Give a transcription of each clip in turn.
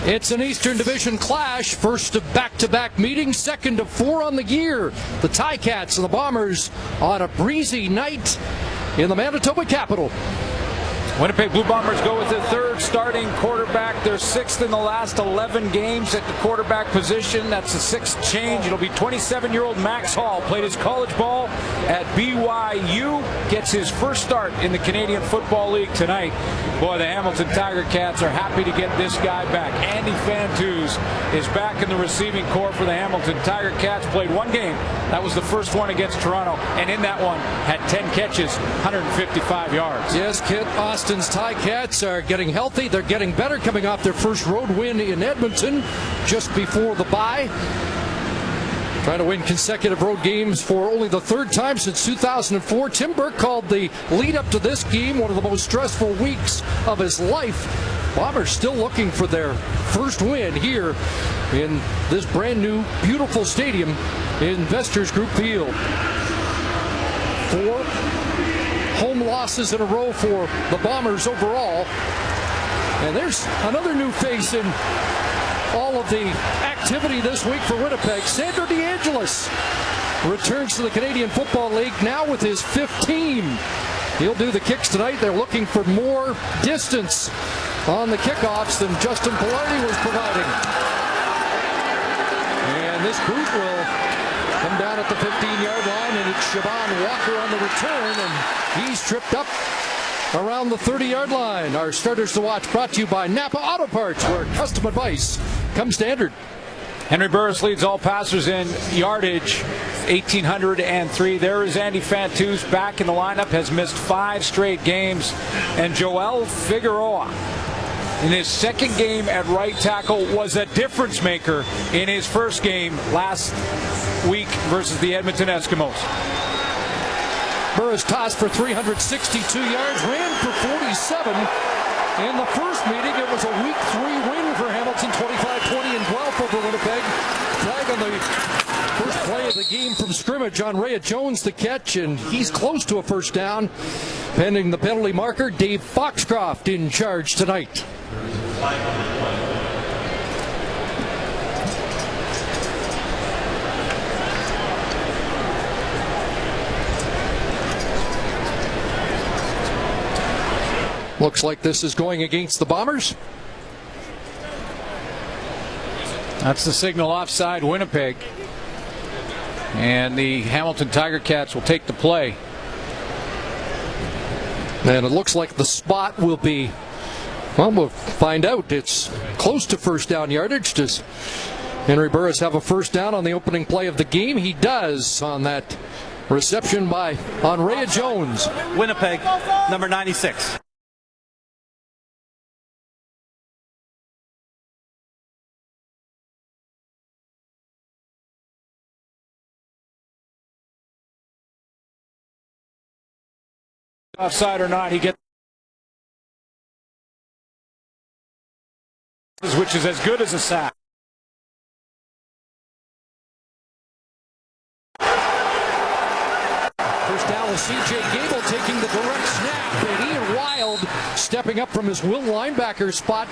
It's an Eastern Division clash. First of back-to-back meetings, second of 4 on the year. The Ticats and the Bombers on a breezy night in the Manitoba capital. Winnipeg Blue Bombers go with their third starting quarterback. They're sixth in the last 11 games at the quarterback position. That's the sixth change. It'll be 27-year-old Max Hall. Played his college ball at BYU. Gets his first start in the Canadian Football League tonight. Boy, the Hamilton Tiger Cats are happy to get this guy back. Andy Fantuz is back in the receiving corps for the Hamilton Tiger Cats. Played one game. That was the first one against Toronto. And in that one, had 10 catches, 155 yards. Yes, Kit, Austin's Ticats are getting healthy. They're getting better, coming off their first road win in Edmonton just before the bye. Trying to win consecutive road games for only the third time since 2004. Tim Burke called the lead up to this game one of the most stressful weeks of his life. Bombers still looking for their first win here in this brand new, beautiful stadium, Investors Group Field. 4 home losses in a row for the Bombers overall. And there's another new face in all of the activity this week for Winnipeg. Sandro DeAngelis returns to the Canadian Football League now with his 5th team. He'll do the kicks tonight. They're looking for more distance on the kickoffs than Justin Pilardi was providing. And this boot will come down at the 15-yard line, and it's Siobhan Walker on the return, and he's tripped up around the 30-yard line. Our starters to watch brought to you by Napa Auto Parts, where custom advice comes standard. Henry Burris leads all passers in yardage, 1,803. There is Andy Fantuz back in the lineup, has missed 5 straight games. And Joel Figueroa, in his second game at right tackle, was a difference maker in his first game last week versus the Edmonton Eskimos. Burris tossed for 362 yards, ran for 47. In the first meeting, it was a Week 3 win for Hamilton, 25-20 in Guelph over Winnipeg. Flag on the first play of the game from scrimmage on Rhea Jones, the catch, and he's close to a first down. Pending the penalty marker, Dave Foxcroft in charge tonight. Looks like this is going against the Bombers. That's the signal offside, Winnipeg. And the Hamilton Tiger Cats will take the play. And it looks like the spot will be, well, we'll find out. It's close to first down yardage. Does Henry Burris have a first down on the opening play of the game? He does on that reception by Rhea Jones. Winnipeg, number 96. Offside or not, he gets, which is as good as a sack. First down with C.J. Gable taking the direct snap, and Ian Wild stepping up from his will linebacker spot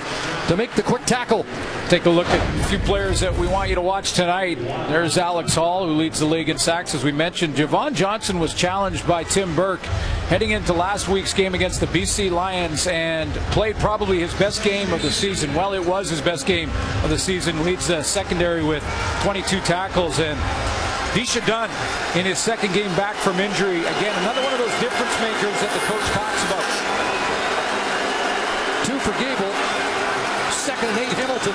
to make the quick tackle. Take a look at a few players that we want you to watch tonight. There's Alex Hall, who leads the league in sacks, as we mentioned. Javon Johnson was challenged by Tim Burke heading into last week's game against the BC Lions and played probably his best game of the season. Well, it was his best game of the season. Leads the secondary with 22 tackles. And Disha Dunn in his second game back from injury. Again, another one of those difference makers that the coach talks about. 2 for Gable. 2nd and 8, Hamilton.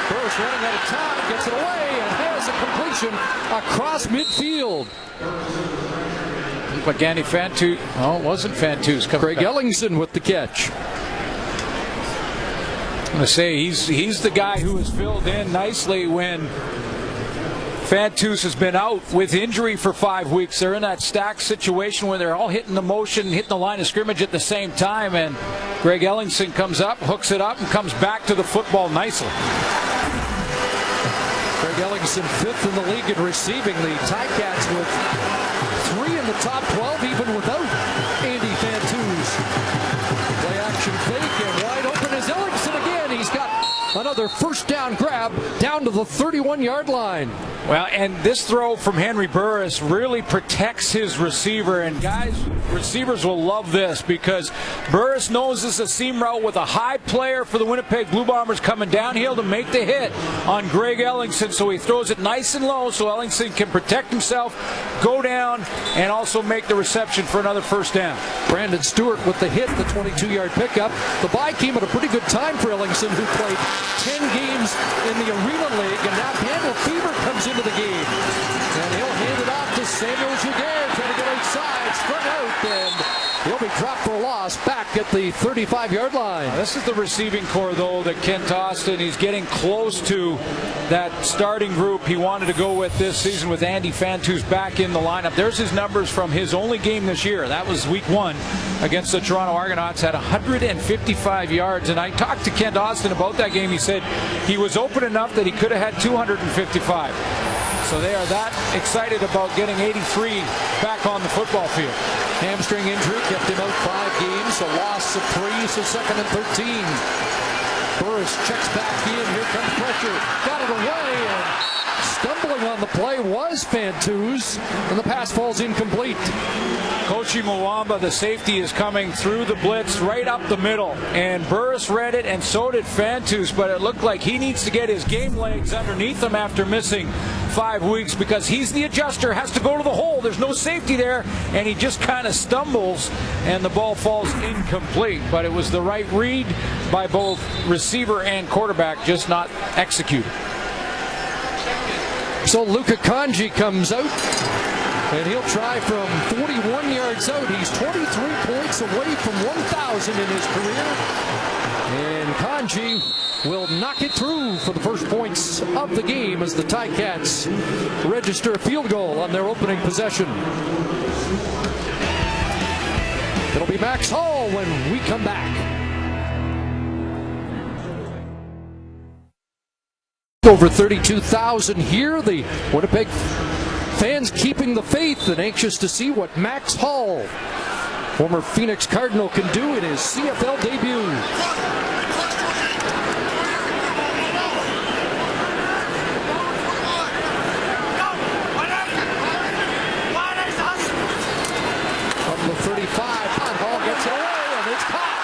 Burris running out of time, gets it away, and has a completion across midfield. Looked like Andy Fantuz. Oh, it wasn't Fantuz. Craig Ellingson with the catch. I'm going to say he's the guy who has filled in nicely when Fantuz has been out with injury for 5 weeks. They're in that stacked situation where they're all hitting the motion, hitting the line of scrimmage at the same time, and Greg Ellingson comes up, hooks it up, and comes back to the football nicely. Greg Ellingson 5th in the league in receiving. The Ticats with 3 in the top 12, even without Andy Fantuz. Play action fake, and wide open is Ellingson again. He first down grab down to the 31-yard line. Well, and this throw from Henry Burris really protects his receiver. And guys, receivers will love this because Burris knows this is a seam route with a high player for the Winnipeg Blue Bombers coming downhill to make the hit on Greg Ellingson. So he throws it nice and low so Ellingson can protect himself, go down, and also make the reception for another first down. Brandon Stewart with the hit, the 22-yard pickup. The bye came at a pretty good time for Ellingson, who played 10 games in the Arena League, and now Daniel Fever comes into the game. And he'll hand it off to Samuel Giguère, trying to get outside, strung out, and he'll be dropped for a loss back at the 35-yard line. This is the receiving core, though, that Kent Austin, he's getting close to that starting group he wanted to go with this season with Andy Fantus back in the lineup. There's his numbers from his only game this year. That was week 1 against the Toronto Argonauts, had 155 yards. And I talked to Kent Austin about that game. He said he was open enough that he could have had 255. So they are that excited about getting 83 back on the football field. Hamstring injury kept him out 5 games, a loss of 3, so 2nd and 13. Burris checks back in, here comes pressure, got it away, and stumbling on the play was Fantus, and the pass falls incomplete. Kochi Mwamba, the safety, is coming through the blitz right up the middle, and Burris read it, and so did Fantus, but it looked like he needs to get his game legs underneath him after missing 5 weeks, because he's the adjuster, has to go to the hole. There's no safety there, and he just kind of stumbles, and the ball falls incomplete. But it was the right read by both receiver and quarterback, just not executed. So Luka Kanji comes out, and he'll try from 41 yards out. He's 23 points away from 1,000 in his career. And Kanji will knock it through for the first points of the game as the Ticats register a field goal on their opening possession. It'll be Max Hall when we come back. Over 32,000 here. The Winnipeg fans keeping the faith and anxious to see what Max Hall, former Phoenix Cardinal, can do in his CFL debut. From the 35, Hall gets away, and it's caught.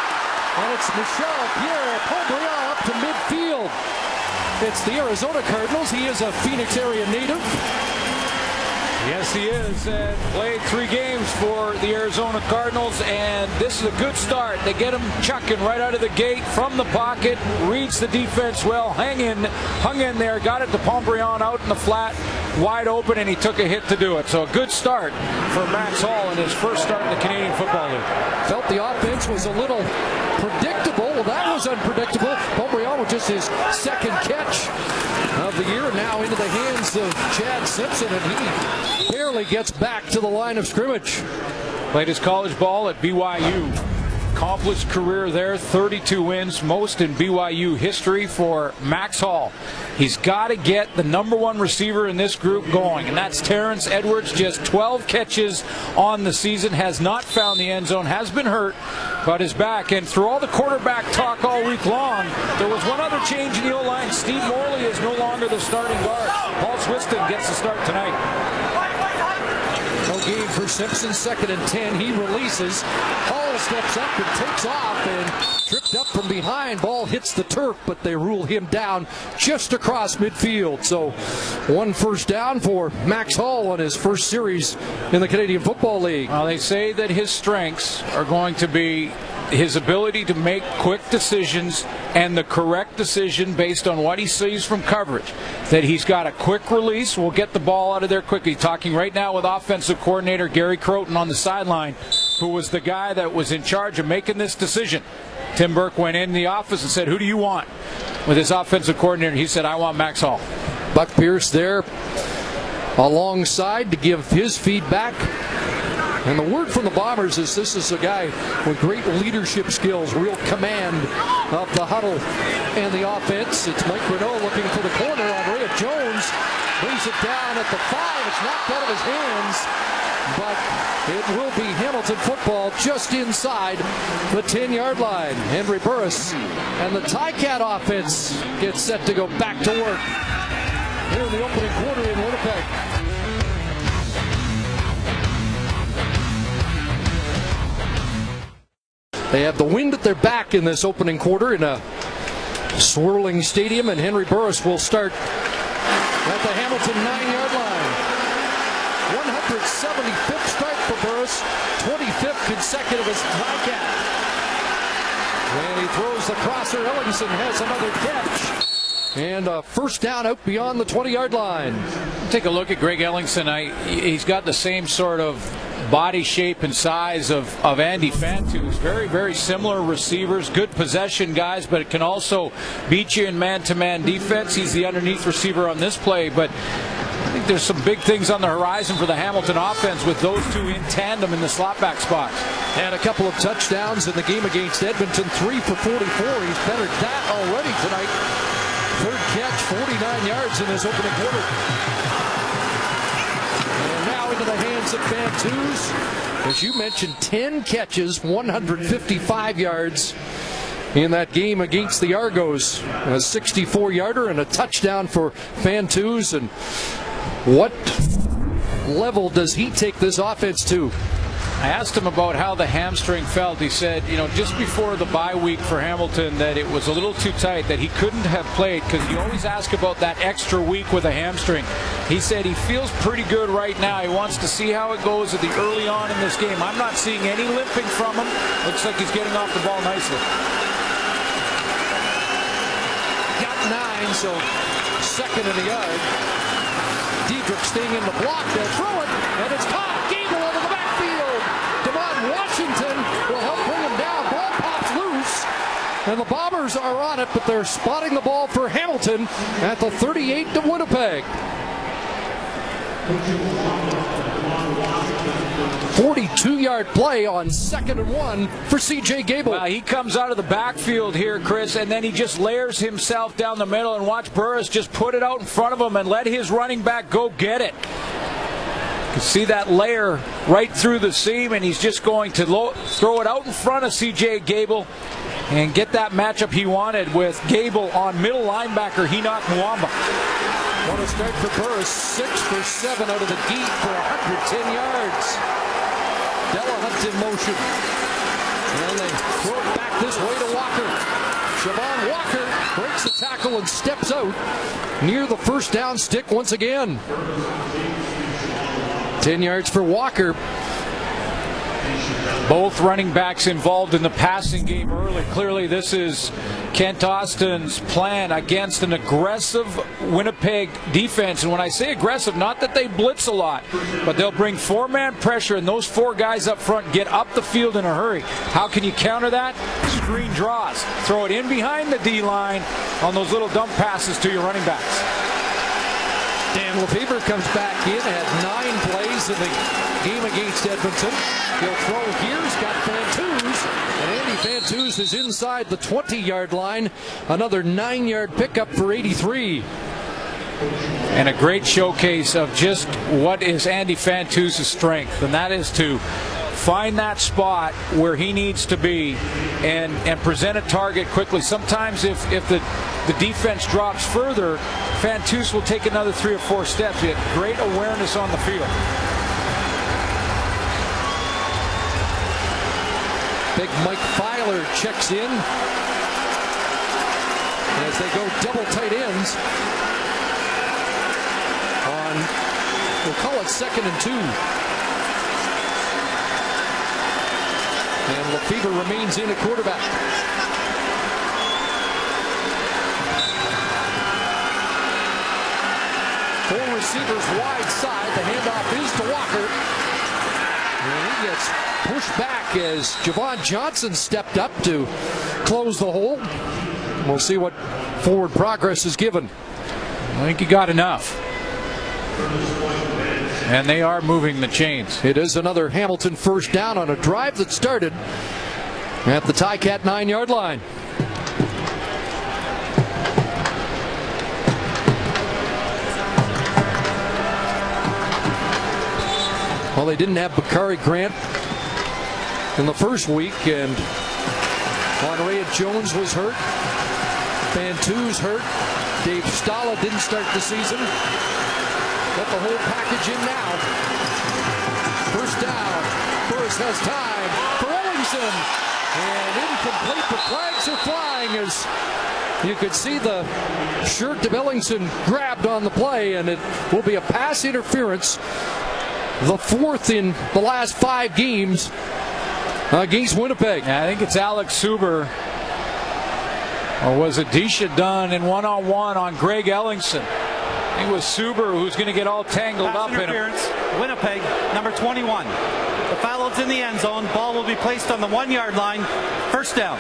And it's Michel Pierre-Poilievre up to midfield. It's the Arizona Cardinals. He is a Phoenix area native. Yes, he is, and played 3 games for the Arizona Cardinals, and this is a good start. They get him chucking right out of the gate from the pocket, reads the defense well, hung in there, got it to Pompbriand out in the flat, wide open, and he took a hit to do it. So a good start for Max Hall in his first start in the Canadian Football League. Felt the offense was a little predictable. Well, that was unpredictable. Pompbriand with just his second catch of the year, now into the hands of Chad Simpson, and he barely gets back to the line of scrimmage. Played his college ball at BYU. Accomplished career there, 32 wins, most in BYU history for Max Hall. He's got to get the #1 receiver in this group going, and that's Terrence Edwards. Just 12 catches on the season, has not found the end zone, has been hurt, but is back. And through all the quarterback talk all week long, there was one other change in the O-line. Steve Morley is no longer the starting guard. Paul Swiston gets the start tonight. No game for Simpson, 2nd and 10. He releases. Hall steps up and takes off and tripped up from behind. Ball hits the turf, but they rule him down just across midfield. So 1 first down for Max Hall on his first series in the Canadian Football League. Well, they say that his strengths are going to be his ability to make quick decisions and the correct decision based on what he sees from coverage. That he's got a quick release, will get the ball out of there quickly. Talking right now with offensive coordinator Gary Croton on the sideline, who was the guy that was in charge of making this decision. Tim Burke went in the office and said, "Who do you want?" With his offensive coordinator, he said, "I want Max Hall." Buck Pierce there alongside to give his feedback. And the word from the Bombers is this is a guy with great leadership skills, real command of the huddle and the offense. It's Mike Renaud looking for the corner. Andrea Jones brings it down at the 5. It's knocked out of his hands. but it will be Hamilton football just inside the 10-yard line. Henry Burris and the Ticat offense get set to go back to work here in the opening quarter in Winnipeg. They have the wind at their back in this opening quarter in a swirling stadium, and Henry Burris will start at the Hamilton 9-yard line. 175th start for Burris, 25th consecutive as Ticat. And he throws the crosser. Ellingson has another catch. And a first down out beyond the 20-yard line. Take a look at Greg Ellingson. He's got the same sort of body shape and size of Andy Fantus. Very, very similar receivers, good possession guys, but it can also beat you in man-to-man defense. He's the underneath receiver on this play, but I think there's some big things on the horizon for the Hamilton offense with those two in tandem in the slot-back spot. And a couple of touchdowns in the game against Edmonton, 3 for 44. He's bettered that already tonight. Third catch, 49 yards in his opening quarter. And now into the hands of Fantus. As you mentioned, 10 catches, 155 yards in that game against the Argos. A 64-yarder and a touchdown for Fantus. And what level does he take this offense to? I asked him about how the hamstring felt. He said, just before the bye week for Hamilton, that it was a little too tight, that he couldn't have played, because you always ask about that extra week with a hamstring. He said he feels pretty good right now. He wants to see how it goes at the early on in this game. I'm not seeing any limping from him. Looks like he's getting off the ball nicely. Got 9, so second in the yard. Diedrich staying in the block. They'll throw it, and it's caught. Gable over the backfield. Devon Washington will help bring him down. Ball pops loose, and the Bombers are on it, but they're spotting the ball for Hamilton at the 38 of Winnipeg. 42-yard play on 2nd and 1 for C.J. Gable. Well, he comes out of the backfield here, Chris, and then he just layers himself down the middle, and watch Burris just put it out in front of him and let his running back go get it. You can see that layer right through the seam, and he's just going to throw it out in front of C.J. Gable and get that matchup he wanted with Gable on middle linebacker Henoch Mwamba. What a start for Burris. 6 for 7 out of the deep for 110 yards. Della Hunt in motion. And they throw it back this way to Walker. Siobhan Walker breaks the tackle and steps out near the first down stick once again. 10 yards for Walker. Both running backs involved in the passing game early. Clearly this is Kent Austin's plan against an aggressive Winnipeg defense. And when I say aggressive, not that they blitz a lot, but they'll bring 4-man pressure, and those 4 guys up front get up the field in a hurry. How can you counter that? Screen draws. Throw it in behind the D-line on those little dump passes to your running backs. Dan Lefebvre comes back in, had 9 plays in the game against Edmonton. He'll throw here. He's got Fantus. And Andy Fantus is inside the 20-yard line. Another 9-yard pickup for 83. And a great showcase of just what is Andy Fantus' strength, and that is to find that spot where he needs to be and present a target quickly. Sometimes if the defense drops further, Fantus will take another 3 or 4 steps. He had great awareness on the field. Big Mike Filer checks in as they go double tight ends on, we'll call it 2nd and 2. And Lefebvre remains in at quarterback. Four receivers wide side. The handoff is to Walker. And he gets pushed back as Javon Johnson stepped up to close the hole. We'll see what forward progress is given. I think he got enough. And they are moving the chains. It is another Hamilton first down on a drive that started at the Ticat 9-yard line. Well, they didn't have Bakari Grant in the first week, and Monterey Jones was hurt. Bantu's hurt. Dave Stala didn't start the season. Got the whole package in now. First down. Burris has time for Ellingson. And incomplete. The flags are flying as you could see the shirt of Ellingson grabbed on the play, and it will be a pass interference. The fourth in the last 5 games against Winnipeg. Yeah, I think it's Alex Suber. Or was it Disha Dunn in one-on-one on Greg Ellingson? It was Suber who's going to get all tangled up in him. Winnipeg, number 21. The foul is in the end zone. Ball will be placed on the 1-yard line. First down.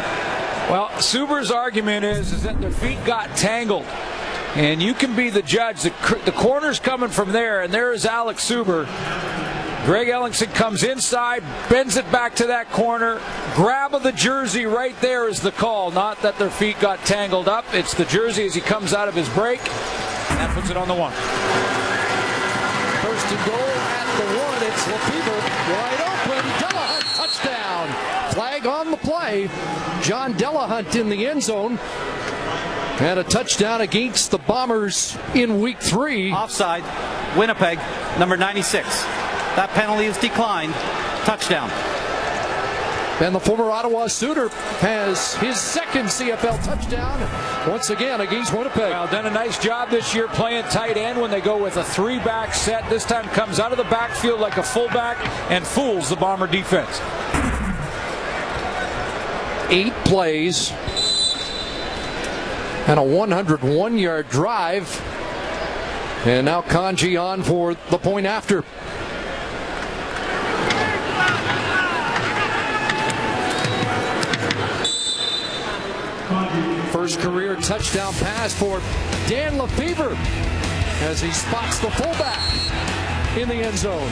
Well, Suber's argument is that their feet got tangled. And you can be the judge. The corner's coming from there, and there is Alex Suber. Greg Ellingson comes inside, bends it back to that corner. Grab of the jersey right there is the call. Not that their feet got tangled up. It's the jersey as he comes out of his break. That puts it on the 1. First and goal at the 1. It's Lefebvre wide open. Delahunt touchdown. Flag on the play. John Delahunt in the end zone. And a touchdown against the Bombers in week 3. Offside. Winnipeg, number 96. That penalty is declined. Touchdown. And the former Ottawa Sooner has his second CFL touchdown once again against Winnipeg. Well, done a nice job this year playing tight end when they go with a 3-back set. This time comes out of the backfield like a fullback and fools the Bomber defense. 8 plays and a 101-yard drive. And now Kanji on for the point after. First career touchdown pass for Dan Lefebvre as he spots the fullback in the end zone.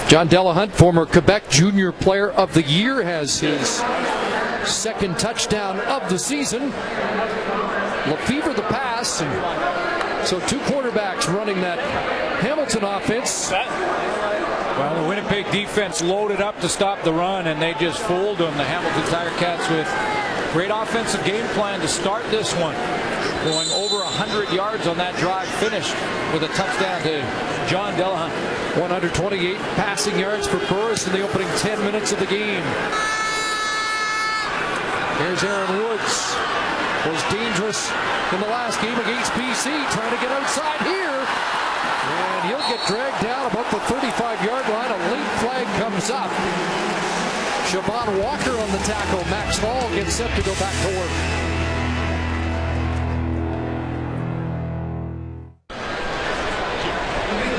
John Delahunt, former Quebec Junior Player of the Year, has his second touchdown of the season. Lefebvre the pass, and so 2 quarterbacks running that Hamilton offense. Well, the Winnipeg defense loaded up to stop the run, and they just fooled them. The Hamilton Tiger Cats with great offensive game plan to start this one. Going over 100 yards on that drive, finished with a touchdown to John Delahunt. 128 passing yards for Burris in the opening 10 minutes of the game. Here's Aaron Woods. Was dangerous in the last game against BC, trying to get outside here. And he'll get dragged down about the 35-yard line. A late flag comes up. Siobhan Walker on the tackle. Max Hall gets set to go back to work.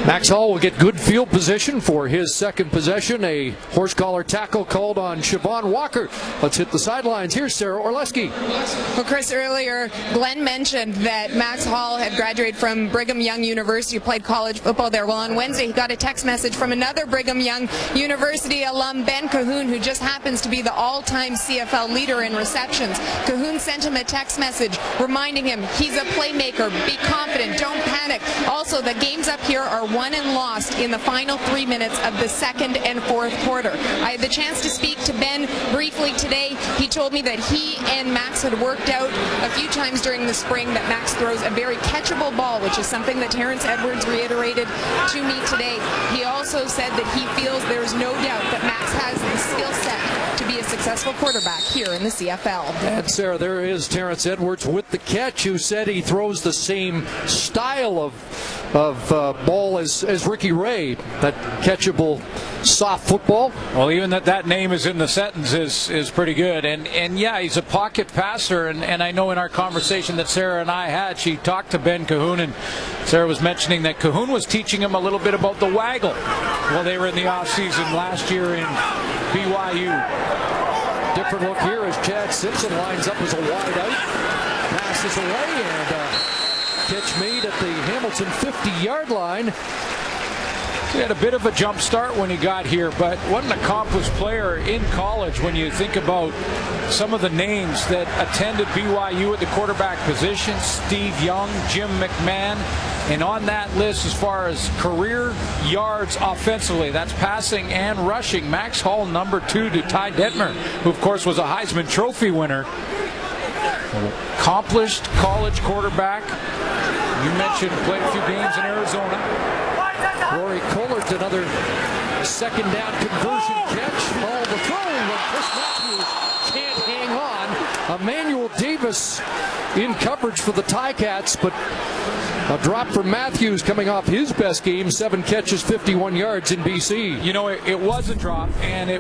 Max Hall will get good field position for his second possession. A horse collar tackle called on Siobhan Walker. Let's hit the sidelines. Here's Sarah Orleski. Well, Chris, earlier Glenn mentioned that Max Hall had graduated from Brigham Young University, played college football there. Well, on Wednesday he got a text message from another Brigham Young University alum, Ben Cahoon, who just happens to be the all-time CFL leader in receptions. Cahoon sent him a text message reminding him he's a playmaker, be confident, don't panic. Also, the games up here are won and lost in the final 3 minutes of the second and fourth quarter. I had the chance to speak to Ben briefly today. He told me that he and Max had worked out a few times during the spring that Max throws a very catchable ball, which is something that Terrence Edwards reiterated to me today. He also said that he feels there's no doubt that Max has the skill set to be a successful quarterback here in the CFL. And Sarah, there is Terrence Edwards with the catch, who said he throws the same style of ball as Ricky Ray, that catchable soft football. Well, even that name is in the sentence is pretty good. And yeah, he's a pocket passer, and I know in our conversation that Sarah and I had, she talked to Ben Cahoon, and Sarah was mentioning that Cahoon was teaching him a little bit about the waggle while they were in the offseason last year in BYU. Different look here as Chad Simpson lines up as a wide out. Passes away, and catch made at the Hamilton 50-yard line. He had a bit of a jump start when he got here, but what an accomplished player in college when you think about some of the names that attended BYU at the quarterback position. Steve Young, Jim McMahon, and on that list as far as career yards offensively, that's passing and rushing, Max Hall number 2 to Ty Detmer, who of course was a Heisman Trophy winner. Accomplished college quarterback. You mentioned played a few games in Arizona. Rory Collard, another second down conversion catch. Ball the throw, but Chris Matthews can't hang on. Emmanuel Davis in coverage for the Ticats, but a drop from Matthews coming off his best game, 7 catches, 51 yards in BC. You know, it was a drop, and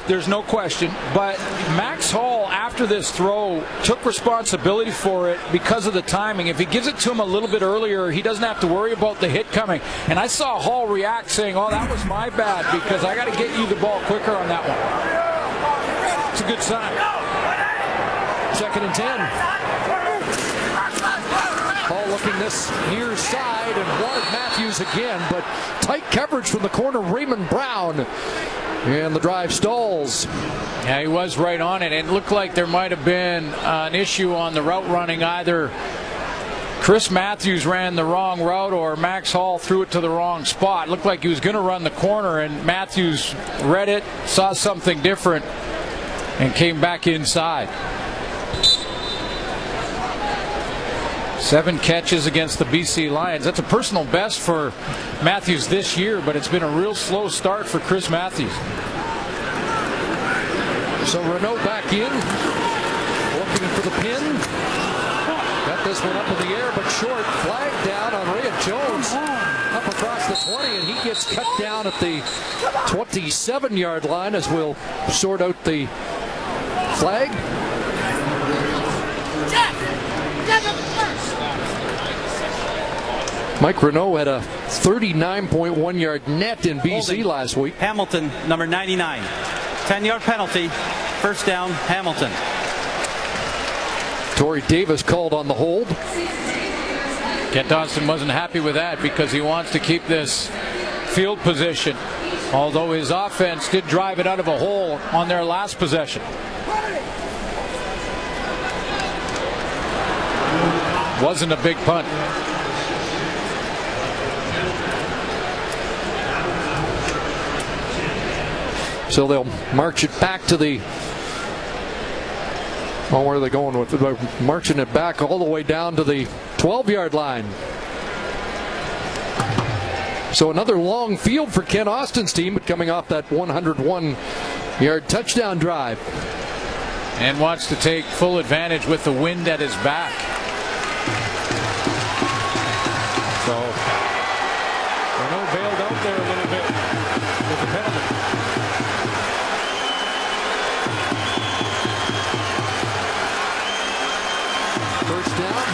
there's no question, but Max Hall, after this throw, took responsibility for it because of the timing. If he gives it to him a little bit earlier, he doesn't have to worry about the hit coming. And I saw Hall react saying, oh, that was my bad because I got to get you the ball quicker on that one. It's a good sign. 2nd and 10. Hall looking this near side and wanted Matthews again, but tight coverage from the corner, Raymond Brown. And the drive stalls. Yeah, he was right on it. And it looked like there might have been an issue on the route running. Either Chris Matthews ran the wrong route or Max Hall threw it to the wrong spot. It looked like he was going to run the corner, and Matthews read it, saw something different, and came back inside. 7 catches against the BC Lions. That's a personal best for Matthews this year, but it's been a real slow start for Chris Matthews. So Renault back in, looking for the pin. Got this one up in the air, but short. Flag down on Ray Jones. Up across the 20, and he gets cut down at the 27-yard line as we'll sort out the flag. Mike Renault had a 39.1-yard net in BC last week. Hamilton, number 99. 10-yard penalty. First down, Hamilton. Torrey Davis called on the hold. Kent Austin wasn't happy with that because he wants to keep this field position, although his offense did drive it out of a hole on their last possession. Wasn't a big punt. So they'll march it back to the, well, where are they going with it? Marching it back all the way down to the 12-yard line. So another long field for Ken Austin's team, but coming off that 101-yard touchdown drive. And wants to take full advantage with the wind at his back. So Renault bailed out there a little bit with the penalty. First down.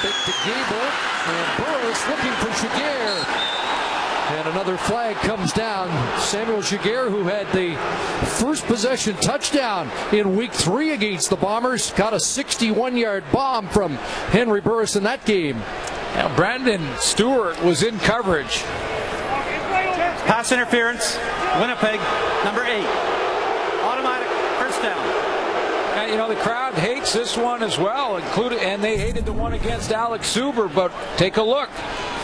Big to Gable. And Burris looking for Jaguar. And another flag comes down. Samuel Jaguar, who had the first possession touchdown in week 3 against the Bombers, got a 61-yard bomb from Henry Burris in that game. Now Brandon Stewart was in coverage. Pass interference, Winnipeg, number 8. Automatic first down. You know, the crowd hates this one as well, and they hated the one against Alex Suber, but take a look.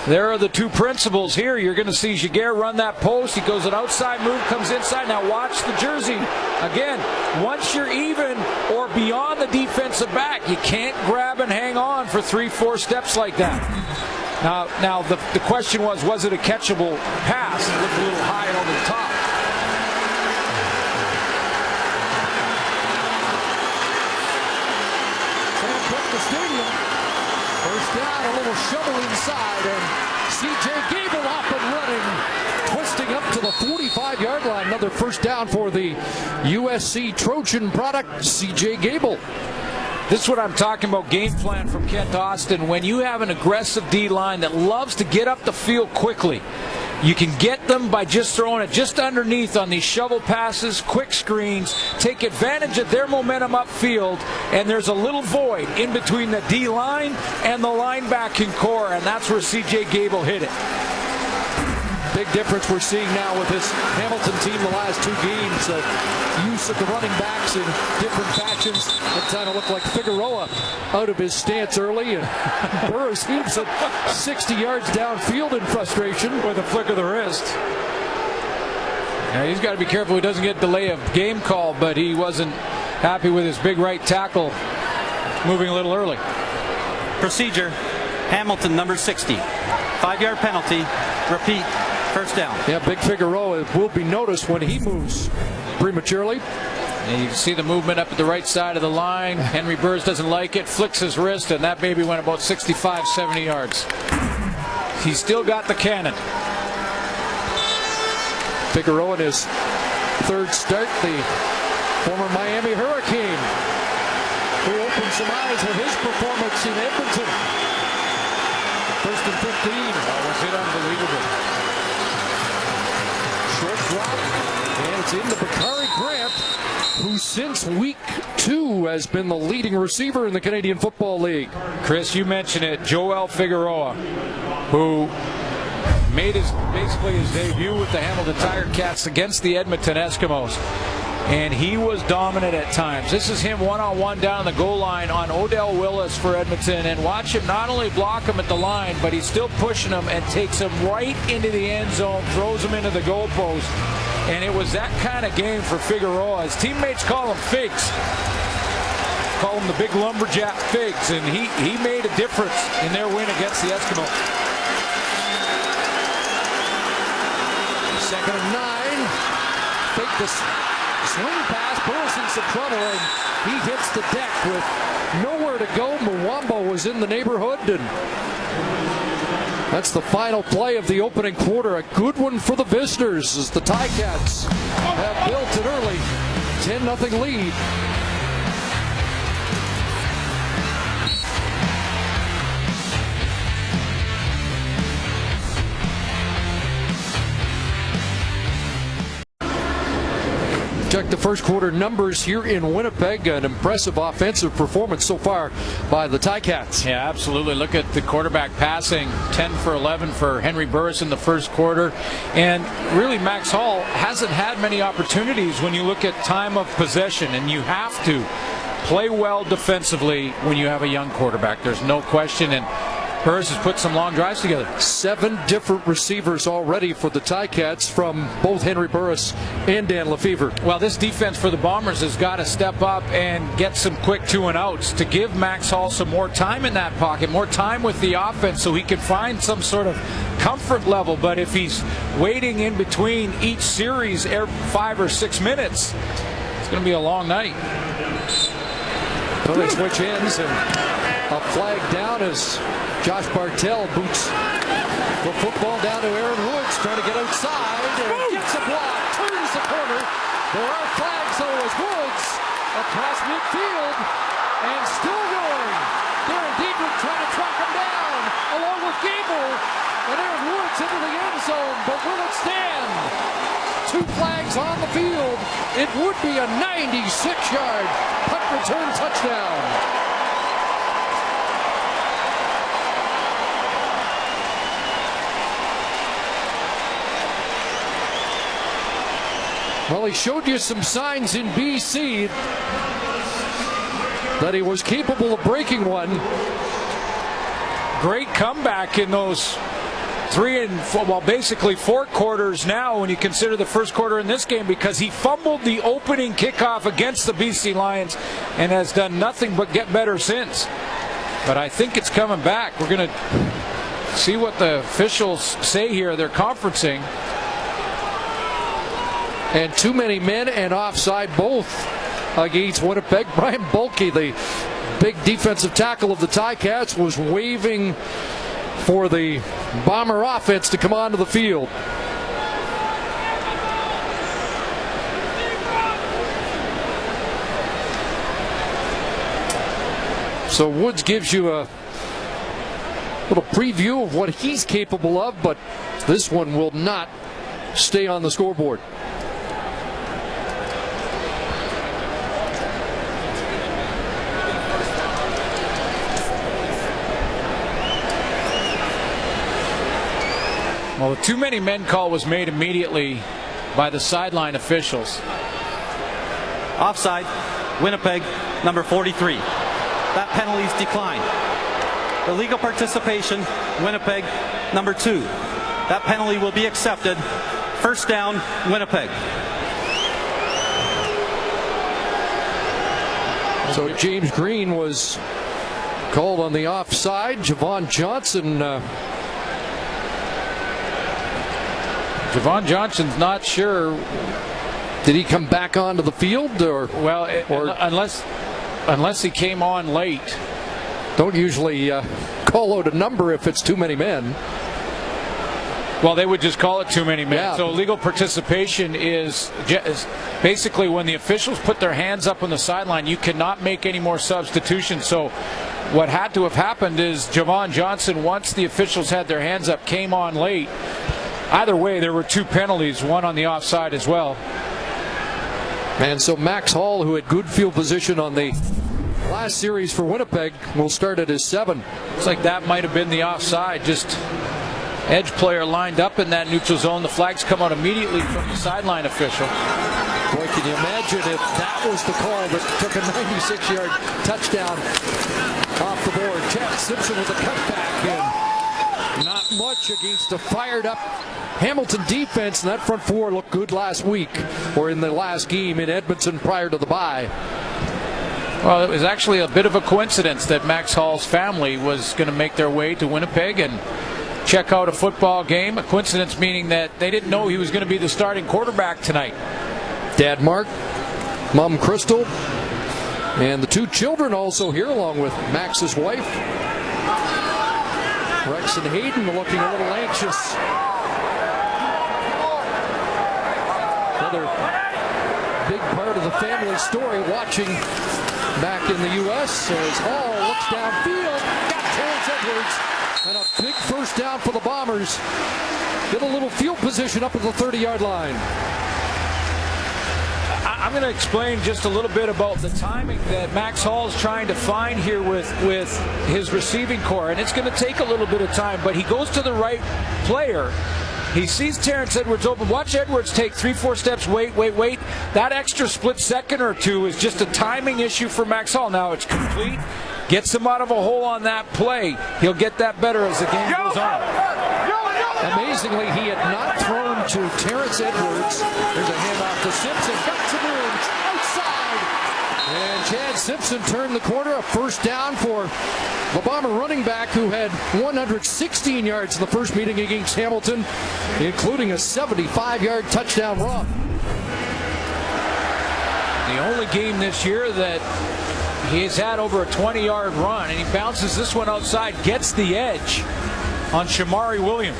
There are the two principals here. You're going to see Jaguar run that post. He goes an outside move, comes inside. Now watch the jersey. Again, once you're even or beyond the defensive back, you can't grab and hang on for 3-4 steps like that. Now the question was it a catchable pass? It looked a little high over the top. First down, a little shovel inside, and C.J. Gable off and running, twisting up to the 45-yard line. Another first down for the USC Trojan product, C.J. Gable. This is what I'm talking about, game plan from Kent Austin. When you have an aggressive D-line that loves to get up the field quickly, you can get them by just throwing it just underneath on these shovel passes, quick screens, take advantage of their momentum upfield, and there's a little void in between the D-line and the linebacking core, and that's where C.J. Gable hit it. big difference we're seeing now with this Hamilton team the last 2 games. Use of the running backs in different fashions. It kind of looked like Figueroa out of his stance early, and Burris heaves it 60 yards downfield in frustration with a flick of the wrist. Now he's got to be careful he doesn't get delay of game call, but he wasn't happy with his big right tackle moving a little early. Procedure, Hamilton, number 60. 5-yard penalty. Repeat, first down. Yeah, big Figueroa will be noticed when he moves prematurely. And you can see the movement up at the right side of the line. Henry Burris doesn't like it, flicks his wrist, and that baby went about 65, 70 yards. He's still got the cannon. Figueroa in his 3rd start, the former Miami Hurricane, who opened some eyes with his performance in Edmonton. 1st and 15. That was it, unbelievable. Short drop, and it's into Bakari Grant, who since week 2 has been the leading receiver in the Canadian Football League. Chris, you mentioned it, Joel Figueroa, who made basically his debut with the Hamilton Tiger Cats against the Edmonton Eskimos. And he was dominant at times. This is him one-on-one down the goal line on Odell Willis for Edmonton. And watch him not only block him at the line, but he's still pushing him and takes him right into the end zone, throws him into the goalpost. And it was that kind of game for Figueroa. His teammates call him Figs. Call him the big lumberjack Figs. And he made a difference in their win against the Eskimos. 2nd and 9. Fake this. Swing pass, Burris in some trouble, and he hits the deck with nowhere to go. Muwamba was in the neighborhood, and that's the final play of the opening quarter. A good one for the visitors as the Ticats have built an early 10-0 lead. Check the first quarter numbers here in Winnipeg. An impressive offensive performance so far by the Ticats. Yeah, absolutely. Look at the quarterback passing. 10 for 11 for Henry Burris in the first quarter. And really, Max Hall hasn't had many opportunities when you look at time of possession. And you have to play well defensively when you have a young quarterback. There's no question. And Burris has put some long drives together. 7 different receivers already for the Ticats from both Henry Burris and Dan Lefevre. Well, this defense for the Bombers has got to step up and get some quick 2-and-outs to give Max Hall some more time in that pocket, more time with the offense so he can find some sort of comfort level. But if he's waiting in between each series every 5 or 6 minutes, it's going to be a long night. So they switch ends, and a flag down as Josh Bartell boots the football down to Aaron Woods, trying to get outside, and gets a block, turns the corner. There are flags though as Woods across midfield and still going. Darren Diedrich trying to track him down along with Gable, and Aaron Woods into the end zone, but will it stand? 2 flags on the field. It would be a 96-yard punt return touchdown. Well, he showed you some signs in BC that he was capable of breaking one. Great comeback in those 3 and 4, well, basically 4 quarters now when you consider the first quarter in this game, because he fumbled the opening kickoff against the BC Lions and has done nothing but get better since. But I think it's coming back. We're going to see what the officials say here. They're conferencing. And too many men and offside both against Winnipeg. Brian Bulkey, the big defensive tackle of the Ticats, was waving for the Bomber offense to come onto the field. So Woods gives you a little preview of what he's capable of, but this one will not stay on the scoreboard. Well, the too many men call was made immediately by the sideline officials. Offside, Winnipeg, number 43. That penalty is declined. Illegal participation, Winnipeg, number 2. That penalty will be accepted. First down, Winnipeg. So James Green was called on the offside. Javon Johnson's not sure. Did he come back onto the field, or unless he came on late? Don't usually call out a number if it's too many men. Well, they would just call it too many men. Yeah. So legal participation is basically when the officials put their hands up on the sideline, you cannot make any more substitutions. So what had to have happened is Javon Johnson, once the officials had their hands up, came on late. Either way, there were 2 penalties, one on the offside as well. And so Max Hall, who had good field position on the last series for Winnipeg, will start at his 7. Looks like that might have been the offside. Just edge player lined up in that neutral zone. The flags come out immediately from the sideline official. Boy, can you imagine if that was the call that took a 96-yard touchdown off the board. Chad Simpson with a cutback in. Not much against a fired-up Hamilton defense, and that front 4 looked good last week, or in the last game in Edmonton prior to the bye. Well, it was actually a bit of a coincidence that Max Hall's family was going to make their way to Winnipeg and check out a football game. A coincidence meaning that they didn't know he was going to be the starting quarterback tonight. Dad Mark, Mom Crystal, and the 2 children also here, along with Max's wife. Rex and Hayden looking a little anxious. Another big part of the family story watching back in the U.S. as Hall looks downfield, got Terrence Edwards, and a big first down for the Bombers. Get a little field position up at the 30-yard line. I'm going to explain just a little bit about the timing that Max Hall is trying to find here with his receiving core, and it's going to take a little bit of time, but he goes to the right player. He sees Terrence Edwards open. Watch Edwards take 3-4 steps, wait. That extra split second or 2 is just a timing issue for Max Hall. Now it's complete. Gets him out of a hole on that play. He'll get that better as the game goes on. Amazingly, he had not thrown to Terrence Edwards. There's a handoff to Simpson. Got some room outside. And Chad Simpson turned the corner. A first down for the Bomber running back, who had 116 yards in the first meeting against Hamilton, including a 75-yard touchdown run. The only game this year that he's had over a 20-yard run, and he bounces this one outside, gets the edge on Shamari Williams.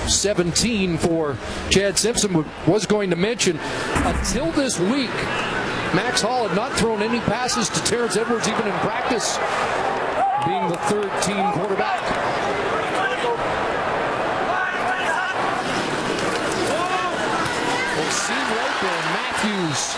17 for Chad Simpson. Was going to mention, until this week, Max Hall had not thrown any passes to Terrence Edwards, even in practice, being the third-team quarterback. Well, seam right there. Matthews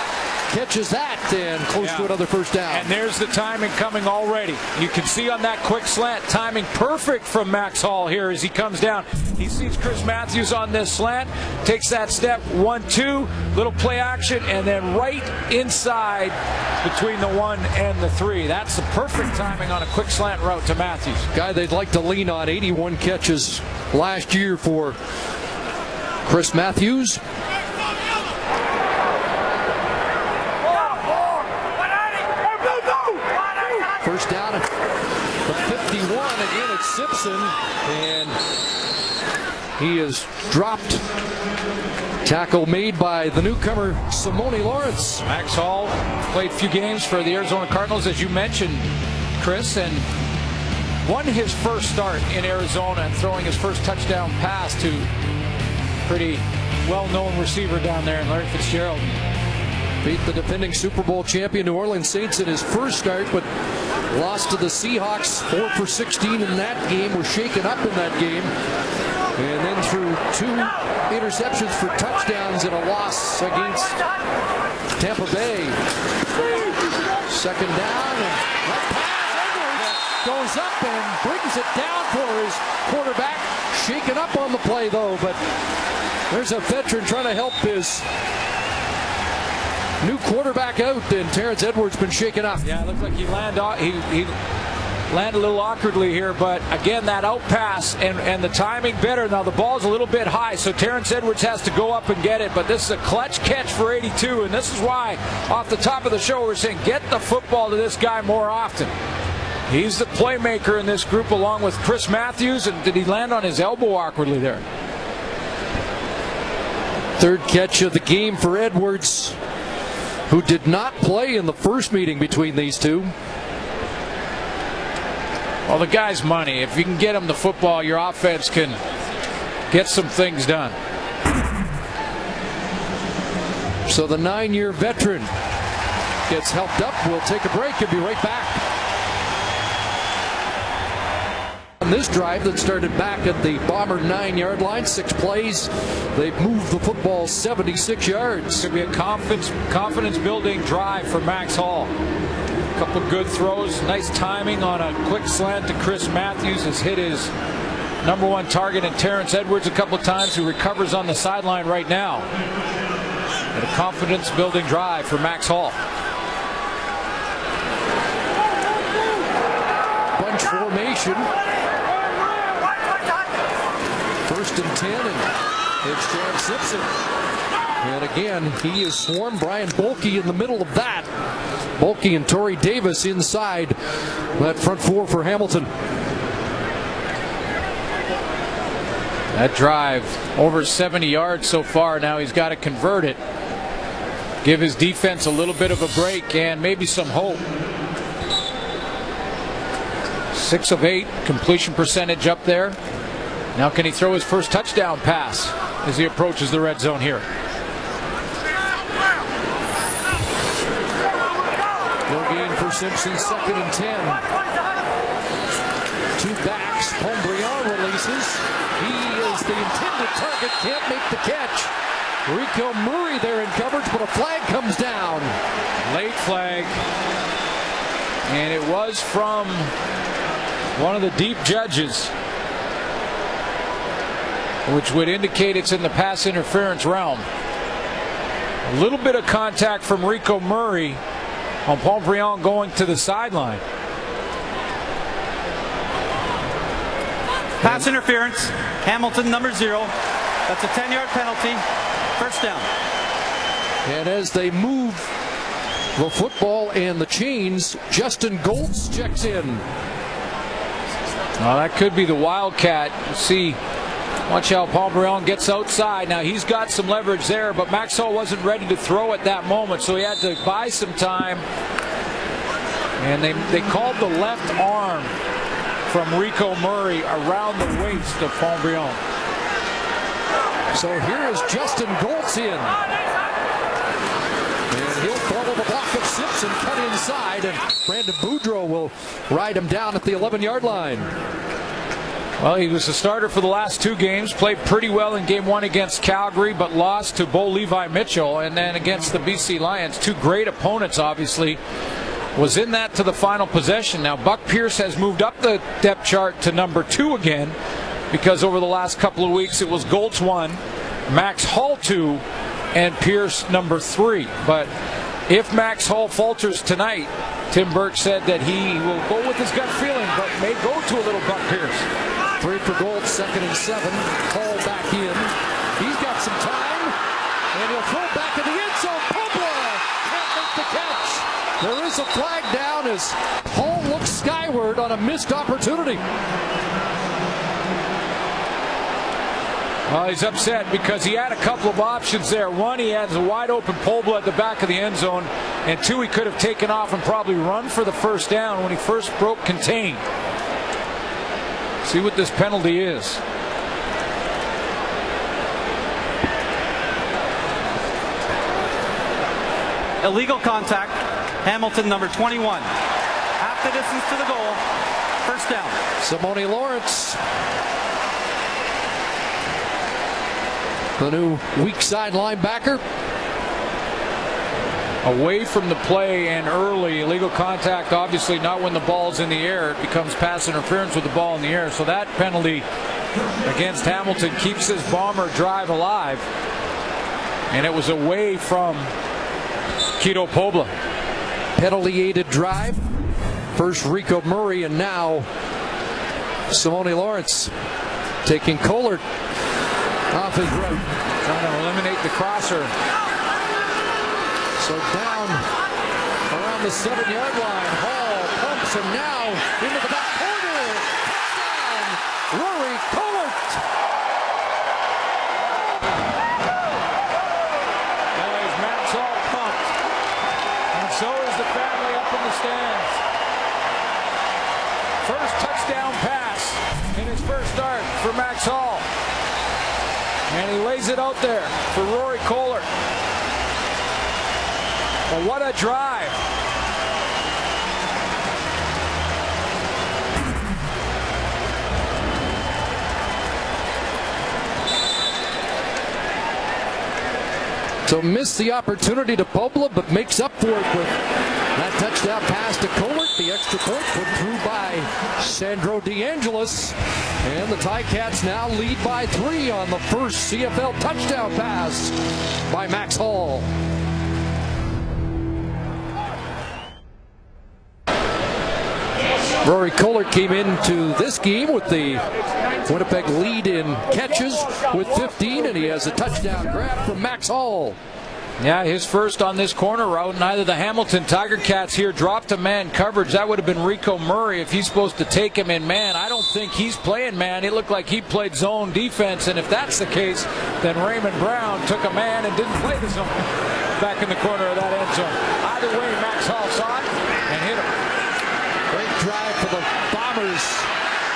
catches that and close to another first down. And there's the timing coming already. You can see on that quick slant, timing perfect from Max Hall here as he comes down. He sees Chris Matthews on this slant, takes that step, 1-2, little play action, and then right inside between the 1 and the 3. That's the perfect timing on a quick slant route to Matthews. Guy they'd like to lean on. 81 catches last year for Chris Matthews. First down at the 51. Again, it's Simpson, and he is dropped. Tackle made by the newcomer, Simone Lawrence. Max Hall played a few games for the Arizona Cardinals, as you mentioned, Chris, and won his first start in Arizona and throwing his first touchdown pass to pretty well-known receiver down there in Larry Fitzgerald. Beat the defending Super Bowl champion New Orleans Saints in his first start, but lost to the Seahawks, 4 for 16 in that game. Were shaken up in that game. And then threw 2 interceptions for touchdowns in a loss against Tampa Bay. Second down, and that pass, Edwards goes goes up and brings it down for his quarterback. Shaken up on the play, though, but there's a veteran trying to help his new quarterback out, and Terrence Edwards been shaken up. Yeah, it looks like he landed a little awkwardly here, but again, that out pass and the timing better. Now the ball's a little bit high, so Terrence Edwards has to go up and get it, but this is a clutch catch for 82, and this is why off the top of the show we're saying get the football to this guy more often. He's the playmaker in this group along with Chris Matthews, and did he land on his elbow awkwardly there? Third catch of the game for Edwards, who did not play in the first meeting between these two. Well, the guy's money. If you can get him the football, your offense can get some things done. So the 9-year veteran gets helped up. We'll take a break and be right back. On this drive that started back at the Bomber 9-yard line, 6 plays, they've moved the football 76 yards. Could be a confidence-building drive for Max Hall. A couple good throws, nice timing on a quick slant to Chris Matthews. Has hit his #1 target in Terrence Edwards a couple of times, who recovers on the sideline right now. And a confidence-building drive for Max Hall. Bunch formation. 1st and 10, and it's Jan Simpson. And again, he is swarmed. Brian Bolke in the middle of that. Bolke and Torrey Davis inside that front four for Hamilton. That drive over 70 yards so far. Now he's got to convert it. Give his defense a little bit of a break and maybe some hope. 6 of 8 completion percentage up there. Now can he throw his first touchdown pass as he approaches the red zone here? No gain for Simpson, 2nd and 10. 2 backs. Pombriand releases. He is the intended target, can't make the catch. Rico Murray there in coverage, but a flag comes down. Late flag. And it was from one of the deep judges, which would indicate it's in the pass interference realm. A little bit of contact from Rico Murray on Pombriand going to the sideline. Pass interference. Hamilton, #0. That's a 10-yard penalty. 1st down. And as they move the football and the chains, Justin Goltz checks in. Well, that could be the Wildcat. See, watch how Pombriand gets outside. Now he's got some leverage there, but Max Hall wasn't ready to throw at that moment, so he had to buy some time. And they called the left arm from Rico Murray around the waist of Pombriand. So here is Justin Goltz in. And he'll follow the block of Simpson, cut inside, and Brandon Boudreau will ride him down at the 11-yard line. Well, he was the starter for the last 2 games, played pretty well in game 1 against Calgary, but lost to Bo Levi Mitchell, and then against the BC Lions, 2 great opponents, obviously, was in that to the final possession. Now, Buck Pierce has moved up the depth chart to #2 again, because over the last couple of weeks it was Goltz 1, Max Hall 2, and Pierce #3. But if Max Hall falters tonight, Tim Burke said that he will go with his gut feeling, but may go to a little Buck Pierce. 3 for Goltz, 2nd and 7. Hall back in. He's got some time, and he'll throw back in the end zone. Pobla can't make the catch. There is a flag down as Hall looks skyward on a missed opportunity. Well, he's upset because he had a couple of options there. 1, he has a wide open Pobla at the back of the end zone, and 2, he could have taken off and probably run for the 1st down when he first broke contain. See what this penalty is. Illegal contact. Hamilton, #21. Half the distance to the goal. 1st down. Simone Lawrence, the new weak side linebacker. away from the play and early. Illegal contact, obviously not when the ball's in the air. It becomes pass interference with the ball in the air. So that penalty against Hamilton keeps his Bomber drive alive. And it was away from Kito Pobla. Penalty-aided drive. First Rico Murray, and now Simone Lawrence taking Kohler off his route. Trying to eliminate the crosser. So down around the 7-yard line. Hall pumps, and now into the back corner. Touchdown, Rory Kohler. Boys, Matt's all pumped. And so is the family up in the stands. First touchdown pass in his first start for Max Hall. And he lays it out there for Rory Kohler. But what a drive. So missed the opportunity to Pobla, but makes up for it with that touchdown pass to Kohler. The extra point put through by Sandro DeAngelis. And the Ticats now lead by 3 on the first CFL touchdown pass by Max Hall. Rory Kohler came into this game with the Winnipeg lead in catches with 15, and he has a touchdown grab from Max Hall. Yeah, his first on this corner route. Neither the Hamilton Tiger Cats here dropped a man coverage. That would have been Rico Murray if he's supposed to take him in man. I don't think he's playing man. It looked like he played zone defense, and if that's the case, then Raymond Brown took a man and didn't play the zone back in the corner of that end zone. Either way, Max Hall saw it and hit him. Great drive for the Bombers.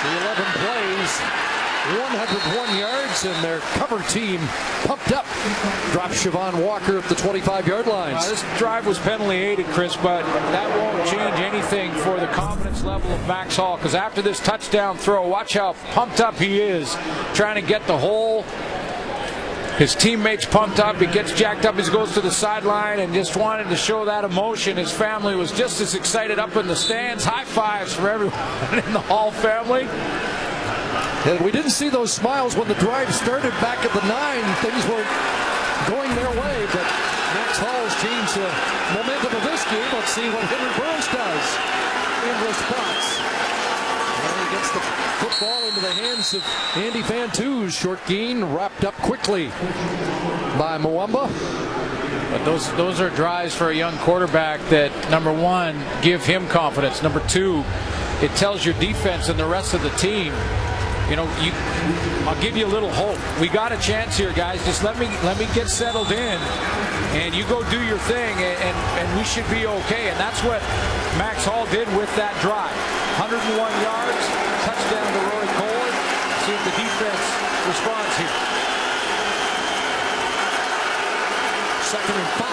The 11 plays, 101 yards, and their cover team pumped up. Dropped Siobhan Walker at the 25-yard line. This drive was penalty-aided, Chris, but that won't change anything for the confidence level of Max Hall, because after this touchdown throw, watch how pumped up he is, trying to get the whole his teammates pumped up. He gets jacked up as he goes to the sideline and just wanted to show that emotion. His family was just as excited up in the stands. High fives for everyone in the Hall family. And we didn't see those smiles when the drive started back at the 9. Things weren't going their way, but Max Hall's changed the momentum of this game. Let's see what Henry Burris does in response. And he gets the football into the hands of Andy Fantuz. Short gain, wrapped up quickly by Mwamba. But those are drives for a young quarterback that, number one, give him confidence. Number two, it tells your defense and the rest of the team, you know, I'll give you a little hope. We got a chance here, guys. Just let me get settled in, and you go do your thing, and we should be okay. And that's what Max Hall did with that drive. 101 yards, touchdown to Rory Kohler. See if the defense responds here. 2nd and 5.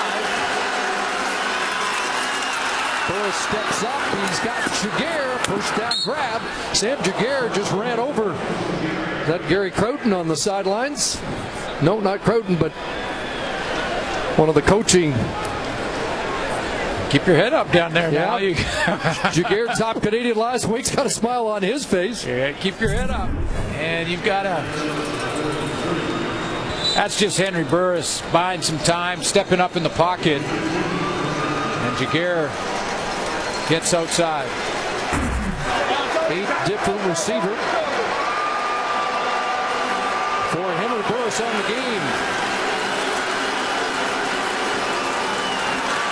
Burris steps up. He's got Jaguar. First down grab. Sam Jaguar just ran over. Is that Gary Croton on the sidelines? No, not Croton, but one of the coaching. Keep your head up down there now. Jaguar, top Canadian last week's got a smile on his face. Yeah, keep your head up. And you've got to... That's just Henry Burris buying some time, stepping up in the pocket. And Jaguar gets outside. 8 different receiver for Henry Burris on the game.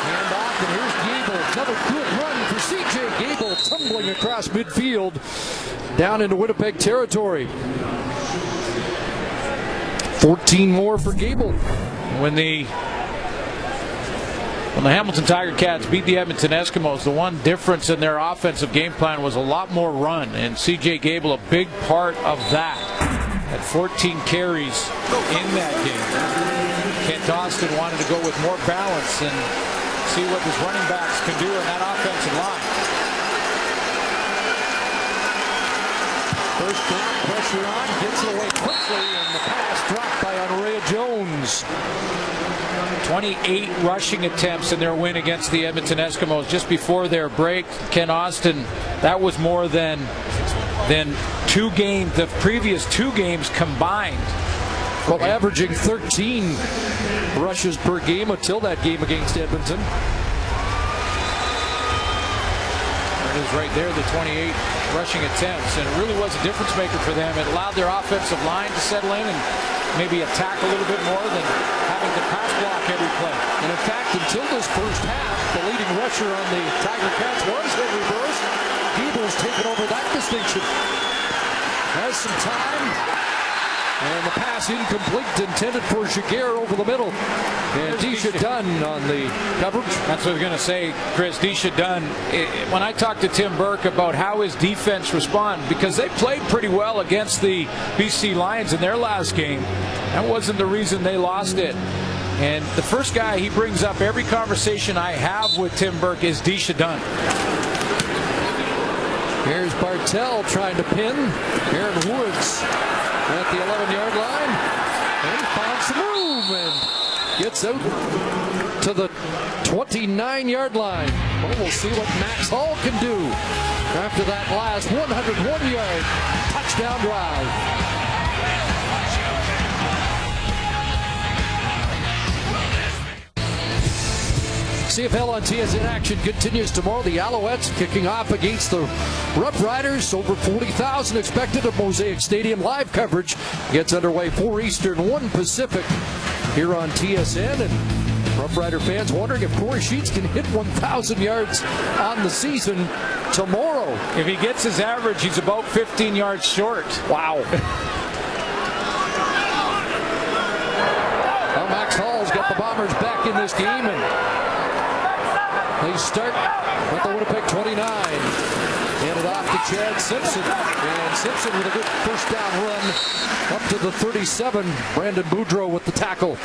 Hand off, and here's Gable. Another good run for C.J. Gable, tumbling across midfield down into Winnipeg territory. 14 more for Gable. When the Hamilton Tiger Cats beat the Edmonton Eskimos, the one difference in their offensive game plan was a lot more run, and C.J. Gable a big part of that. At 14 carries in that game. Kent Austin wanted to go with more balance and see what his running backs can do in that offensive line. First down, pressure on, gets it away quickly, and the pass dropped by Andrea Jones. 28 rushing attempts in their win against the Edmonton Eskimos just before their break. Ken Austin, that was more than the previous 2 games combined. Well, averaging 13 rushes per game until that game against Edmonton. It is right there, the 28 rushing attempts, and it really was a difference maker for them. It allowed their offensive line to settle in and maybe attack a little bit more than having to pass block every play. And in fact, until this first half, the leading rusher on the Tiger Cats was Henry Burris. Giebel's taken over that distinction. Has some time. And the pass incomplete, intended for Jaguar over the middle. And Disha Dunn on the coverage. That's what I was going to say, Chris. Disha Dunn, when I talked to Tim Burke about how his defense responded, because they played pretty well against the BC Lions in their last game, that wasn't the reason they lost it. And the first guy he brings up every conversation I have with Tim Burke is Disha Dunn. Here's Bartel trying to pin Aaron Woods at the 11-yard line. And he finds some room and gets out to the 29-yard line. Well, we'll see what Max Hall can do after that last 101-yard touchdown drive. CFL on TSN action continues tomorrow. The Alouettes kicking off against the Rough Riders. Over 40,000 expected at Mosaic Stadium. Live coverage gets underway 4 Eastern, 1 Pacific here on TSN. And Rough Rider fans wondering if Corey Sheets can hit 1,000 yards on the season tomorrow. If he gets his average, he's about 15 yards short. Wow. Well, Max Hall's got the Bombers back in this game, and they start at the Winnipeg 29. Handed off to Chad Simpson. And Simpson with a good first down run up to the 37. Brandon Boudreau with the tackle.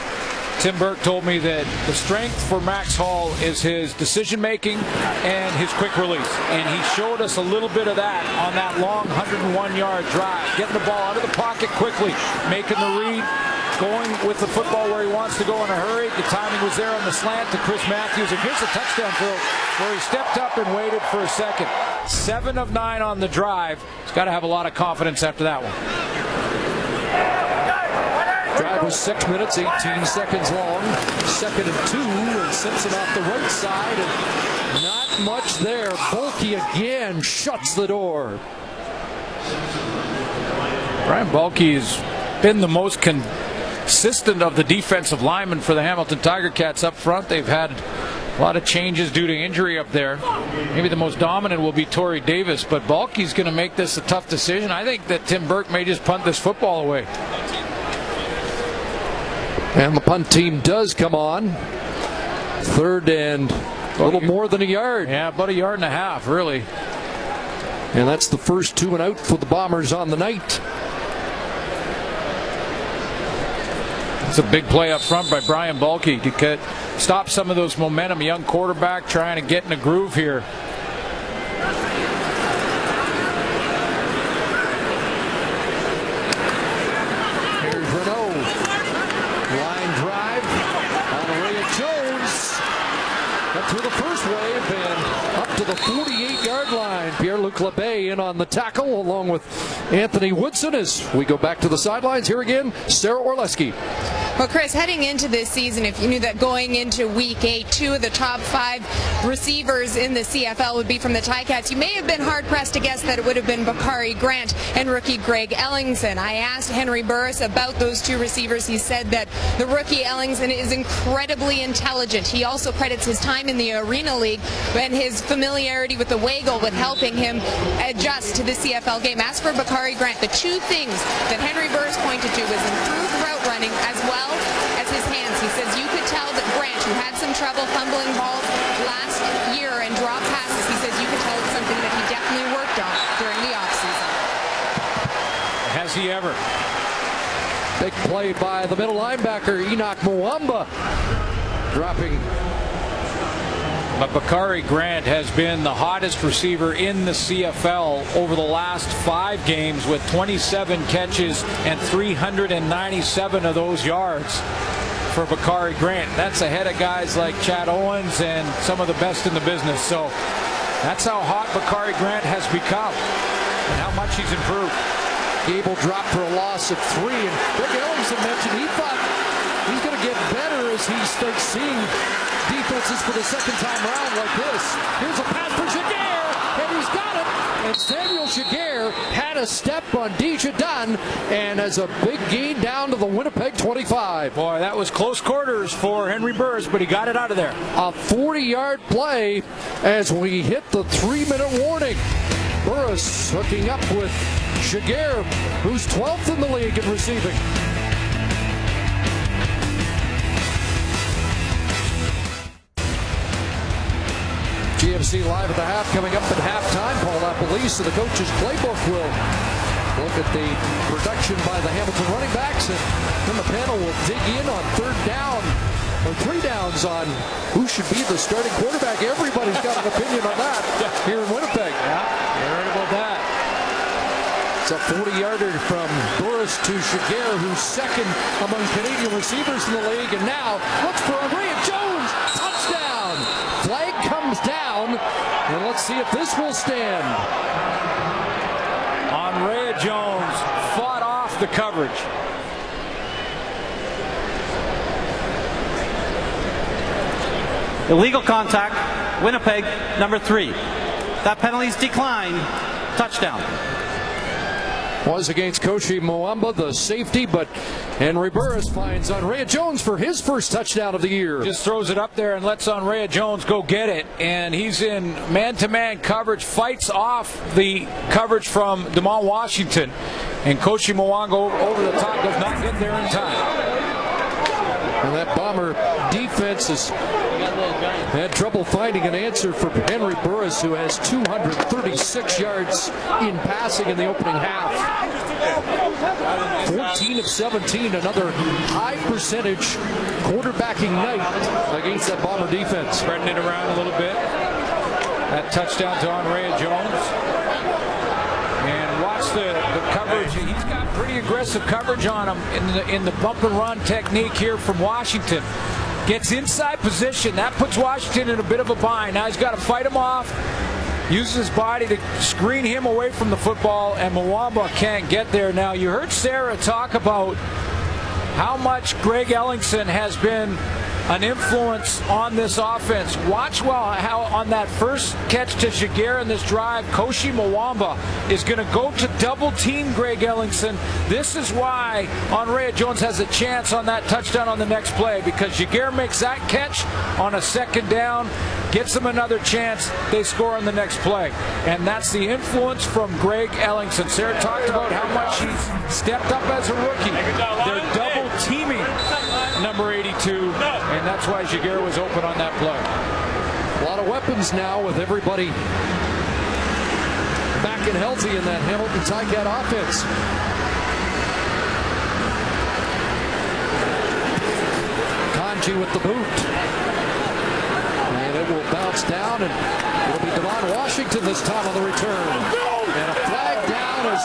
Tim Burke told me that the strength for Max Hall is his decision-making and his quick release. And he showed us a little bit of that on that long 101-yard drive. Getting the ball out of the pocket quickly, making the read, going with the football where he wants to go in a hurry. The timing was there on the slant to Chris Matthews. And here's a touchdown throw where he stepped up and waited for a second. 7 of 9 on the drive. He's got to have a lot of confidence after that one. Drive was 6 minutes, 18 seconds long. 2nd and 2, and Simpson off the right side. And not much there. Bulky again shuts the door. Brian Bulky has been the most consistent of the defensive linemen for the Hamilton Tiger Cats up front. They've had a lot of changes due to injury up there. Maybe the most dominant will be Torrey Davis, but Bulky's going to make this a tough decision. I think that Tim Burke may just punt this football away. And the punt team does come on. 3rd and a little more than a yard. Yeah, about a yard and a half, really. And that's the first 2 and out for the Bombers on the night. It's a big play up front by Brian Bulky to stop some of those momentum. Young quarterback trying to get in a groove here. Here's Renault. Line drive on the way of Jones. Up through the first wave and up to the 48-yard line. Pierre-Luc Labbé in on the tackle along with Anthony Woodson as we go back to the sidelines. Here again, Sarah Orleski. Well, Chris, heading into this season, if you knew that going into Week 8, 2 of the top 5 receivers in the CFL would be from the Ticats, you may have been hard-pressed to guess that it would have been Bakari Grant and rookie Greg Ellingson. I asked Henry Burris about those 2 receivers. He said that the rookie Ellingson is incredibly intelligent. He also credits his time in the Arena League and his familiarity with the waggle with helping him adjust to the CFL game. As for Bakari Grant, the 2 things that Henry Burris pointed to was improved route running as well as his hands. He says you could tell that Grant, who had some trouble fumbling balls last year and drop passes, he says you could tell it's something that he definitely worked on during the offseason. Has he ever? Big play by the middle linebacker, Enoch Mwamba, dropping. But Bakari Grant has been the hottest receiver in the CFL over the last 5 games with 27 catches and 397 of those yards. for Bakari Grant. That's ahead of guys like Chad Owens and some of the best in the business. So that's how hot Bakari Grant has become and how much he's improved. Gable dropped for a loss of 3, and Greg Ellingson mentioned he thought he's going to get better as he starts seeing defenses for the second time around like this. Here's a pass for Jaguar, and he's got it. And Samuel Jaguar had a step on Desjardins and has a big gain down to the Winnipeg 25. Boy, that was close quarters for Henry Burris, but he got it out of there. A 40-yard play as we hit the 3-minute warning. Burris hooking up with Jaguar, who's 12th in the league in receiving. GMC Live at the half coming up at halftime. Paul Appelese of the coach's playbook will look at the production by the Hamilton running backs, and then the panel will dig in on 3rd down, or 3 downs on who should be the starting quarterback. Everybody's got an opinion on that here in Winnipeg. Yeah, you heard about that. It's a 40-yarder from Burris to Jaguar, who's second among Canadian receivers in the league. And now, looks for Ray Jones. Touchdown! Flag comes down, and let's see if this will stand. Ray Jones fought off the coverage. Illegal contact, Winnipeg, number 3. That penalty's declined. Touchdown. Was against Koshi Mwamba, the safety, but Henry Burris finds Ray Jones for his first touchdown of the year. Just throws it up there and lets Ray Jones go get it, and he's in man-to-man coverage, fights off the coverage from Damon Washington, and Koshi Mwamba over the top, does not get there in time. And that Bomber defense has had trouble finding an answer for Henry Burris, who has 236 yards in passing in the opening half. 14 of 17, another high percentage quarterbacking night against that Bomber defense. Spreading it around a little bit. That touchdown to Ray Jones. And watch the coverage. He's got pretty aggressive coverage on him in the bump and run technique here from Washington. Gets inside position. That puts Washington in a bit of a bind. Now he's got to fight him off. Uses his body to screen him away from the football, and Mwamba can't get there. Now, you heard Sarah talk about how much Greg Ellingson has been an influence on this offense. Watch how on that first catch to Jaguar in this drive, Koshi Mwamba is going to go to double team Greg Ellingson. This is why Ray Jones has a chance on that touchdown on the next play, because Jaguar makes that catch on a 2nd down, gets them another chance, they score on the next play. And that's the influence from Greg Ellingson. Sarah talked about how much he's stepped up as a rookie. They're double teaming number 82, and that's why Jaguar was open on that play. A lot of weapons now with everybody back and healthy in that Hamilton Ticat offense. Kanji with the boot. And it will bounce down, and it'll be Devon Washington this time on the return. And a flag down as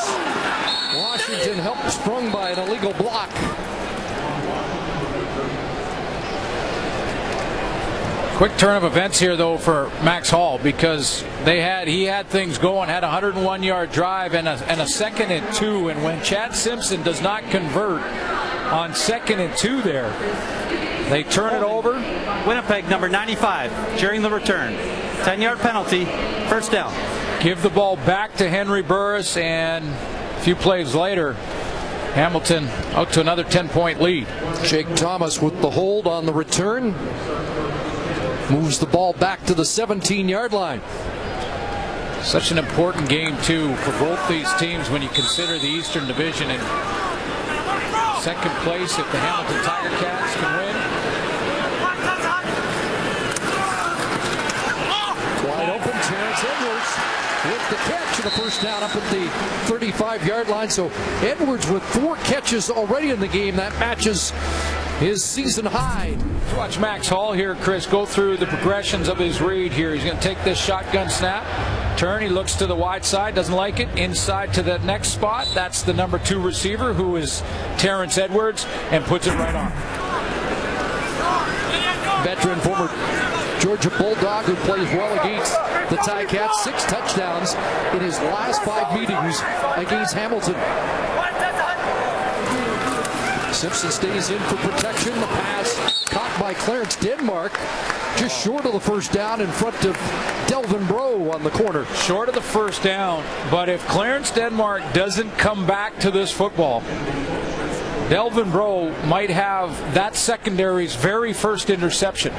Washington helped sprung by an illegal block. Quick turn of events here, though, for Max Hall, because he had things going, had a 101-yard drive and a 2nd and 2, and when Chad Simpson does not convert on 2nd and 2 there, they turn it over. Winnipeg, number 95, during the return. 10-yard penalty, 1st down. Give the ball back to Henry Burris, and a few plays later, Hamilton out to another 10-point lead. Jake Thomas with the hold on the return. Moves the ball back to the 17-yard line. Such an important game, too, for both these teams when you consider the Eastern Division. And 2nd place if the Hamilton Tiger Cats can win. Wide open, Terrence Edwards with the catch, and the 1st down up at the 35-yard line. So Edwards with 4 catches already in the game. That matches his season high. Let's watch Max Hall here, Chris, go through the progressions of his read here. He's going to take this shotgun snap, turn, he looks to the wide side, doesn't like it, inside to the next spot. That's the number 2 receiver, who is Terrence Edwards, and puts it right on. veteran, former Georgia Bulldog, who plays well against the Ticats. 6 touchdowns in his last 5 meetings against Hamilton. Simpson stays in for protection. The pass caught by Clarence Denmark, just short of the first down in front of Delvin Breaux on the corner. Short of the first down, but if Clarence Denmark doesn't come back to this football, Delvin Breaux might have that secondary's very first interception.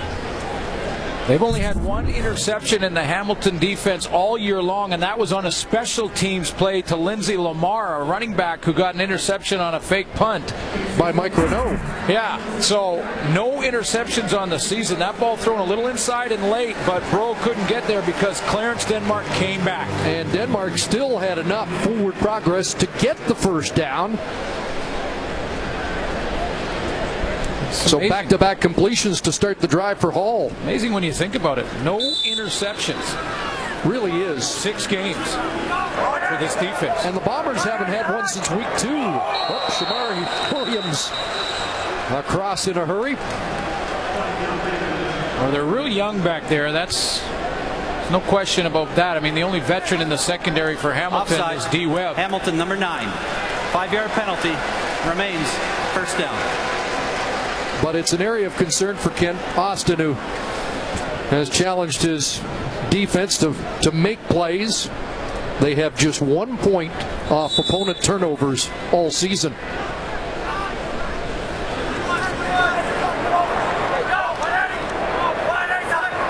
They've only had 1 interception in the Hamilton defense all year long, and that was on a special teams play to Lindsay Lamar, a running back who got an interception on a fake punt. By Mike Renaud. Yeah, so no interceptions on the season. That ball thrown a little inside and late, but Breaux couldn't get there because Clarence Denmark came back. And Denmark still had enough forward progress to get the first down. So back-to-back completions to start the drive for Hall. Amazing when you think about it. No interceptions. Really is. 6 games for this defense. And the Bombers haven't had one since week 2. Oh, Shamari Williams across in a hurry. Well, they're real young back there. There's no question about that. I mean, the only veteran in the secondary for Hamilton is D. Webb. Hamilton, number 9. 5-yard penalty. Remains first down. But it's an area of concern for Kent Austin, who has challenged his defense to make plays. They have just 1 point off opponent turnovers all season.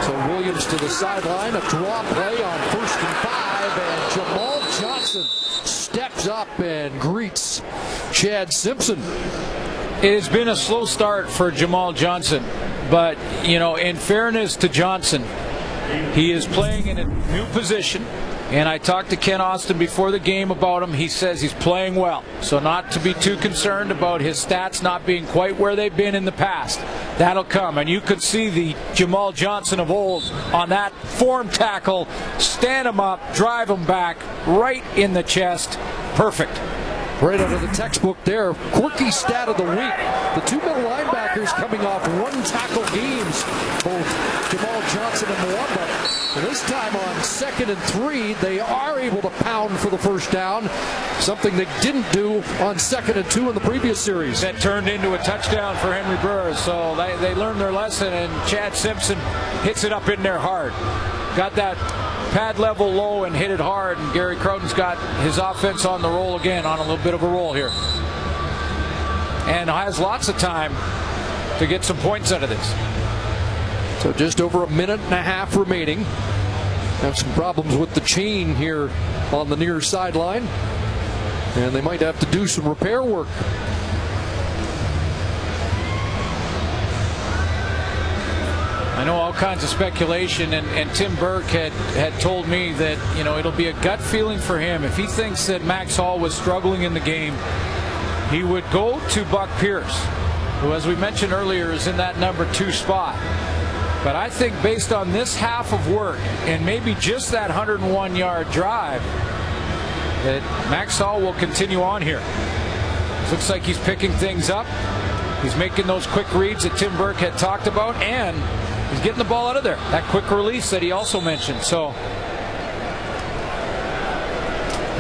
So Williams to the sideline, a draw play on 1st and 5, and Jamal Johnson steps up and greets Chad Simpson. It has been a slow start for Jamal Johnson, but, you know, in fairness to Johnson, he is playing in a new position, and I talked to Ken Austin before the game about him. He says he's playing well, so not to be too concerned about his stats not being quite where they've been in the past. That'll come, and you could see the Jamal Johnson of old on that form tackle, stand him up, drive him back, right in the chest. Perfect. Right out of the textbook there. Quirky stat of the week. The 2 middle linebackers coming off 1-tackle games, both Jamal Johnson and Mwamba. And this time on 2nd and 3, they are able to pound for the first down, something they didn't do on 2nd and 2 in the previous series. That turned into a touchdown for Henry Burrs. So they learned their lesson, and Chad Simpson hits it up in there hard. Got that pad level low and hit it hard, and Gary Crowton's got his offense on the roll again, on a little bit of a roll here, and has lots of time to get some points out of this. So just over 1.5 minutes remaining. Have some problems with the chain here on the near sideline, and they might have to do some repair work. I know all kinds of speculation, and Tim Burke had told me that, you know, it'll be a gut feeling for him. If he thinks that Max Hall was struggling in the game, he would go to Buck Pierce, who, as we mentioned earlier, is in that number 2 spot. But I think based on this half of work, and maybe just that 101-yard drive, that Max Hall will continue on here. It looks like he's picking things up. He's making those quick reads that Tim Burke had talked about, and he's getting the ball out of there. That quick release that he also mentioned. So,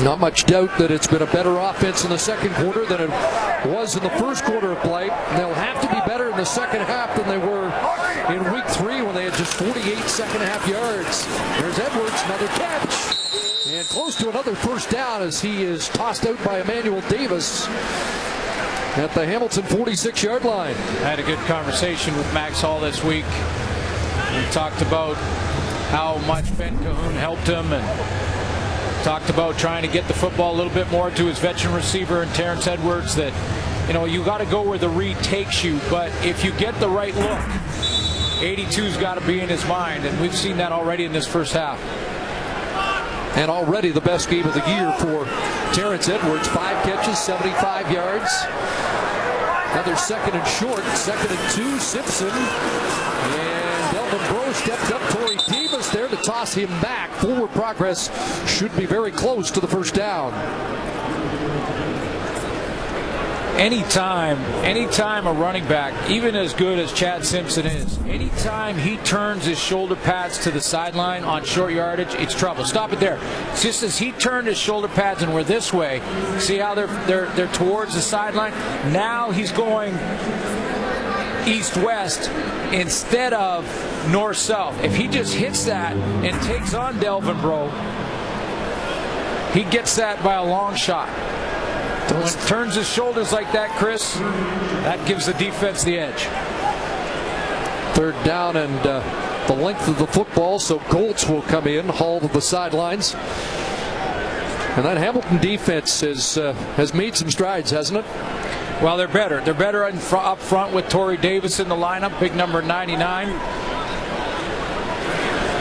not much doubt that it's been a better offense in the second quarter than it was in the first quarter of play. They'll have to be better in the second half than they were in week 3 when they had just 48 second-half yards. There's Edwards, another catch. And close to another first down as he is tossed out by Emmanuel Davis at the Hamilton 46-yard line. I had a good conversation with Max Hall this week. We talked about how much Ben Cahoon helped him, and talked about trying to get the football a little bit more to his veteran receiver and Terrence Edwards, that, you know, you got to go where the read takes you, but if you get the right look, 82's got to be in his mind, and we've seen that already in this first half. And already the best game of the year for Terrence Edwards. 5 catches, 75 yards. Another 2nd and short. 2nd and 2, Simpson. And Delvin Breaux stepped up. Torrey Davis there to toss him back. Forward progress should be very close to the first down. anytime a running back, even as good as Chad Simpson is, anytime he turns his shoulder pads to the sideline on short yardage, it's trouble. Stop it there. It's just as he turned his shoulder pads and we're this way, see how they're towards the sideline? Now he's going east-west instead of north-south. If he just hits that and takes on Delvin Breaux, he gets that by a long shot. When he turns his shoulders like that, Chris, that gives the defense the edge. Third down and the length of the football, so Goltz will come in, haul to the sidelines. And that Hamilton defense has made some strides, hasn't it? Well, they're better. They're better up front with Torrey Davis in the lineup, big number 99.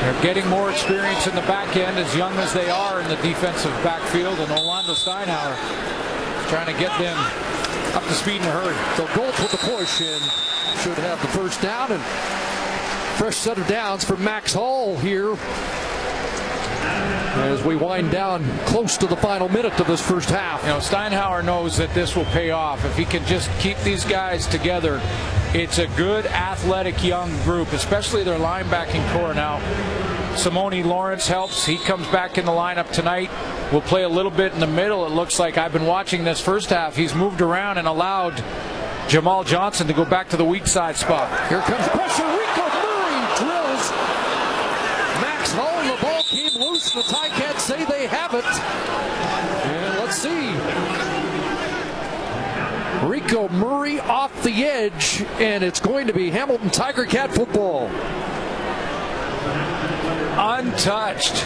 They're getting more experience in the back end, as young as they are in the defensive backfield, and Orlando Steinhauer trying to get them up to speed in a hurry. So Goltz with the push and should have the first down, and fresh set of downs for Max Hall here as we wind down close to the final minute of this first half. You know, Steinhauer knows that this will pay off if he can just keep these guys together. It's a good athletic young group, especially their linebacking core now. Simone Lawrence helps. He comes back in the lineup tonight. Will play a little bit in the middle. It looks like I've been watching this first half. He's moved around and allowed Jamal Johnson to go back to the weak side spot. Here comes pressure. Rico Murray drills Max Hall, and the ball came loose. The Ticats say they have it. And let's see. Rico Murray off the edge, and it's going to be Hamilton Tiger Cat football. Untouched.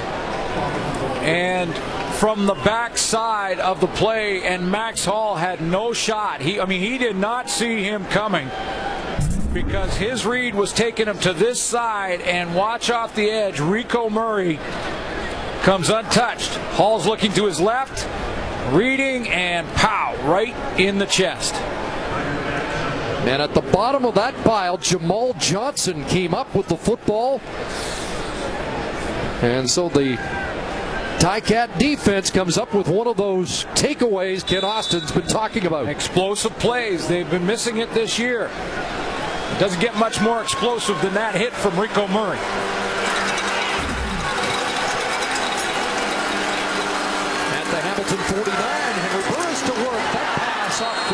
And from the backside of the play, and Max Hall had no shot. He did not see him coming because his read was taking him to this side, and watch off the edge. Rico Murray comes untouched. Hall's looking to his left, reading, and pow, right in the chest. And at the bottom of that pile, Jamal Johnson came up with the football. And so the Ticat defense comes up with one of those takeaways Ken Austin's been talking about. Explosive plays. They've been missing it this year. It doesn't get much more explosive than that hit from Rico Murray. At the Hamilton 49, Henry Burris to work. That pass off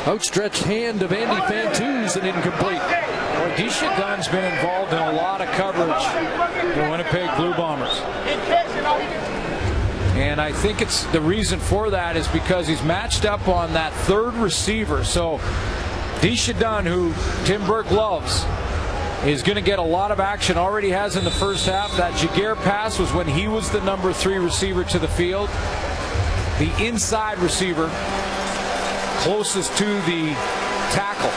the outstretched hand of Andy Fantuz and incomplete. Well, Deschamps' been involved in a lot of coverage for the Winnipeg Blue Bombers. And I think it's the reason for that is because he's matched up on that third receiver. So Deschamps, who Tim Burke loves, is going to get a lot of action. Already has in the first half. That Jaguar pass was when he was the number 3 receiver to the field. The inside receiver closest to the tackle.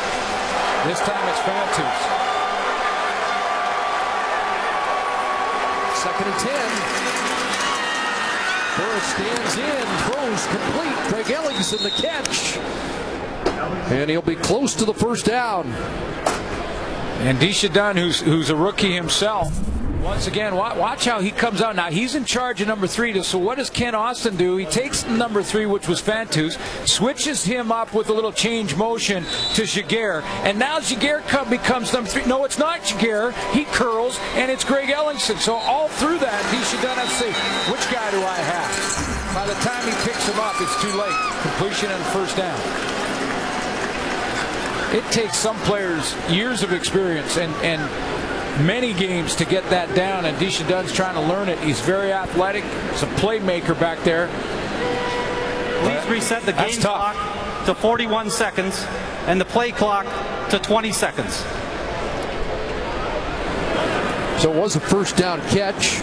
This time it's Fantuz. 2nd and 10. Burris stands in, throws complete. Craig Ellingson the catch. And he'll be close to the first down. And Deschamps, who's a rookie himself, once again, watch how he comes out. Now, he's in charge of number 3. So what does Ken Austin do? He takes number 3, which was Fantuz, switches him up with a little change motion to Jaguar. And now Jaguar becomes number 3. No, it's not Jaguar. He curls, and it's Greg Ellingson. So all through that, Deschamps has to say, which guy do I have? By the time he picks him up, it's too late. Completion and first down. It takes some players years of experience and many games to get that down, and Deschamps trying to learn it. He's very athletic. He's a playmaker back there. Please reset the game clock to 41 seconds and the play clock to 20 seconds. So it was a first down catch.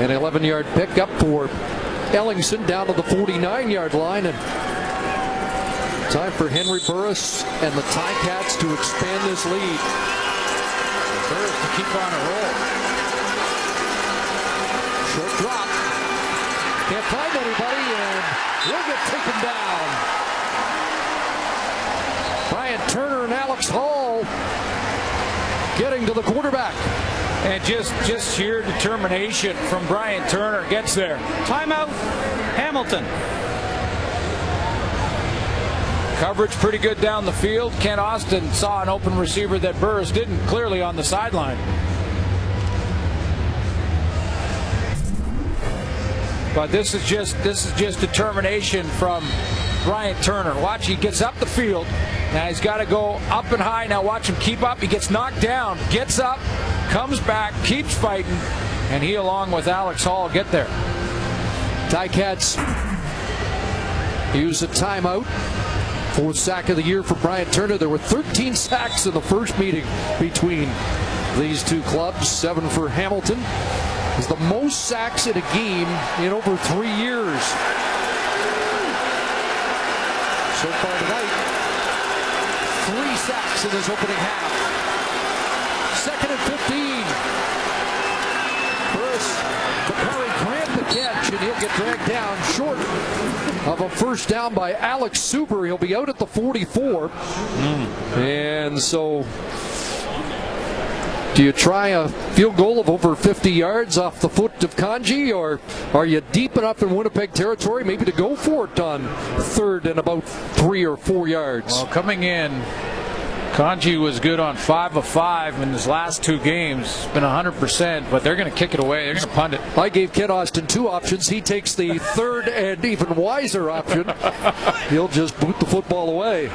An 11-yard pickup for Ellingson down to the 49-yard line. And time for Henry Burris and the Ticats to expand this lead. Burris to keep on a roll. Short drop. Can't find anybody, and will get taken down. Brian Turner and Alex Hall getting to the quarterback. And just sheer determination from Brian Turner gets there. Timeout, Hamilton. Coverage pretty good down the field. Kent Austin saw an open receiver that Burris didn't, clearly on the sideline. But this is just determination from Bryant Turner. Watch, he gets up the field. Now he's got to go up and high. Now watch him keep up. He gets knocked down, gets up, comes back, keeps fighting, and he, along with Alex Hall, get there. Ticats use a timeout. 4th sack of the year for Bryant Turner. There were 13 sacks in the first meeting between these two clubs. 7 for Hamilton. It's the most sacks in a game in over 3 years. So far tonight, 3 sacks in this opening half. 2nd and 15. Burris preparing Grant the catch, and he'll get dragged down short of a first down by Alex Suber. He'll be out at the 44. And so, do you try a field goal of over 50 yards off the foot of Kanji, or are you deep enough in Winnipeg territory maybe to go for it on 3rd and about 3 or 4 yards? Well, coming in, Kanji was good on 5 of 5 in his last 2 games. It's been 100%, but they're going to kick it away. They're going to punt it. I gave Kent Austin 2 options. He takes the 3rd and even wiser option. He'll just boot the football away.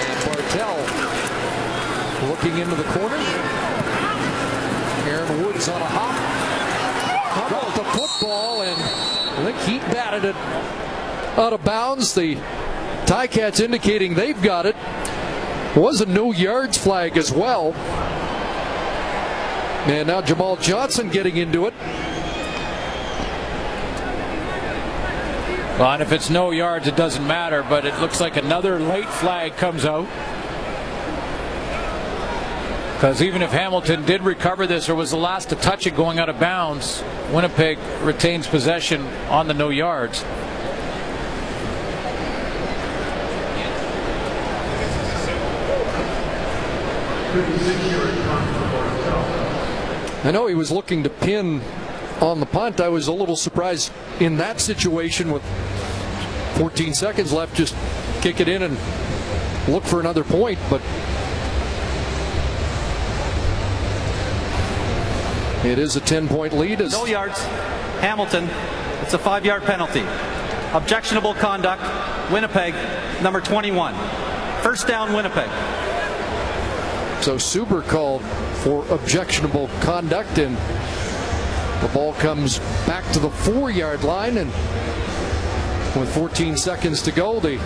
And Bartell looking into the corner. Aaron Woods on a hop. Got the football, and I think he batted it out of bounds. The Ticats indicating they've got it. Was a no yards flag as well. And now Jamal Johnson getting into it. Well, and if it's no yards, it doesn't matter, but it looks like another late flag comes out. Because even if Hamilton did recover this or was the last to touch it going out of bounds, Winnipeg retains possession on the no yards. I know he was looking to pin on the punt. I was a little surprised in that situation with 14 seconds left, just kick it in and look for another point, but it is a 10-point lead. No yards, Hamilton. It's a 5-yard penalty. Objectionable conduct, Winnipeg, number 21. First down, Winnipeg. So Suber called for objectionable conduct, and the ball comes back to the 4-yard line, and with 14 seconds to go, the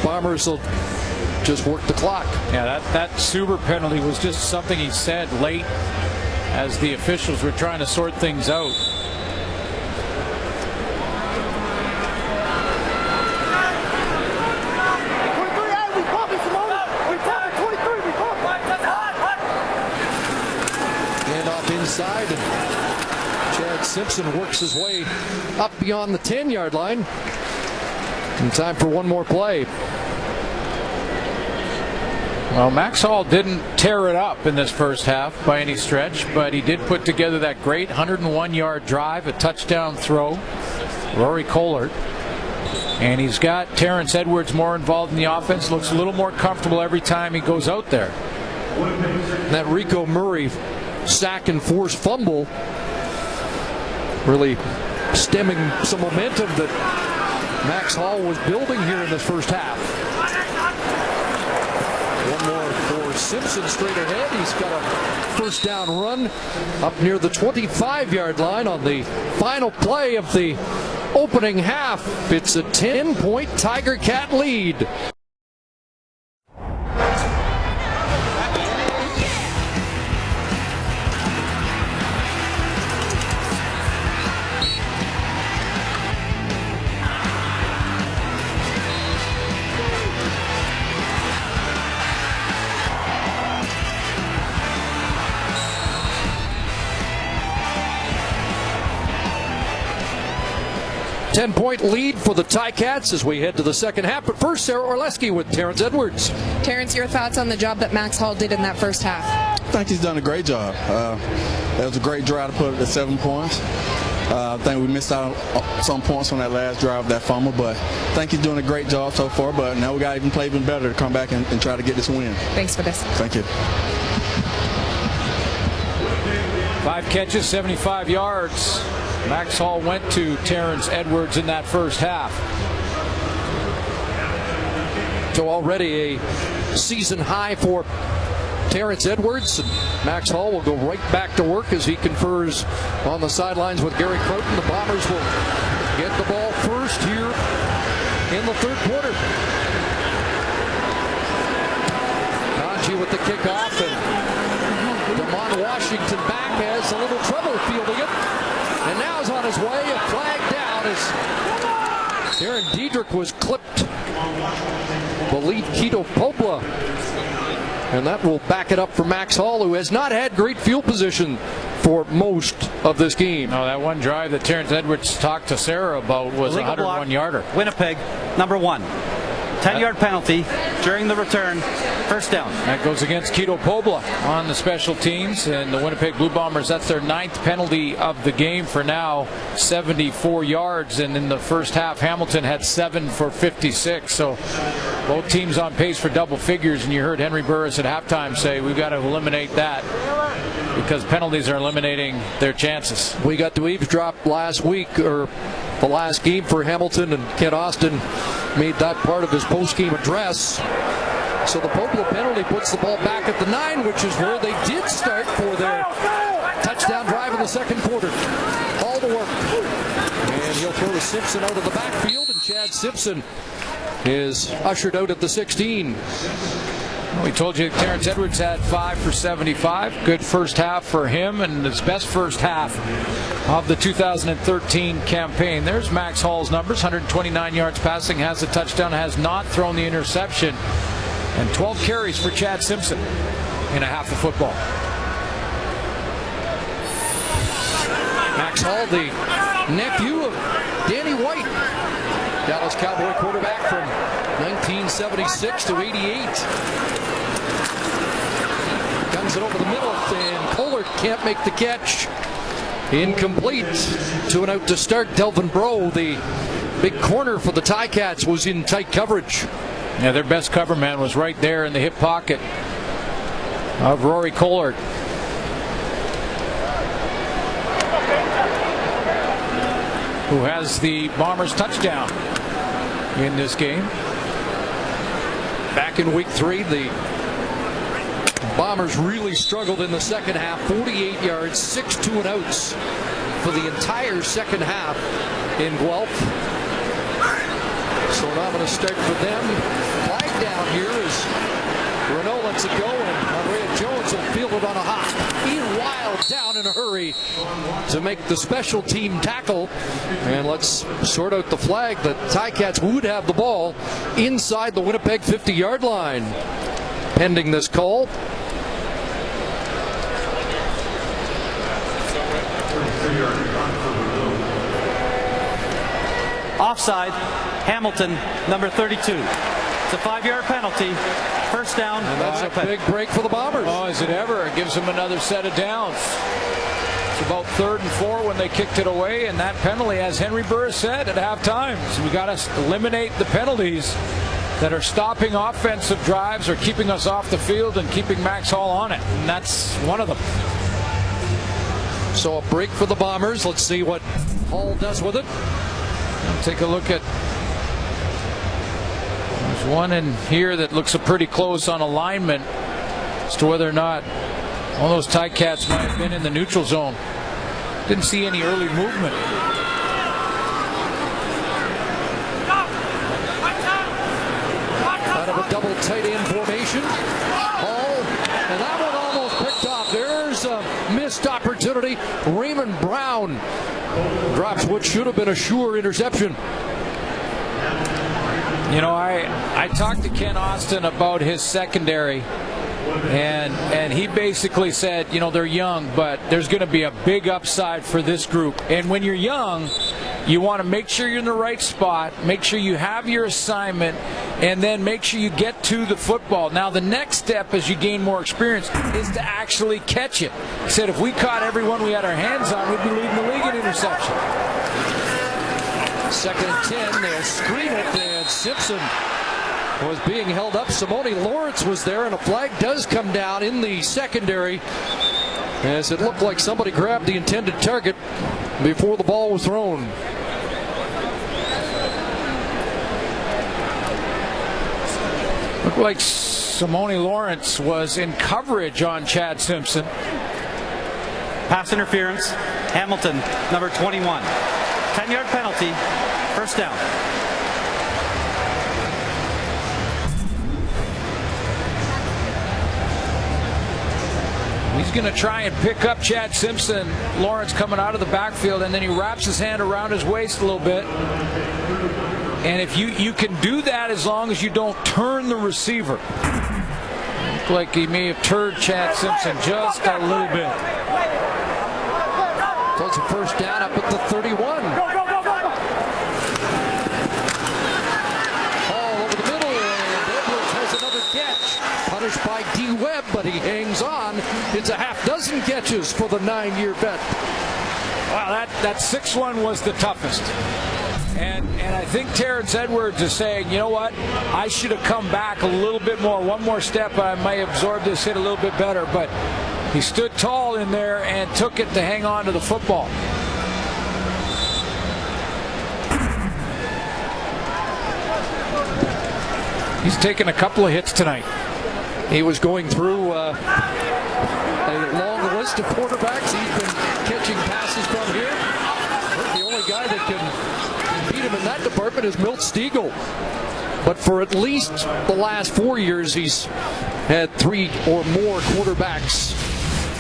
Bombers will just work the clock. Yeah, that Suber penalty was just something he said late as the officials were trying to sort things out. And off inside, and Chad Simpson works his way up beyond the 10-yard line. In time for one more play. Well, Max Hall didn't tear it up in this first half by any stretch, but he did put together that great 101-yard drive, a touchdown throw, Rory Collard. And he's got Terrence Edwards more involved in the offense, looks a little more comfortable every time he goes out there. That Rico Murray sack and forced fumble really stemming some momentum that Max Hall was building here in this first half. One more for Simpson straight ahead. He's got a first down run up near the 25-yard line on the final play of the opening half. It's a 10-point Tiger Cat lead. Ten-point lead for the Ticats as we head to the second half. But first, Sarah Orleski with Terrence Edwards. Terrence, your thoughts on the job that Max Hall did in that first half? think he's done a great job. That was a great drive to put it at 7 points. I think we missed out on some points on that last drive, that fumble, but I think he's doing a great job so far. But now we got to even play even better to come back and try to get this win. Thanks for this. Thank you. 5 catches, 75 yards. Max Hall went to Terrence Edwards in that first half. So already a season high for Terrence Edwards, and Max Hall will go right back to work as he confers on the sidelines with Gary Croton. The Bombers will get the ball first here in the third quarter. Kanji with the kickoff, and DeMond Washington back has a little trouble fielding it, and now is on his way. A flag down as Darren Diedrich was clipped. Believe Keto Pobla. And that will back it up for Max Hall, who has not had great field position for most of this game. No, that one drive that Terrence Edwards talked to Sarah about was a 101-yarder. Winnipeg, number 1. 10-yard penalty during the return. First down. That goes against Keto Pobla on the special teams, and the Winnipeg Blue Bombers, that's their 9th penalty of the game for now, 74 yards, and in the first half Hamilton had 7 for 56, so both teams on pace for double figures. And you heard Henry Burris at halftime say we've got to eliminate that because penalties are eliminating their chances. We got to eavesdrop last week, or the last game for Hamilton, and Kent Austin made that part of his post-game address. So the Pobla penalty puts the ball back at the 9, which is where they did start for their touchdown drive in the second quarter. All to work. And he'll throw to Simpson out of the backfield, and Chad Simpson is ushered out at the 16. Well, we told you Terrence Edwards had 5 for 75. Good first half for him, and his best first half of the 2013 campaign. There's Max Hall's numbers: 129 yards passing, has a touchdown, has not thrown the interception, and 12 carries for Chad Simpson in a half of football. Max Hall, the nephew of Danny White, Dallas Cowboy quarterback from 1976 to 88. Guns it over the middle, and Kohler can't make the catch. Incomplete. 2 and out to start. Delvin Breaux, the big corner for the Ticats, was in tight coverage. Yeah, their best cover man was right there in the hip pocket of Rory Kohler. Who has the Bombers touchdown in this game. Back in week 3, the Bombers really struggled in the second half. 48 yards, 6 2-and-outs for the entire second half in Guelph. So an ominous start for them. Flag down here as Renault lets it go, and Andrea Jones will field it on a hop. Ian Wild down in a hurry to make the special team tackle. And let's sort out the flag. The Ticats would have the ball inside the Winnipeg 50-yard line pending this call. Offside, Hamilton, number 32. It's a 5-yard penalty. First down. And that's a big break for the Bombers. Oh, is it ever? It gives them another set of downs. It's about 3rd and 4 when they kicked it away, and that penalty, as Henry Burris said at halftime, so we got to eliminate the penalties that are stopping offensive drives or keeping us off the field and keeping Max Hall on it, and that's one of them. So a break for the Bombers. Let's see what Hall does with it. Take a look at, there's one in here that looks pretty close on alignment as to whether or not one of those Ticats might have been in the neutral zone. Didn't see any early movement. Out of a double tight end formation. Hall, and that one almost picked off. There's a missed opportunity. Raymond Brown drops what should have been a sure interception. You know, I talked to Ken Austin about his secondary, and he basically said, you know, they're young, but there's going to be a big upside for this group. And when you're young, You want to make sure you're in the right spot, make sure you have your assignment, and then make sure you get to the football. Now, the next step as you gain more experience is to actually catch it. He said if we caught everyone we had our hands on, we'd be leading the league in interception. 2nd and 10, they'll screen it, and Simpson was being held up. Simone Lawrence was there, and a flag does come down in the secondary as it looked like somebody grabbed the intended target before the ball was thrown. Looked like Simone Lawrence was in coverage on Chad Simpson. Pass interference. Hamilton, number 21. 10-yard penalty. First down. He's going to try and pick up Chad Simpson. Lawrence coming out of the backfield, and then he wraps his hand around his waist a little bit. And if you can do that as long as you don't turn the receiver. Looked like he may have turned Chad Simpson just a little bit. So it's a first down up at the 31. Ball over the middle, and Edwards has another catch. Punished by D. Webb, but he hangs on. It's a half dozen catches for the 9-year vet. Wow, that 6-1 was the toughest. And I think Terrence Edwards is saying, you know what, I should have come back a little bit more, one more step, I might absorb this hit a little bit better. But he stood tall in there and took it to hang on to the football. He's taken a couple of hits tonight. He was going through a long list of quarterbacks he's been catching passes from here. The only guy that can beat him in that department is Milt Stiegel. But for at least the last 4 years, he's had 3 or more quarterbacks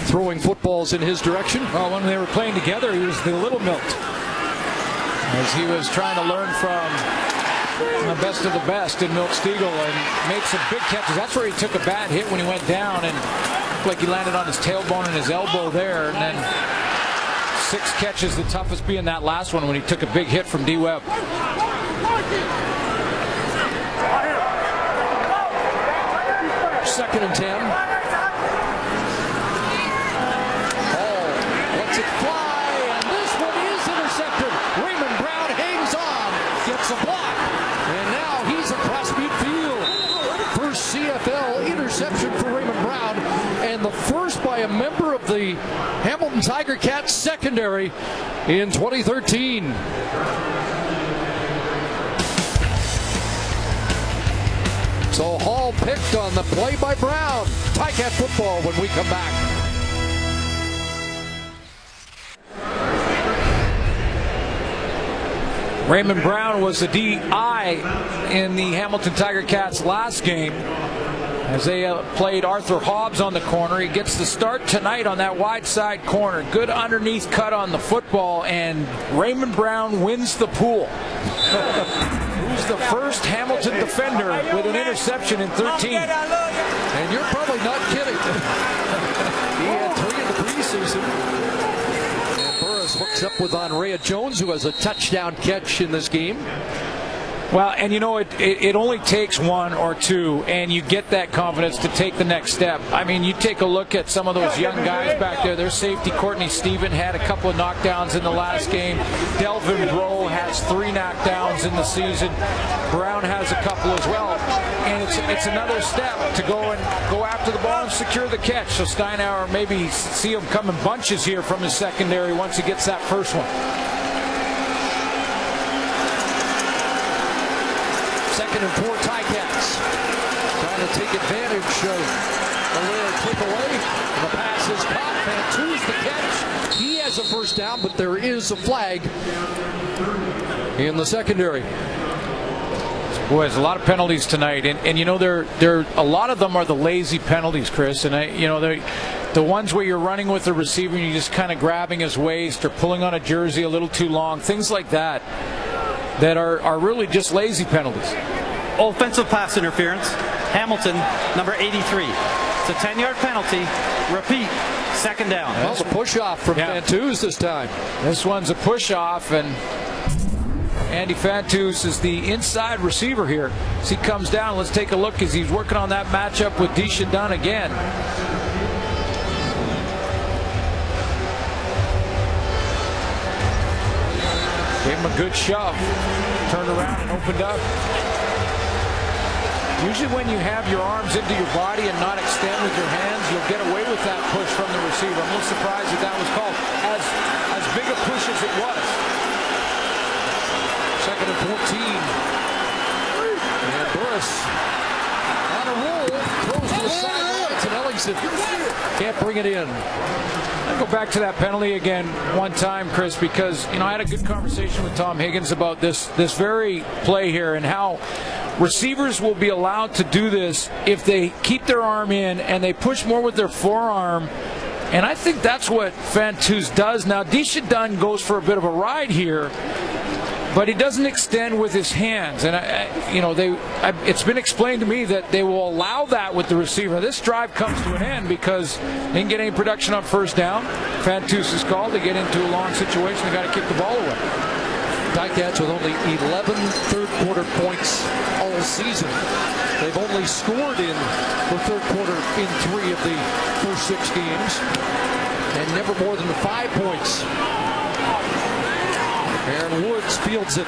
throwing footballs in his direction. Well, when they were playing together, he was the little Milt, as he was trying to learn from the best of the best in Milt Stiegel and made some big catches. That's where he took a bad hit when he went down, and looked like he landed on his tailbone and his elbow there. And then 6 catches, the toughest being that last one when he took a big hit from D. Webb. 2nd and 10. Ball lets it fly, and this one is intercepted. Raymond Brown hangs on, gets a block, and now he's across midfield. First CFL interception for Raymond Brown, and the first by a member of the Hamilton Tiger Cats secondary in 2013. So Hall picked on the play by Brown. Ticat football when we come back. Raymond Brown was the DI in the Hamilton Tiger Cats last game as they played Arthur Hobbs on the corner. He gets the start tonight on that wide side corner. Good underneath cut on the football, and Raymond Brown wins the pool. Who's the first Hamilton defender with an interception in 13? And you're probably not kidding. He had 3 in the preseason. And Burris hooks up with Andrea Jones, who has a touchdown catch in this game. Well, and you know, it only takes 1 or 2, and you get that confidence to take the next step. I mean, you take a look at some of those young guys back there. Their safety, Courtney Stephen, had a couple of knockdowns in the last game. Delvin Bro has 3 knockdowns in the season. Brown has a couple as well. And it's another step to go after the ball and secure the catch. So Steinauer maybe see him come in bunches here from his secondary once he gets that first one. 2nd and 4 Ticats. Trying to take advantage of a little takeaway. The pass is caught. Fantou's the catch. He has a first down, but there is a flag in the secondary. Boy, there's a lot of penalties tonight, and you know, a lot of them are the lazy penalties, Chris. And the ones where you're running with the receiver and you're just kind of grabbing his waist or pulling on a jersey a little too long, things like that. That are really just lazy penalties. Offensive pass interference. Hamilton, number 83. It's a 10-yard penalty. Repeat, 2nd down. Well, it's a push-off from Fantou's this time. This one's a push-off, and Andy Fantus is the inside receiver here. As he comes down, let's take a look as he's working on that matchup with Dunn again. Gave him a good shove. Turned around and opened up. Usually when you have your arms into your body and not extend with your hands, you'll get away with that push from the receiver. I'm a little surprised that that was called as big a push as it was. Second and 14. And Burris on a roll, throws to the sidelines, and Ellingson can't bring it in. I'll go back to that penalty again one time, Chris, because I had a good conversation with Tom Higgins about this very play here and how receivers will be allowed to do this if they keep their arm in and they push more with their forearm. And I think that's what Fantus does. Now, Dunn goes for a bit of a ride here, but he doesn't extend with his hands. And it's been explained to me that they will allow that with the receiver. This drive comes to an end because they didn't get any production on first down. Fantus is called. They get into a long situation. They got to kick the ball away. Ticats with only 11 third-quarter points all season. They've only scored in the third quarter in 3 of the first 6 games, and never more than 5 points. Aaron Woods fields it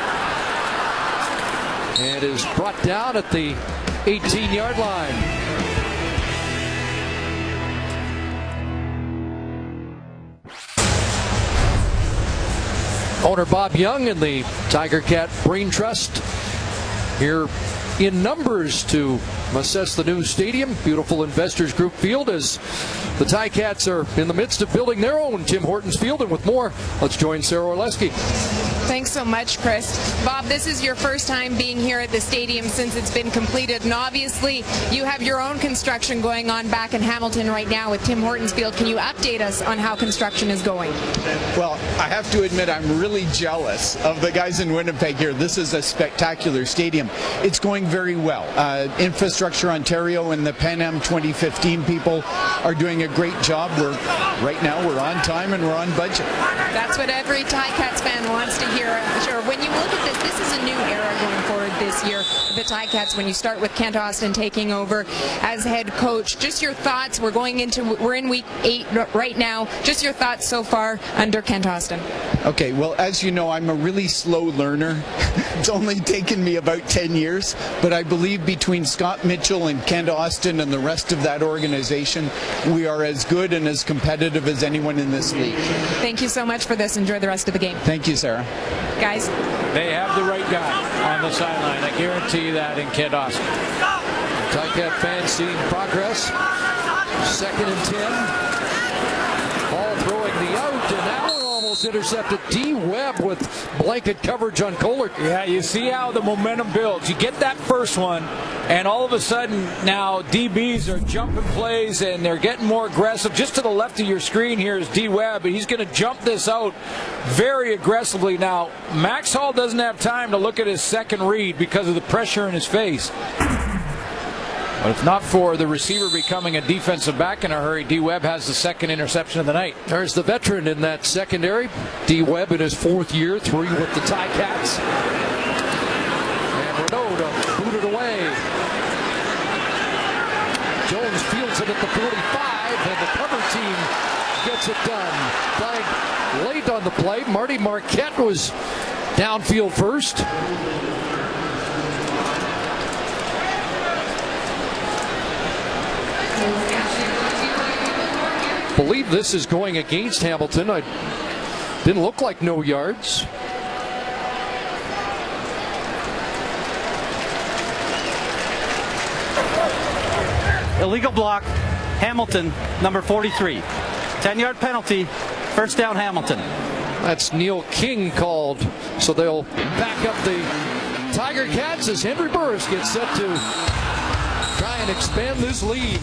and is brought down at the 18-yard line. Owner Bob Young and the Tiger Cat Brain Trust here in numbers to assess the new stadium. Beautiful Investors Group field as the Ticats are in the midst of building their own Tim Hortons field. And with more, let's join Sarah Orleski. Thanks so much, Chris. Bob, this is your first time being here at the stadium since it's been completed, and obviously you have your own construction going on back in Hamilton right now with Tim Hortons Field. Can you update us on how construction is going? Well, I have to admit I'm really jealous of the guys in Winnipeg here. This is a spectacular stadium. It's going very well. Infrastructure Ontario and the Pan Am 2015 people are doing a great job. Right now we're on time and we're on budget. That's what every Ticats fan wants to hear. Sure. When you look at this is a new era going forward this year for the Ticats when you start with Kent Austin taking over as head coach. Just your thoughts. We're in week 8 right now. Just your thoughts so far under Kent Austin. Okay, well, as you know, I'm a really slow learner. It's only taken me about 10 years, but I believe between Scott Mitchell and Kent Austin and the rest of that organization, we are as good and as competitive as anyone in this league. Thank you so much for this. Enjoy the rest of the game. Thank you, Sarah. Guys. They have the right guy on the sideline. I guarantee you that in Kent Austin. Ticat fans seeing progress. 2nd and 10. Ball throwing the out, and Allen almost intercepted. D. Webb with blanket coverage on Kohler. Yeah, you see how the momentum builds. You get that first one, and all of a sudden now DBs are jumping plays and they're getting more aggressive. Just to the left of your screen here is D. Webb, and he's going to jump this out very aggressively. Now, Max Hall doesn't have time to look at his second read because of the pressure in his face. But if not for the receiver becoming a defensive back in a hurry, D. Webb has the second interception of the night. There's the veteran in that secondary. D. Webb in his 4th year, 3 with the Ticats. And Renaud to boot it away. Jones fields it at the 45, and the cover team gets it done. Flag late on the play. Marty Marquette was downfield first. Believe this is going against Hamilton. I didn't look like no yards. Illegal block, Hamilton, number 43. 10-yard penalty, first down Hamilton. That's Neil King called, so they'll back up the Tiger Cats as Henry Burris gets set to try and expand this lead.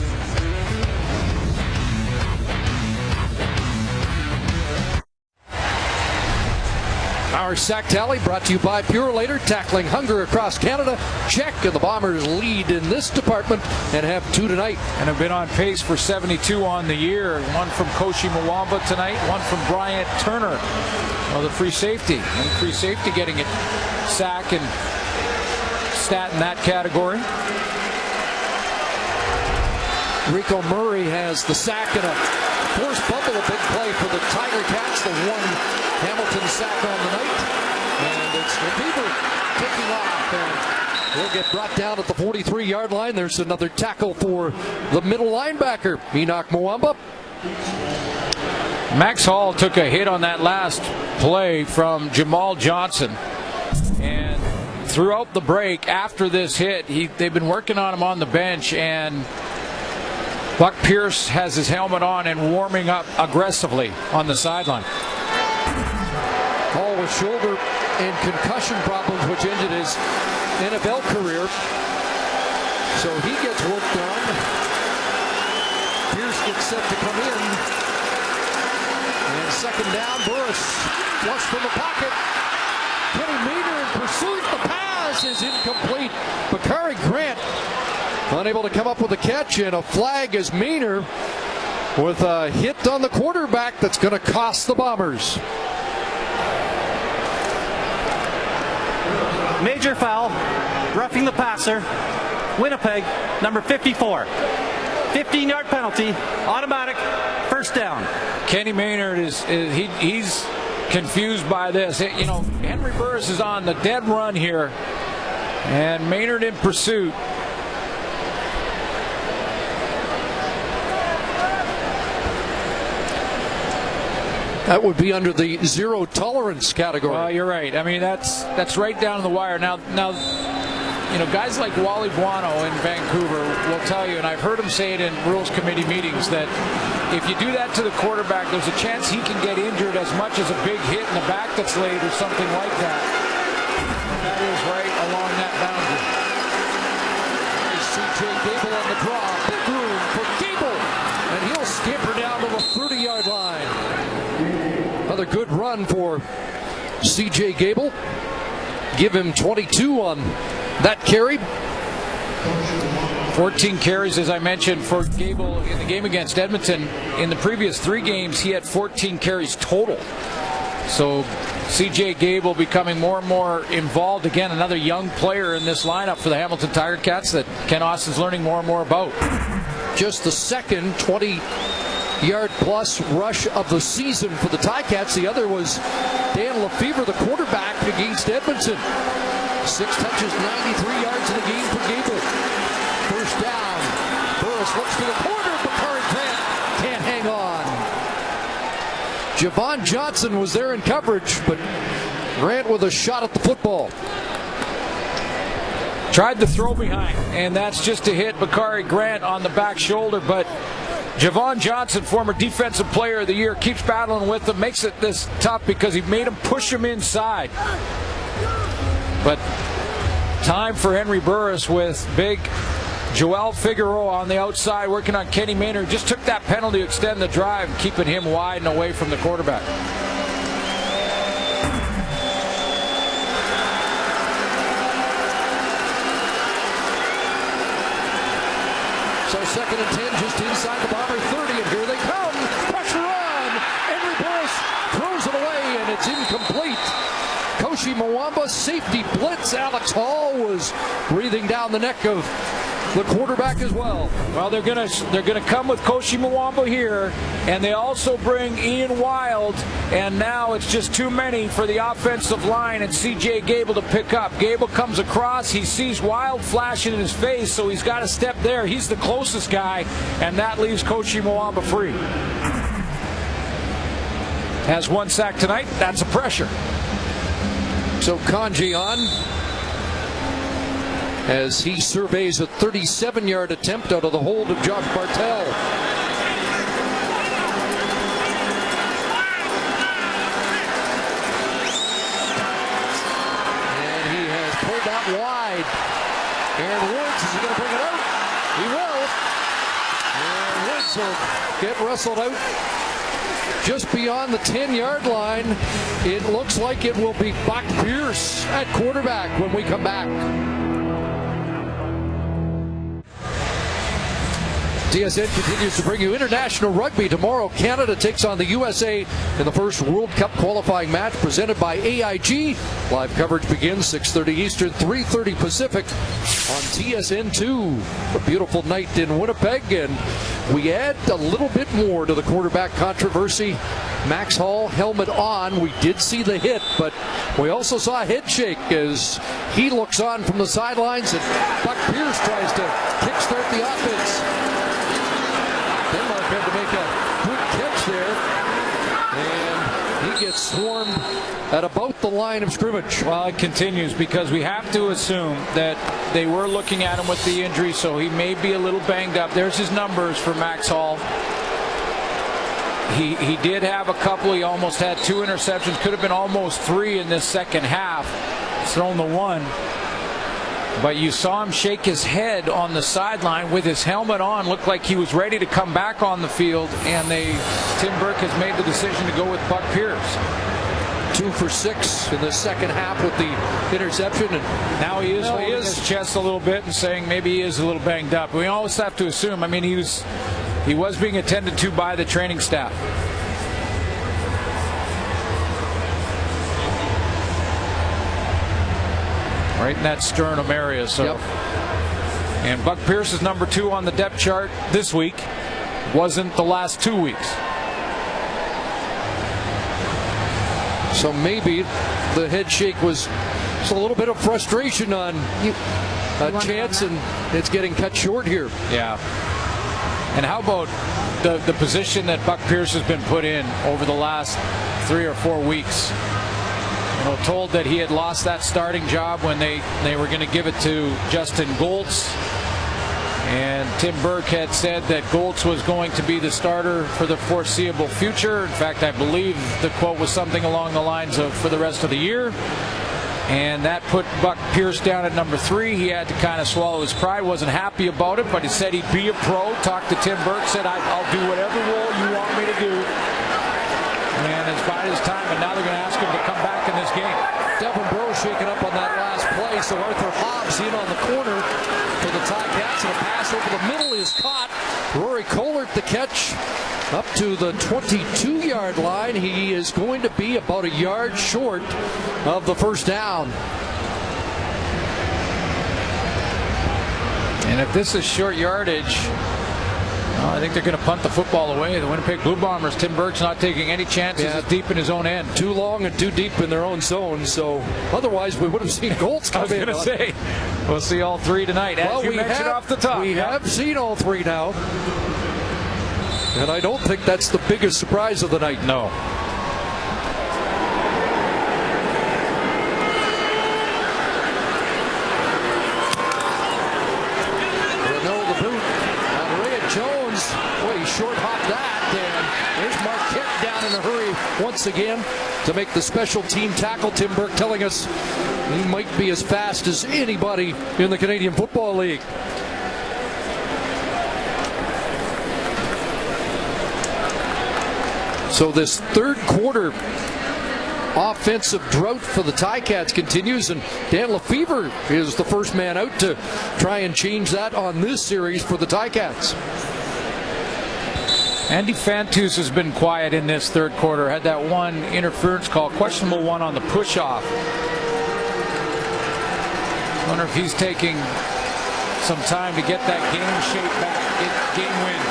Our our sack tally brought to you by Purelator, tackling hunger across Canada. Check, and the Bombers lead in this department and have 2 tonight. And have been on pace for 72 on the year. One from Koshi Mwamba tonight, one from Bryant Turner, the free safety. And free safety getting it sack and stat in that category. Rico Murray has the sack and a forced bumble, a big play for the Tiger Cats, the one Hamilton sack on the night. And it's Lefevre taking off, and he'll get brought down at the 43-yard line. There's another tackle for the middle linebacker, Enoch Mwamba. Max Hall took a hit on that last play from Jamal Johnson. And throughout the break, after this hit, they've been working on him on the bench, and Buck Pierce has his helmet on and warming up aggressively on the sideline. Hall with shoulder and concussion problems, which ended his NFL career. So he gets work done. Pierce gets set to come in. And second down, Burris flush from the pocket. Kenny Meader in pursuit. The pass is incomplete. Bakari Grant unable to come up with a catch, and a flag as Meaner with a hit on the quarterback that's going to cost the Bombers. Major foul, roughing the passer. Winnipeg, number 54. 15-yard penalty, automatic, first down. Kenny Maynard he's confused by this. Henry Burris is on the dead run here, and Maynard in pursuit. That would be under the zero tolerance category. Well, you're right. I mean, that's right down to the wire. Now, guys like Wally Buono in Vancouver will tell you, and I've heard him say it in rules committee meetings, that if you do that to the quarterback, there's a chance he can get injured as much as a big hit in the back that's laid or something like that. And that is right along that boundary. C.J. Gable on the draw. Big room for Gable, and he'll scamper down to the 30-yard line. Another good run for C.J. Gable. Give him 22 on that carry. 14 carries, as I mentioned, for Gable in the game against Edmonton. In the previous 3 games, he had 14 carries total. So C.J. Gable becoming more and more involved. Again, another young player in this lineup for the Hamilton Tiger Cats that Ken Austin's learning more and more about. Just the second 20-yard plus rush of the season for the Ticats. The other was Dan Lefevre, the quarterback, against Edmonton. 6 touches, 93 yards in the game for Gable. First down. Burris looks to the corner. Bakari Grant can't hang on. Javon Johnson was there in coverage, but Grant with a shot at the football. Tried to throw behind, and that's just to hit Bakari Grant on the back shoulder, but Javon Johnson, former Defensive Player of the Year, keeps battling with him, makes it this tough because he made him push him inside. But time for Henry Burris with big Joel Figueroa on the outside working on Kenny Maynard. Just took that penalty to extend the drive, keeping him wide and away from the quarterback. So second and 10 just inside the Bomber 30, and here they come. Pressure on. Henry Burris throws it away, and it's incomplete. Koshi Mwamba, safety blitz. Alex Hall was breathing down the neck of the quarterback as well. Well, they're gonna come with Koshi Mwamba here, and they also bring Ian Wild, and now it's just too many for the offensive line and C.J. Gable to pick up. Gable comes across, he sees Wild flashing in his face, so he's got to step there. He's the closest guy, and that leaves Koshi Mwamba free. Has 1 sack tonight. That's a pressure. So Kanji on as he surveys a 37-yard attempt out of the hold of Josh Bartel. And he has pulled that wide. Aaron Woods, is he going to bring it out? He will. And Woods will get wrestled out just beyond the 10-yard line. It looks like it will be Buck Pierce at quarterback when we come back. TSN continues to bring you international rugby. Tomorrow, Canada takes on the USA in the first World Cup qualifying match presented by AIG. Live coverage begins 6:30 Eastern, 3:30 Pacific on TSN2. A beautiful night in Winnipeg, and we add a little bit more to the quarterback controversy. Max Hall, helmet on. We did see the hit, but we also saw a head shake as he looks on from the sidelines, and Buck Pierce tries to kickstart the offense. Denmark had to make a quick catch there, and he gets swarmed at about the line of scrimmage. Well, it continues because we have to assume that they were looking at him with the injury, so he may be a little banged up. There's his numbers for Max Hall. He did have a couple. He almost had 2 interceptions. Could have been almost 3 in this second half. He's thrown the 1. But you saw him shake his head on the sideline with his helmet on. Looked like he was ready to come back on the field. And Tim Burke has made the decision to go with Buck Pierce. 2 for 6 in the second half with the interception. And now he is holding his chest a little bit and saying maybe he is a little banged up. We always have to assume. I mean, he was being attended to by the training staff. Right in that sternum area. So, yep. And Buck Pierce is number 2 on the depth chart this week. Wasn't the last 2 weeks. So maybe the head shake was just a little bit of frustration on a chance, and it's getting cut short here. Yeah. And how about the position that Buck Pierce has been put in over the last 3 or 4 weeks? You know, told that he had lost that starting job when they were going to give it to Justin Goltz. And Tim Burke had said that Goltz was going to be the starter for the foreseeable future. In fact, I believe the quote was something along the lines of for the rest of the year. And that put Buck Pierce down at number 3. He had to kind of swallow his pride. Wasn't happy about it, but he said he'd be a pro. Talked to Tim Burke, said, I'll do whatever role you want me to do. And it's bided his time, and now they're going to ask him to come back in this game. Devin Breaux shaking up on that last play, so Arthur Hobbs in on the corner for the Ticats, and a pass over the middle is caught. Rory Kollert the catch up to the 22-yard line. He is going to be about a yard short of the first down. And if this is short yardage, I think they're going to punt the football away. The Winnipeg Blue Bombers, Tim Burke's not taking any chances deep in his own end. Too long and too deep in their own zone, so otherwise we would have seen Goltz come in. I was going to say, we'll see all 3 tonight. Well, we mentioned off the top. We have seen all 3 now. And I don't think that's the biggest surprise of the night. No. Short hop that, and there's Marquette down in a hurry once again to make the special team tackle. Tim Burke telling us he might be as fast as anybody in the Canadian Football League. So this third quarter offensive drought for the Ticats continues, and Dan Lefevre is the first man out to try and change that on this series for the Ticats. Andy Fantus has been quiet in this third quarter. Had that one interference call, questionable one on the push-off. Wonder if he's taking some time to get that game shape back, get game wins.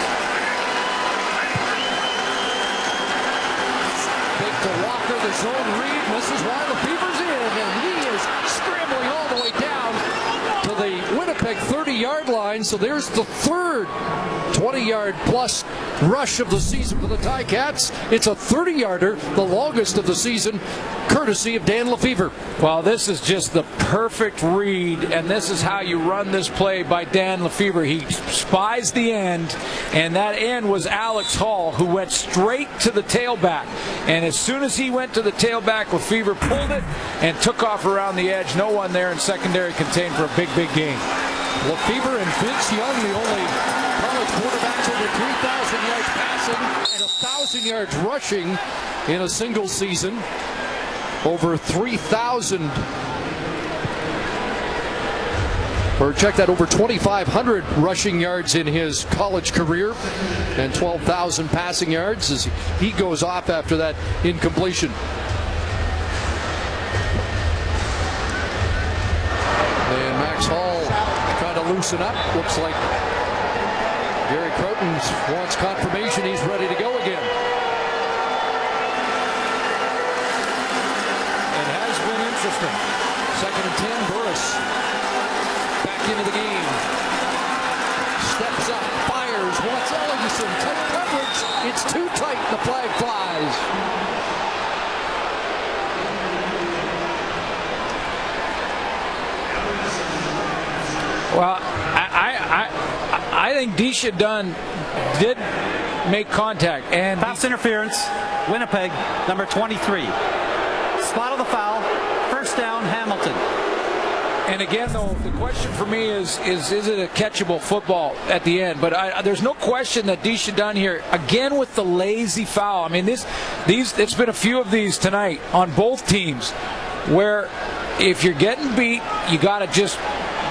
Big to Walker, the zone read. This is why Lefevre's in, and he is scrambling all the way down to the Winnipeg 30-yard line. So there's the third 20-yard plus rush of the season for the Ticats. It's a 30-yarder, the longest of the season, courtesy of Dan Lefevre. Well, this is just the perfect read, and this is how you run this play by Dan Lefevre. He spies the end, and that end was Alex Hall, who went straight to the tailback. And as soon as he went to the tailback, Lefevre pulled it and took off around the edge. No one there in secondary contained for a big, big gain. Lefevre and Vince Young, the only college quarterbacks over 3,000 yards passing and 1,000 yards rushing in a single season. Over 3,000. Or check that, over 2,500 rushing yards in his college career and 12,000 passing yards as he goes off after that incompletion. And Max Hall trying to loosen up. Looks like Gary Croton wants confirmation he's ready to go again. It has been interesting. 2nd and 10, Burris. Into the game. Steps up, fires, wants Ellingson. Tight coverage. It's too tight. The flag flies. Well, I think Disha Dunn did make contact. And pass interference, Winnipeg, number 23. Spot of the foul, first down, Hamilton. And again, though, the question for me is it a catchable football at the end? But there's no question that Disha Dunn here, again with the lazy foul. I mean, it's been a few of these tonight on both teams where if you're getting beat, you got to just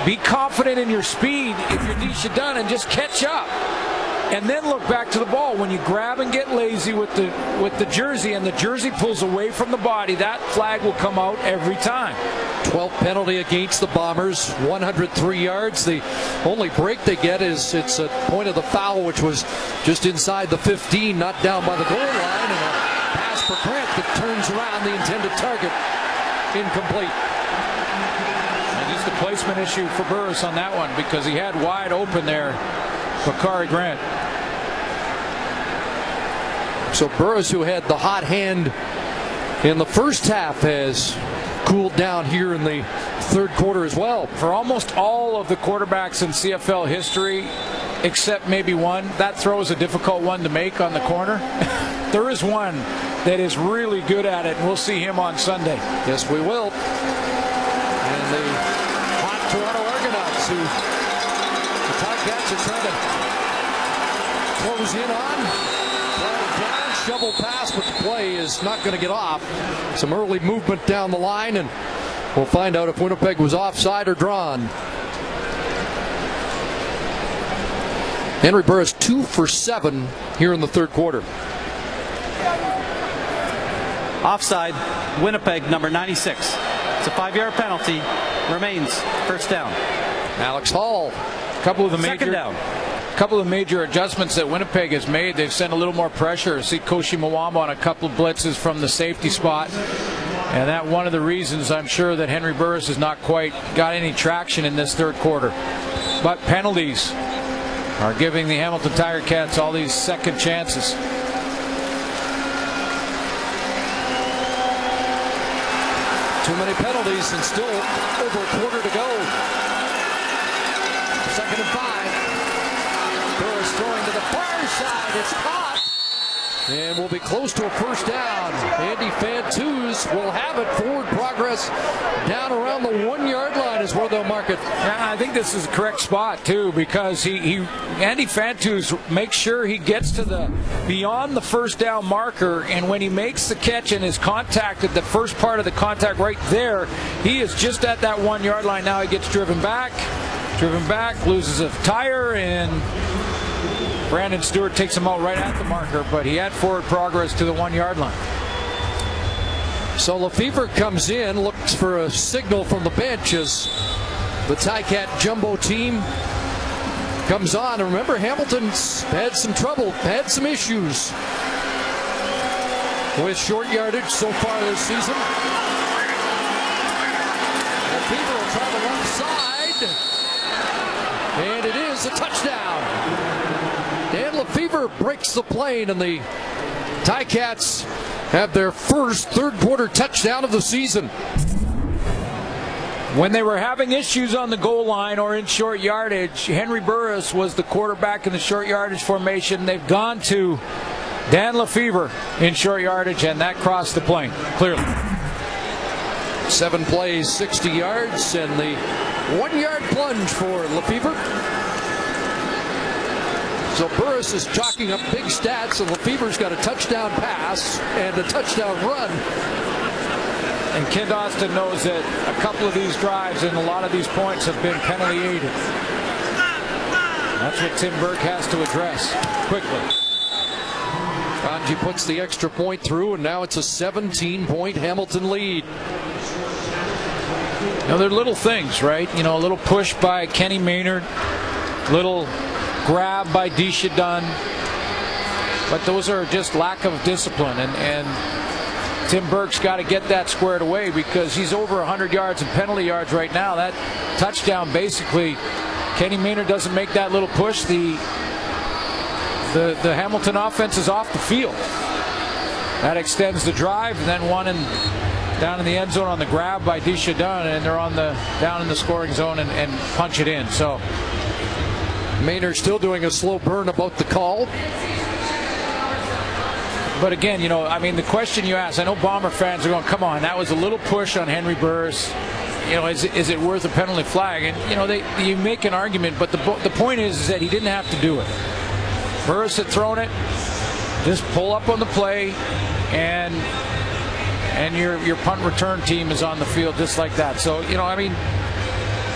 be confident in your speed if you're Disha Dunn and just catch up. And then look back to the ball. When you grab and get lazy with the jersey and the jersey pulls away from the body, that flag will come out every time. 12th penalty against the Bombers, 103 yards. The only break they get is it's a point of the foul, which was just inside the 15, not down by the goal line, and a pass for Grant that turns around the intended target. Incomplete. And just a placement issue for Burris on that one because he had wide open there, Bakari Grant. So Burris, who had the hot hand in the first half, has cooled down here in the third quarter as well. For almost all of the quarterbacks in CFL history, except maybe one, that throw is a difficult one to make on the corner. There is one that is really good at it, and we'll see him on Sunday. Yes, we will. And the hot Toronto Argonauts, who the Ticats are trying to close in on. Shovel pass, but the play is not going to get off. Some early movement down the line, and we'll find out if Winnipeg was offside or drawn. Henry Burris 2 for 7 here in the third quarter. Offside, Winnipeg, number 96. It's a 5-yard penalty. Remains first down. Alex Hall. Couple of the Second down. Couple of major adjustments that Winnipeg has made. They've sent a little more pressure. See Koshi Mwamba on a couple of blitzes from the safety spot. And that one of the reasons I'm sure that Henry Burris has not quite got any traction in this third quarter. But penalties are giving the Hamilton Tiger Cats all these second chances. Too many penalties and still over a quarter to go. 2nd and 5. Burris throwing to the far side. It's caught. And will be close to a first down. Andy Fantuz will have it. Forward progress down around the 1-yard line is where they'll mark it. I think this is the correct spot too, because Andy Fantuz makes sure he gets to the beyond the first down marker, and when he makes the catch and is contacted, the first part of the contact right there, he is just at that 1-yard line. Now he gets driven back, loses a tire, and Brandon Stewart takes him out right at the marker, but he had forward progress to the 1-yard line. So Lefevre comes in, looks for a signal from the bench as the Ticat jumbo team comes on. And remember, Hamilton's had some trouble, had some issues with short yardage so far this season. Lefevre will try the left side, and it is a touchdown. Dan Lefevre breaks the plane, and the Ticats have their first third quarter touchdown of the season. When they were having issues on the goal line or in short yardage, Henry Burris was the quarterback in the short yardage formation. They've gone to Dan Lefevre in short yardage, and that crossed the plane clearly. 7 plays, 60 yards, and the 1-yard plunge for Lefevre. So Burris is chalking up big stats, and Lefebvre's got a touchdown pass and a touchdown run. And Kent Austin knows that a couple of these drives and a lot of these points have been penalty aided. That's what Tim Burke has to address quickly. Kanji puts the extra point through, and now it's a 17-point Hamilton lead. Now, they're little things, right? You know, a little push by Kenny Maynard, little grab by Disha Dunn, but those are just lack of discipline, and Tim Burke's got to get that squared away, because he's over 100 yards in penalty yards right now. That touchdown, basically, Kenny Maynard doesn't make that little push, the Hamilton offense is off the field. That extends the drive, and then one down in the end zone on the grab by Disha Dunn, and they're down in the scoring zone and punch it in. So Maynard still doing a slow burn about the call. But again, you know, I mean, the question you asked, I know Bomber fans are going, come on, that was a little push on Henry Burris. You know, is it worth a penalty flag? And, you know, you make an argument, but the point is that he didn't have to do it. Burris had thrown it. Just pull up on the play, and your punt return team is on the field just like that. So, you know, I mean,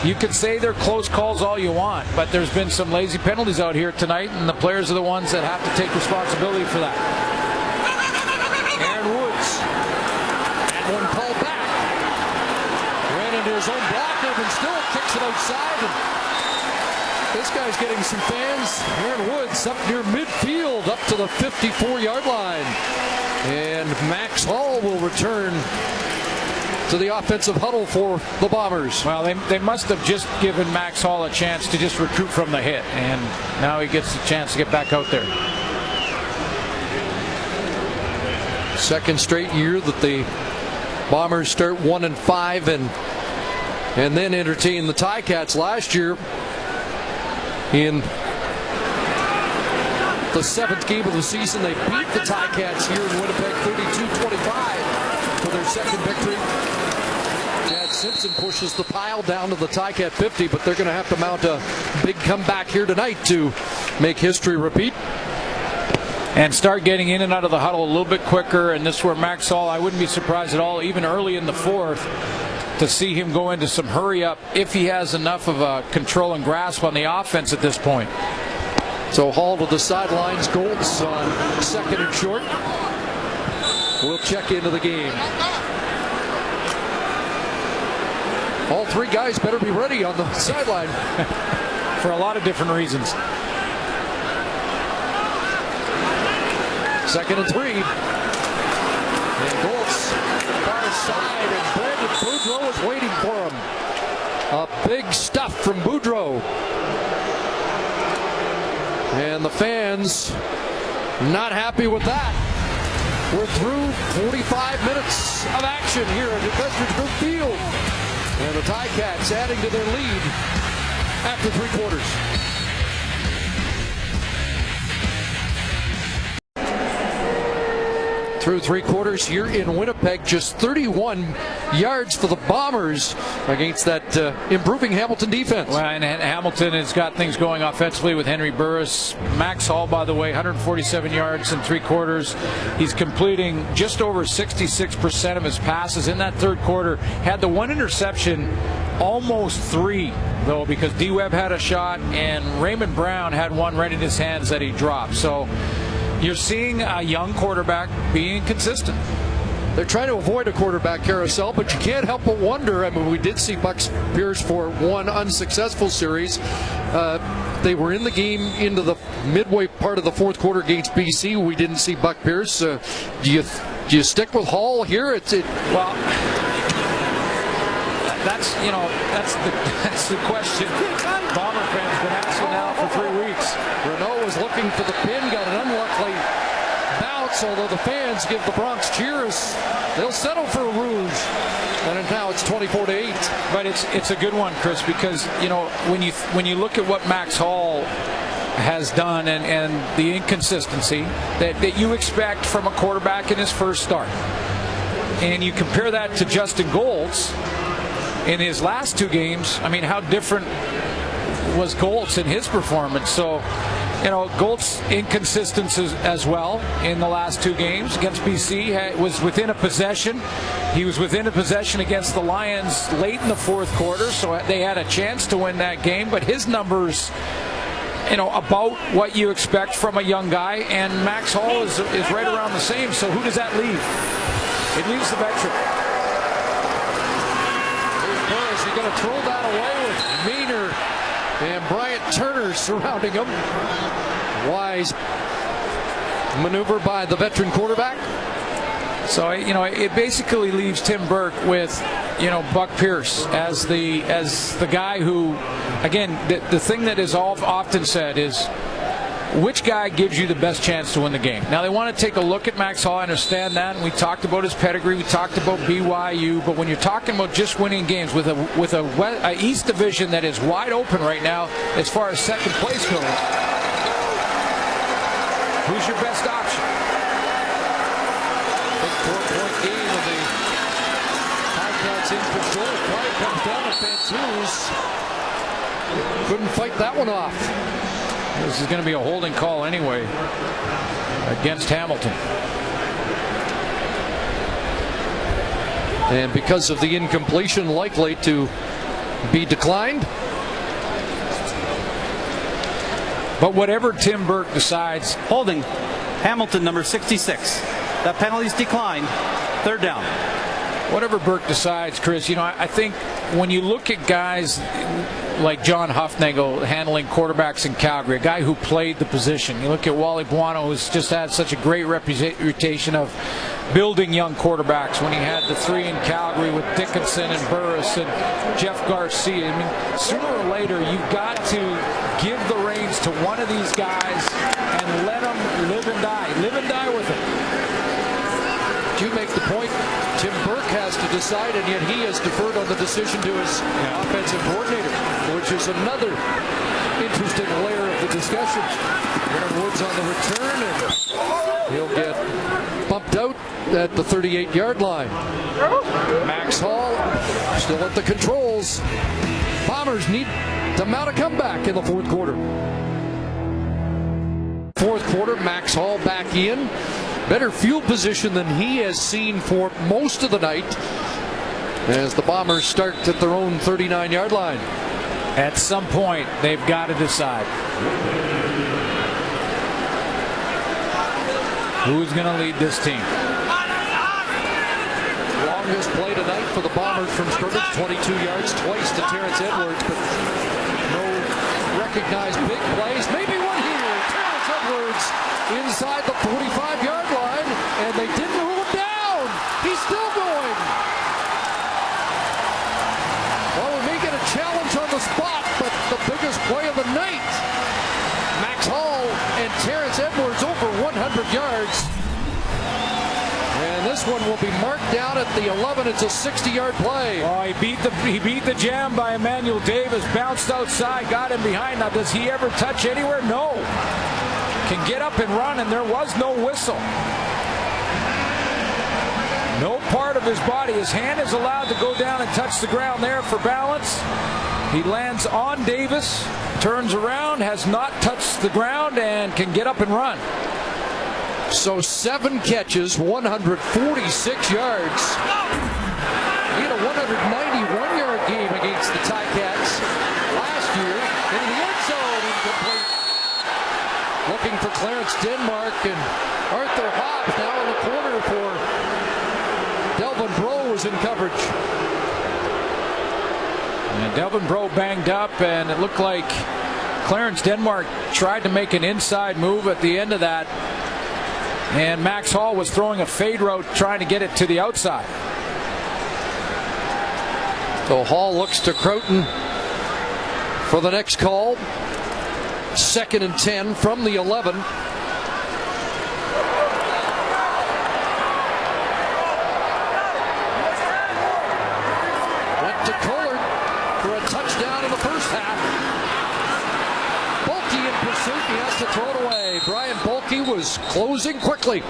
you could say they're close calls all you want, but there's been some lazy penalties out here tonight, and the players are the ones that have to take responsibility for that. Aaron Woods had one called back. Ran into his own blocker and still kicks it outside. And this guy's getting some fans. Aaron Woods up near midfield, up to the 54-yard line. And Max Hall will return to the offensive huddle for the Bombers. Well, they must have just given Max Hall a chance to just recruit from the hit, and now he gets the chance to get back out there. Second straight year that the Bombers start 1-5 and then entertain the Ticats. Last year in the 7th game of the season, they beat the Ticats here in Winnipeg 32-25 for their second victory. Chad Simpson pushes the pile down to the Ticat 50, but they're going to have to mount a big comeback here tonight to make history repeat. And start getting in and out of the huddle a little bit quicker. And this is where Max Hall, I wouldn't be surprised at all, even early in the fourth, to see him go into some hurry up if he has enough of a control and grasp on the offense at this point. So Hall to the sidelines, Goltz on second and short. We'll check into the game. All three guys better be ready on the sideline. For a lot of different reasons. Second and 3. And Goltz far side, and Brandon Boudreau is waiting for him. A big stuff from Boudreau. And the fans not happy with that. We're through 45 minutes of action here at Investors Group Field. And the Ticats adding to their lead after 3 quarters. Through 3 quarters here in Winnipeg, just 31 yards for the Bombers against that improving Hamilton defense. Well, and Hamilton has got things going offensively with Henry Burris. Max Hall, by the way, 147 yards in 3 quarters. He's completing just over 66% of his passes in that third quarter. Had the one interception, almost 3, though, because D-Webb had a shot and Raymond Brown had one right in his hands that he dropped. So you're seeing a young quarterback being consistent. They're trying to avoid a quarterback carousel, but you can't help but wonder. I mean, we did see Buck Pierce for one unsuccessful series. They were in the game into the midway part of the fourth quarter against BC. We didn't see Buck Pierce. Do you stick with Hall here? Well, that's the question Bomber fans been asking now for 3 weeks. Renault was looking for the pin, got an unlucky bounce, although the fans give the Bronx cheers. They'll settle for a rouge. And now it's 24-8. But it's a good one, Chris, because you know when you look at what Max Hall has done and the inconsistency that you expect from a quarterback in his first start, and you compare that to Justin Goltz in his last 2 games, I mean, how different was Goltz in his performance? So Golt's inconsistencies as well in the last 2 games against BC. Was within a possession. He was within a possession against the Lions late in the 4th quarter, so they had a chance to win that game. But his numbers, about what you expect from a young guy, and Max Hall is right around the same. So who does that leave? It leaves the veteran. Is he going to throw that away with Maynard and Bryant Turner surrounding him? Wise maneuver by the veteran quarterback. So it basically leaves Tim Burke with Buck Pierce as the guy who, again, the thing that is often said is, which guy gives you the best chance to win the game? Now, they want to take a look at Max Hall. I understand that, and we talked about his pedigree. We talked about BYU. But when you're talking about just winning games with a East Division that is wide open right now as far as second place goes, who's your best option? Big 4-point game of the Ticats in control. Flag comes down to Fantus. Couldn't fight that one off. This is going to be a holding call anyway against Hamilton. And because of the incompletion, likely to be declined. But whatever Tim Burke decides. Holding Hamilton, number 66. That penalty's declined. 3rd down. Whatever Burke decides, Chris, I think when you look at guys like John Huffnagel handling quarterbacks in Calgary, a guy who played the position. You look at Wally Buono, who's just had such a great reputation of building young quarterbacks when he had the 3 in Calgary with Dickinson and Burris and Jeff Garcia. I mean, sooner or later, you've got to give the reins to one of these guys and let them live and die. Live and die with them. You make the point. Tim Burke has to decide, and yet he has deferred on the decision to his offensive coordinator, which is another interesting layer of the discussion. Woods on the return, and he'll get bumped out at the 38-yard line. Max Hall still at the controls. Bombers need to mount a comeback in the 4th quarter. 4th quarter, Max Hall back in. Better field position than he has seen for most of the night as the Bombers start at their own 39-yard line. At some point, they've got to decide who's going to lead this team. Longest play tonight for the Bombers from scrimmage, 22 yards, twice to Terrence Edwards, but no recognized big plays. Maybe one here. Terrence Edwards inside the 45-yard line, and they didn't rule him down. He's still going. Well, we may get a challenge on the spot, but the biggest play of the night. Max Hall and Terrence Edwards over 100 yards. And this one will be marked down at the 11. It's a 60-yard play. Oh, he beat the jam by Emmanuel Davis, bounced outside, got him behind. Now, does he ever touch anywhere? No. Can get up and run, and there was no whistle. No part of his body. His hand is allowed to go down and touch the ground there for balance. He lands on Davis, turns around, has not touched the ground, and can get up and run. So 7 catches, 146 yards. He had a 191-yard game against the Ticats last year. In the end zone, incomplete. Looking for Clarence Denmark, and Arthur Hobbs now in the corner for Delvin Breaux was in coverage. And Delvin Breaux banged up, and it looked like Clarence Denmark tried to make an inside move at the end of that. And Max Hall was throwing a fade route trying to get it to the outside. So Hall looks to Croton for the next call. 2nd and 10 from the 11. Went to Collard for a touchdown in the first half. Bulkey in pursuit. He has to throw it away. Brian Bulkey was closing quickly.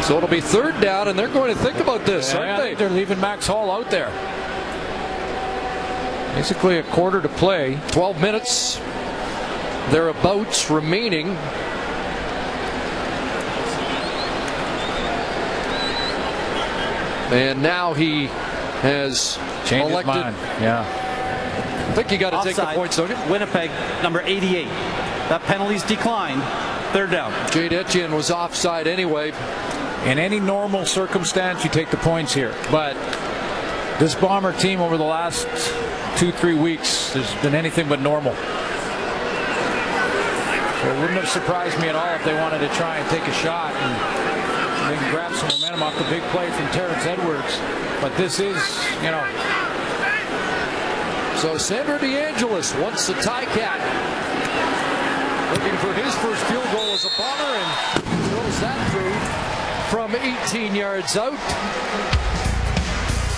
So it'll be 3rd down, and they're going to think about this, aren't they? They're leaving Max Hall out there. Basically a quarter to play. 12 minutes thereabouts remaining. And now he has changed elected. his mind. Yeah. I think you got to take the points, don't you? Winnipeg, number 88. That penalty's declined. Third down. Jade Etienne was offside anyway. In any normal circumstance, you take the points here. But this Bomber team over the last 2-3 weeks has been anything but normal. So it wouldn't have surprised me at all if they wanted to try and take a shot and then grab some momentum off the big play from Terrence Edwards. But this is, you know. So Sandro DeAngelis wants the Ticats. Looking for his first field goal as a Bomber and throws that through from 18 yards out.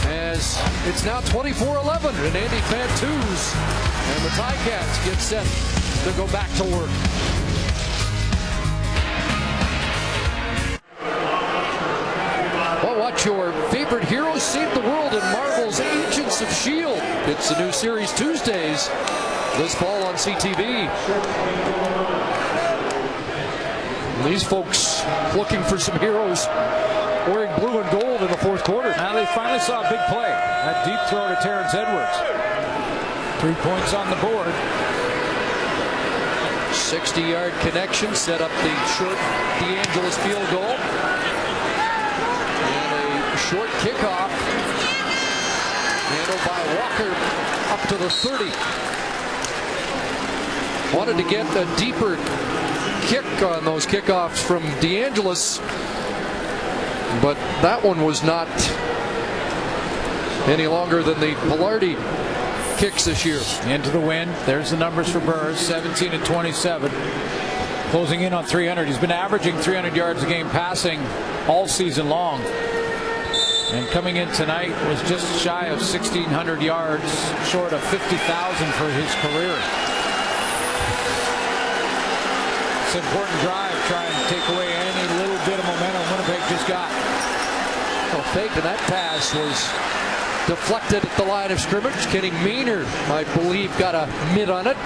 As it's now 24-11 and Andy Fantuz and the Ticats get set to go back to work. Well, watch your favorite heroes save the world in Marvel's Agents of S.H.I.E.L.D. It's a new series Tuesdays this fall on CTV. These folks looking for some heroes wearing blue and gold in the fourth quarter. Now they finally saw a big play. That deep throw to Terrence Edwards. 3 points on the board. 60-yard connection set up the short DeAngelis field goal. And a short kickoff handled by Walker up to the 30. Wanted to get a deeper kick on those kickoffs from DeAngelis, but that one was not any longer than the Pilardi kicks this year. Into the wind. There's the numbers for Burrs, 17 and 27. Closing in on 300. He's been averaging 300 yards a game passing all season long. And coming in tonight was just shy of 1,600 yards, short of 50,000 for his career. It's an important drive, trying to take away any little bit of momentum Winnipeg just got. Well, fake, and that pass was deflected at the line of scrimmage. Kenny Maynard, I believe, got a mid on it.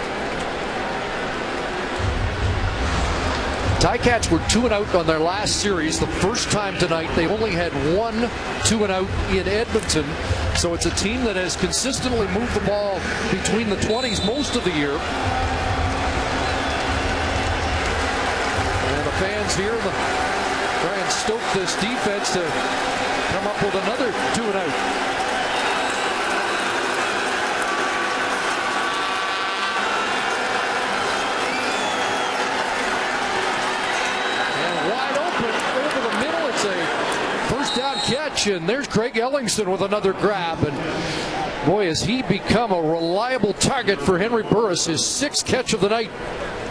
Ticats were 2-0 on their last series. The first time tonight, they only had one 2-0 in Edmonton. So it's a team that has consistently moved the ball between the 20s most of the year. And the fans here try and stoke this defense to come up with another 2-0. Down catch, and there's Greg Ellingson with another grab, and boy, has he become a reliable target for Henry Burris, his 6th catch of the night.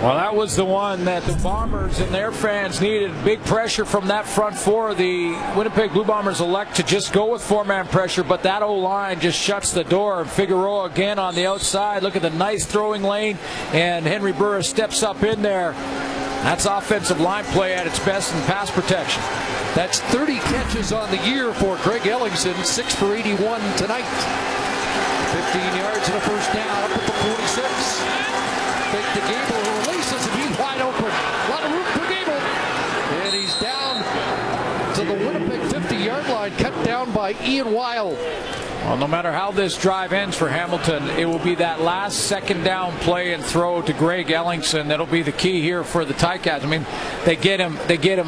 Well, that was the one that the Bombers and their fans needed. Big pressure from that front four. The Winnipeg Blue Bombers elect to just go with 4-man pressure, but that O-line just shuts the door. Figueroa again on the outside. Look at the nice throwing lane, and Henry Burris steps up in there. That's offensive line play at its best in pass protection. That's 30 catches on the year for Greg Ellingson, 6 for 81 tonight. 15 yards and a first down up at the 46. Fake to Gable, who releases, and he's wide open. A lot of room for Gable. And he's down to the Winnipeg 50-yard line, cut down by Ian Weil. Well, no matter how this drive ends for Hamilton, it will be that last second down play and throw to Greg Ellingson that'll be the key here for the Ticats. I mean, they get him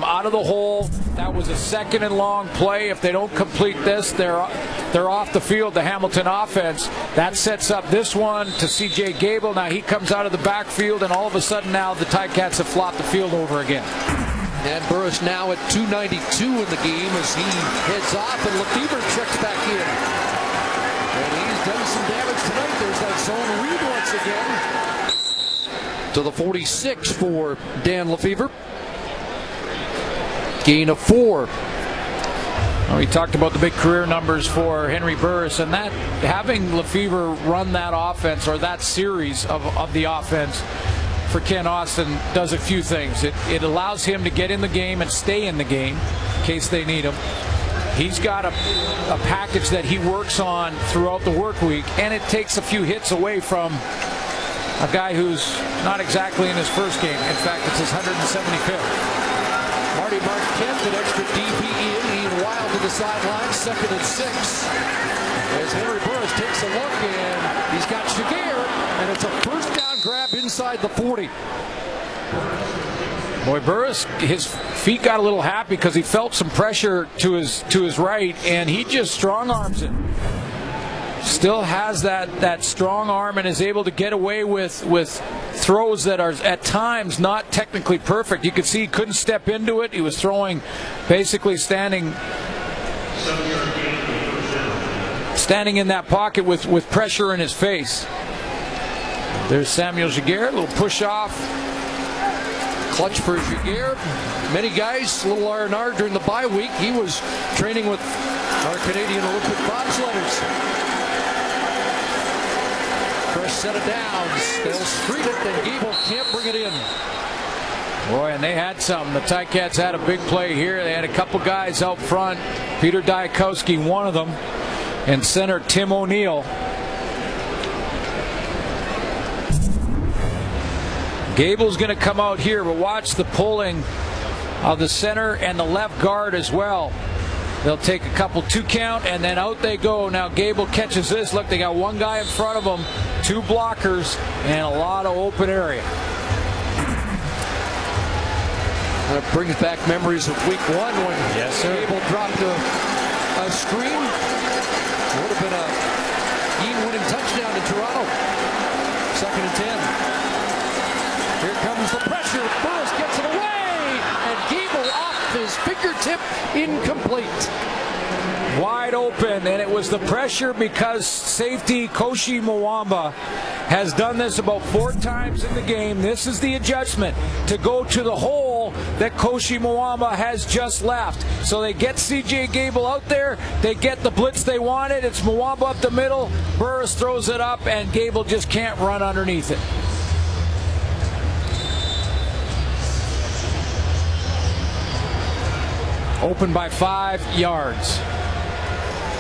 out of the hole. That was a 2nd and long play. If they don't complete this, they're off the field, the Hamilton offense. That sets up this one to C.J. Gable. Now he comes out of the backfield, and all of a sudden now the Ticats have flopped the field over again. And Burris now at 292 in the game as he heads off, and Lefebvre checks back in. And he's done some damage tonight. There's that zone read once again. To the 46 for Dan Lefebvre. Gain of 4. Well, we talked about the big career numbers for Henry Burris, and that having Lefebvre run that offense, or that series of the offense for Ken Austin, does a few things. It allows him to get in the game and stay in the game in case they need him. He's got a package that he works on throughout the work week, and it takes a few hits away from a guy who's not exactly in his first game. In fact, it's his 175th. Marty Marquette, an extra DPE in. Ian Wild to the sideline, 2nd and 6. As Henry Burris takes a look, and he's got Shagir, and it's a first down grab inside the 40. Boy, Burris, his feet got a little happy because he felt some pressure to his right, and he just strong arms it. Still has that strong arm and is able to get away with throws that are at times not technically perfect. You could see he couldn't step into it. He was throwing, basically standing in that pocket with pressure in his face. There's Samuel Giguère, a little push off. Clutch for Giguère. Many guys, a little R&R during the bye week. He was training with our Canadian Olympic bobsledders. Fresh set of downs. They'll street it, and Gable can't bring it in. Boy, and they had something. The Ticats had a big play here. They had a couple guys out front. Peter Diakowski, one of them, and center Tim O'Neill. Gable's going to come out here, but watch the pulling of the center and the left guard as well. They'll take a couple 2 count, and then out they go. Now Gable catches this. Look, they got one guy in front of them, 2 blockers, and a lot of open area. That brings back memories of week 1 when Gable dropped a screen. It would have been a game-winning touchdown in Toronto. 2nd and 10. Here comes the pressure. Burris gets it away, and Gable off his fingertip, incomplete. Wide open, and it was the pressure because safety Koshi Mwamba has done this about 4 times in the game. This is the adjustment to go to the hole that Koshi Mwamba has just left. So they get CJ Gable out there, they get the blitz they wanted. It's Mwamba up the middle, Burris throws it up, and Gable just can't run underneath it. Open by 5 yards.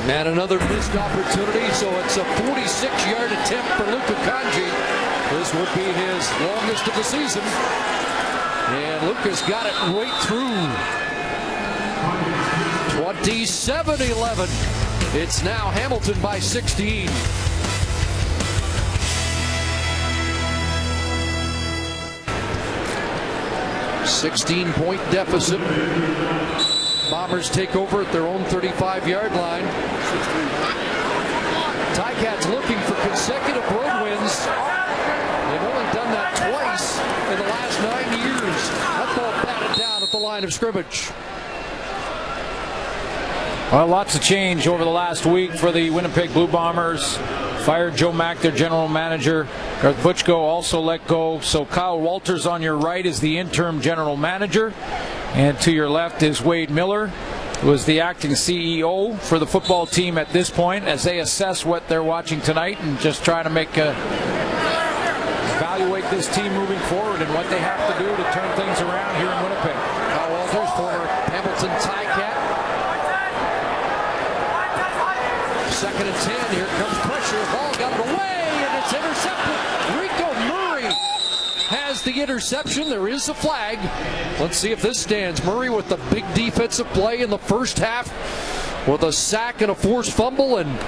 And another missed opportunity, so it's a 46-yard attempt for Luka Kanji. This would be his longest of the season. And Luka's got it right through. 27-11. It's now Hamilton by 16. $16-point deficit. Bombers take over at their own 35-yard line. Ticats looking for consecutive road wins. They've only done that twice in the last 9 years. That ball batted down at the line of scrimmage. Well, lots of change over the last week for the Winnipeg Blue Bombers. Fired Joe Mack, their general manager. Garth Butchko also let go. So Kyle Walters on your right is the interim general manager. And to your left is Wade Miller, who is the acting CEO for the football team at this point as they assess what they're watching tonight and just try to evaluate this team moving forward and what they have to do to turn things around here in Winnipeg. Kyle Walters, former Hamilton Ticat. 2nd and 10. Here comes pressure. Ball got it away, and it's intercepted. Rico Murray has the interception. There is a flag. Let's see if this stands. Murray with the big defensive play in the first half with a sack and a forced fumble, and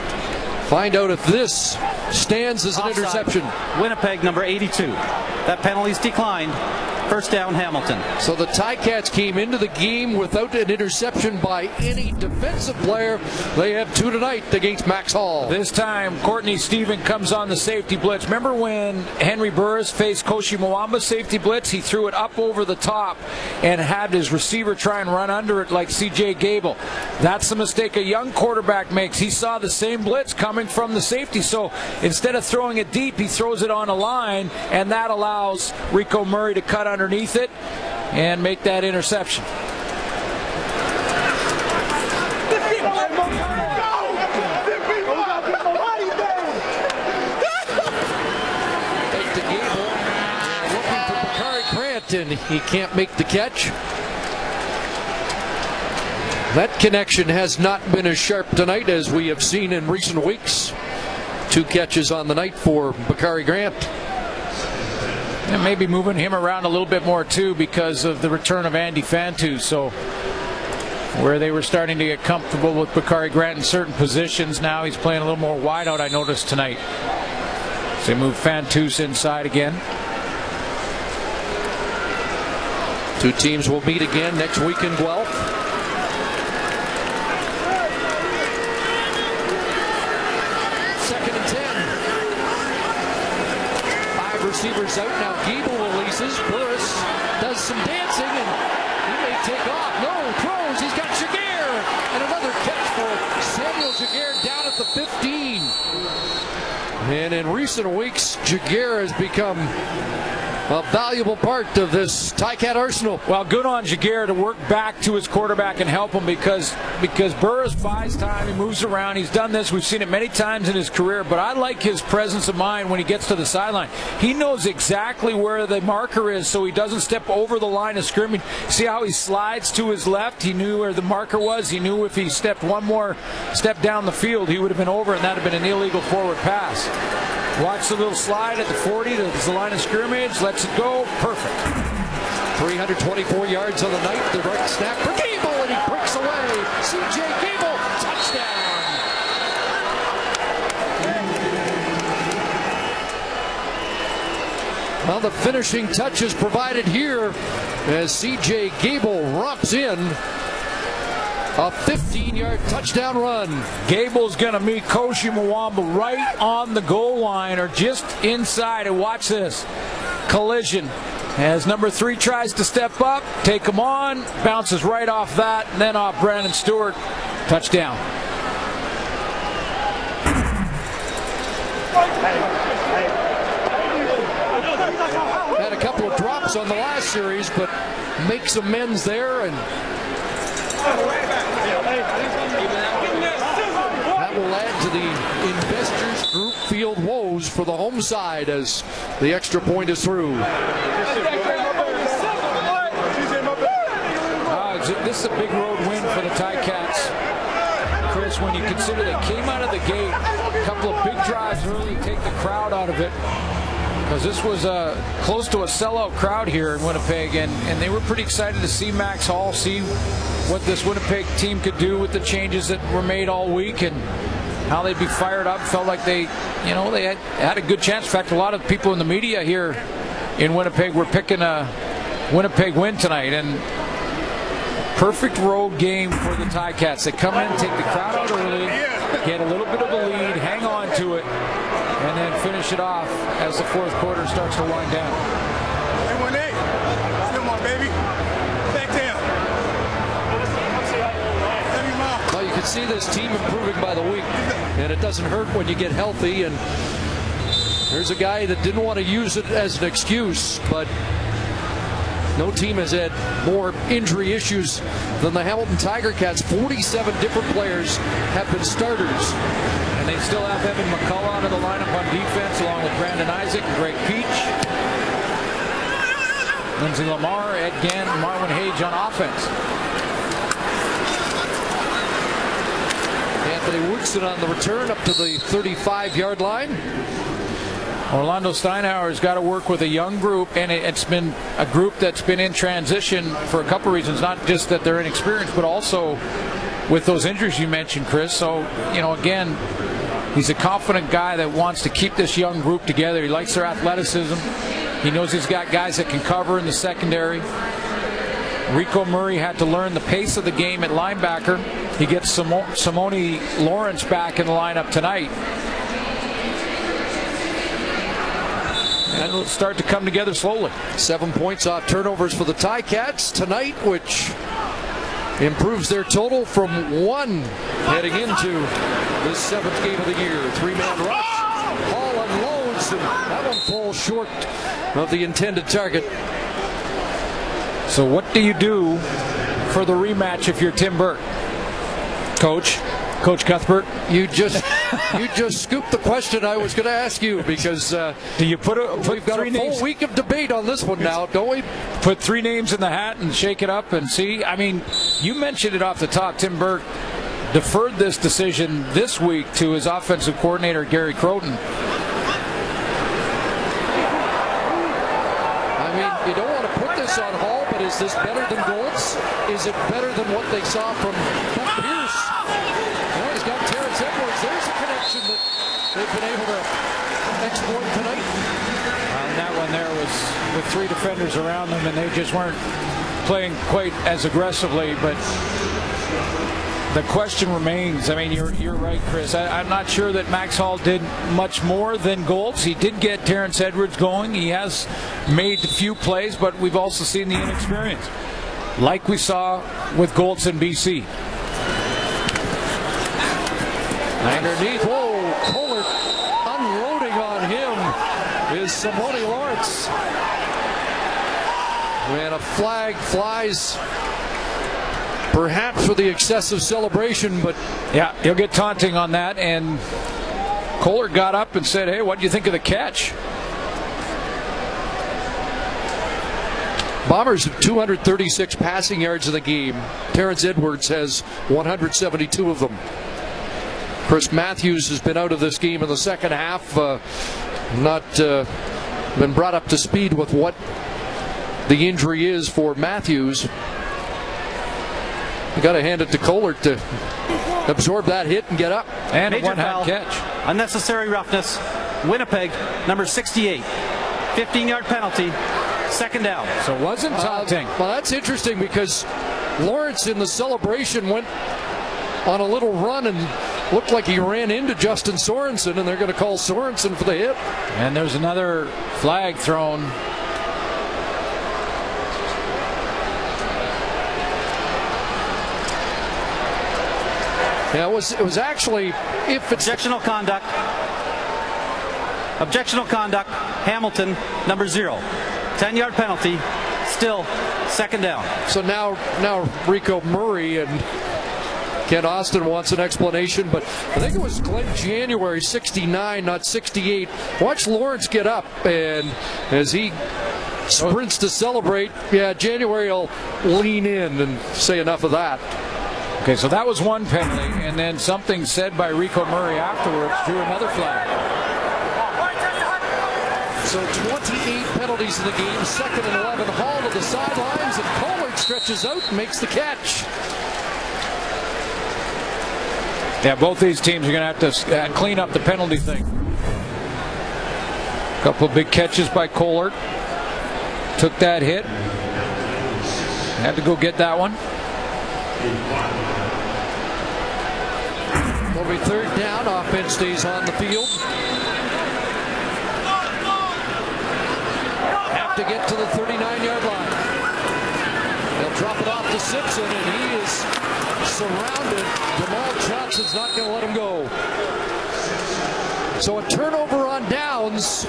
find out if this stands as an interception. Winnipeg, number 82. That penalty's declined. First down, Hamilton. So the Ticats came into the game without an interception by any defensive player. They have 2 tonight against Max Hall. This time, Courtney Stephen comes on the safety blitz. Remember when Henry Burris faced Koshi Mwamba's safety blitz? He threw it up over the top and had his receiver try and run under it like CJ Gable. That's the mistake a young quarterback makes. He saw the same blitz coming from the safety, so instead of throwing it deep, he throws it on a line, and that allows Rico Murray to cut underneath it and make that interception. Take to Gable, looking for Bakari Grant, and he can't make the catch. That connection has not been as sharp tonight as we have seen in recent weeks. 2 catches on the night for Bakari Grant. And maybe moving him around a little bit more too because of the return of Andy Fantu. So where they were starting to get comfortable with Bakari Grant in certain positions, now he's playing a little more wide out, I noticed tonight. So they move Fantus inside again. 2 teams will meet again next week in Guelph. Receivers out now. Gable releases. Burris does some dancing and he may take off. No, throws. He's got Jaguar. And another catch for Samuel Jaguar down at the 15. And in recent weeks, Jaguar has become a valuable part of this Ticat arsenal. Well, good on Jaguar to work back to his quarterback and help him because Burris buys time. He moves around. He's done this. We've seen it many times in his career, but I like his presence of mind when he gets to the sideline. He knows exactly where the marker is so he doesn't step over the line of scrimmage. See how he slides to his left? He knew where the marker was. He knew if he stepped one more step down the field, he would have been over, and that would have been an illegal forward pass. Watch the little slide at the 40. There's the line of scrimmage. Lets it go. Perfect. 324 yards on the night. The right snap for Gable, and he breaks away. C.J. Gable, touchdown. Well, the finishing touch is provided here as C.J. Gable romps in. A 15-yard touchdown run. Gable's going to meet Koshi Mwamba right on the goal line or just inside. And watch this. Collision. As number 3 tries to step up, take him on, bounces right off that, and then off Brandon Stewart. Touchdown. Had a couple of drops on the last series, but makes amends there, and that will add to the Investors Group field woes for the home side as the extra point is through. This is a big road win for the Ticats. Chris, when you consider they came out of the gate, a couple of big drives early, take the crowd out of it. Because this was close to a sellout crowd here in Winnipeg, and they were pretty excited to see Max Hall, see what this Winnipeg team could do with the changes that were made all week, and how they'd be fired up. Felt like they had a good chance. In fact, a lot of people in the media here in Winnipeg were picking a Winnipeg win tonight, and perfect road game for the Ticats. They come in, take the crowd out early, get a little bit of a lead, hang on to it, and then finish it off as the fourth quarter starts to wind down. Come on, baby. Back down. Well, you can see this team improving by the week, and it doesn't hurt when you get healthy. And there's a guy that didn't want to use it as an excuse, but no team has had more injury issues than the Hamilton Tiger Cats. 47 different players have been starters. And they still have Evan McCullough out of the lineup on defense, along with Brandon Isaac and Greg Peach. Lindsay Lamar, Ed Gann, and Marwin Hage on offense. Anthony Woodson on the return up to the 35-yard line. Orlando Steinhauer's got to work with a young group, and it's been a group that's been in transition for a couple reasons, not just that they're inexperienced, but also with those injuries you mentioned, Chris. So, again, he's a confident guy that wants to keep this young group together. He likes their athleticism. He knows he's got guys that can cover in the secondary. Rico Murray had to learn the pace of the game at linebacker. He gets Simone Lawrence back in the lineup tonight. And it'll start to come together slowly. 7 points off turnovers for the Ticats tonight, which improves their total from 1 heading into this 7th game of the year. 3-man rush. Hall unloads, and that one falls short of the intended target. So what do you do for the rematch if you're Tim Burke? Coach? Coach Cuthbert? You just scooped the question I was going to ask you, because do you put we've got a full week of debate on this one now, don't we? Put 3 names in the hat and shake it up and see. I mean, you mentioned it off the top. Tim Burke deferred this decision this week to his offensive coordinator, Gary Croton. I mean, you don't want to put this on Hall, but is this better than Golds? Is it better than what they saw from Pierce? Well, he's got Terrence Edwards. There's a connection that they've been able to exploit tonight. And that one there was with 3 defenders around them, and they just weren't playing quite as aggressively. But the question remains. I mean, you're right, Chris. I'm not sure that Max Hall did much more than Golds. He did get Terrence Edwards going. He has made a few plays, but we've also seen the inexperience, like we saw with Golds in BC. Underneath, whoa, Kohler unloading on him is Simone Lawrence. And a flag flies, perhaps for the excessive celebration, but yeah, he'll get taunting on that. And Kohler got up and said, "Hey, what do you think of the catch?" Bombers have 236 passing yards in the game. Terrence Edwards has 172 of them. Chris Matthews has been out of this game in the second half, not been brought up to speed with what the injury is for Matthews. You got to hand it to Kohler to absorb that hit and get up. And major a one-hand foul, catch. Unnecessary roughness. Winnipeg, number 68. 15-yard penalty. Second down. So it wasn't taunting. Well, that's interesting, because Lawrence in the celebration went on a little run and looked like he ran into Justin Sorensen, and they're going to call Sorensen for the hit. And there's another flag thrown. Yeah, it was actually, if it's Objectional conduct. Objectional conduct. Hamilton, number 0. 10-yard penalty. Still second down. so now Rico Murray and Ken Austin wants an explanation, but I think it was Glenn January, 69, not 68. Watch Lawrence get up, and as he sprints to celebrate, yeah, January will lean in and say enough of that. Okay, so that was one penalty, and then something said by Rico Murray afterwards drew another flag. So 28 penalties in the game, 2nd and 11. Hall to the sidelines, and Kohler stretches out and makes the catch. Yeah, both these teams are going to have to clean up the penalty thing. A couple of big catches by Kohler. Took that hit. Had to go get that one. Will be 3rd down. Offense stays on the field. Have to get to the 39-yard line. They'll drop it off to Simpson, and he is surrounded. Jamal Johnson's not going to let him go. So a turnover on downs.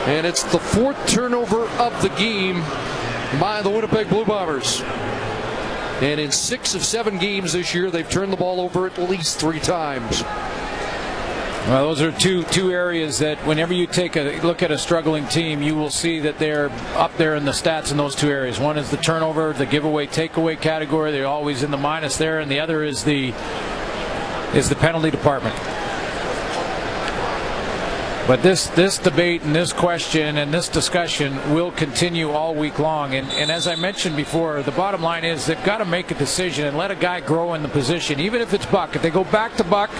And it's the 4th turnover of the game by the Winnipeg Blue Bombers. And in 6 of 7 games this year, they've turned the ball over at least 3 times. Well, those are two areas that whenever you take a look at a struggling team, you will see that they're up there in the stats in those 2 areas. One is the turnover, the giveaway, takeaway category. They're always in the minus there, and the other is the penalty department. But this debate and this question and this discussion will continue all week long. And as I mentioned before, the bottom line is they've got to make a decision and let a guy grow in the position, even if it's Buck. If they go back to Buck,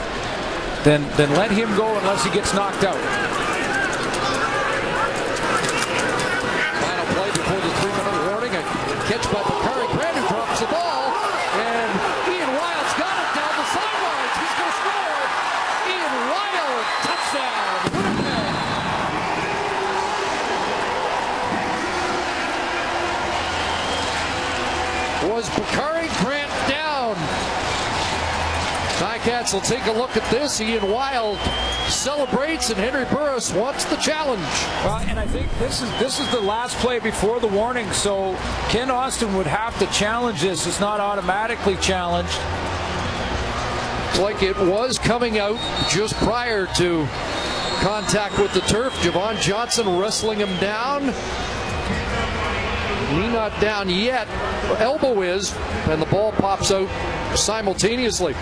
then let him go unless he gets knocked out. Final play before the 3-minute warning. A catch by Bakari Grant, who drops the ball. And Ian Wild's got it down the sidelines. He's going to score. Ian Wild, touchdown. Was Bakari Grant down? Ticats will take a look at this. Ian Wild celebrates, and Henry Burris wants the challenge. Well, and I think this is the last play before the warning, so Ken Austin would have to challenge this. It's not automatically challenged. Like it was coming out just prior to contact with the turf. Javon Johnson wrestling him down. Knee not down yet. Elbow is, and the ball pops out simultaneously.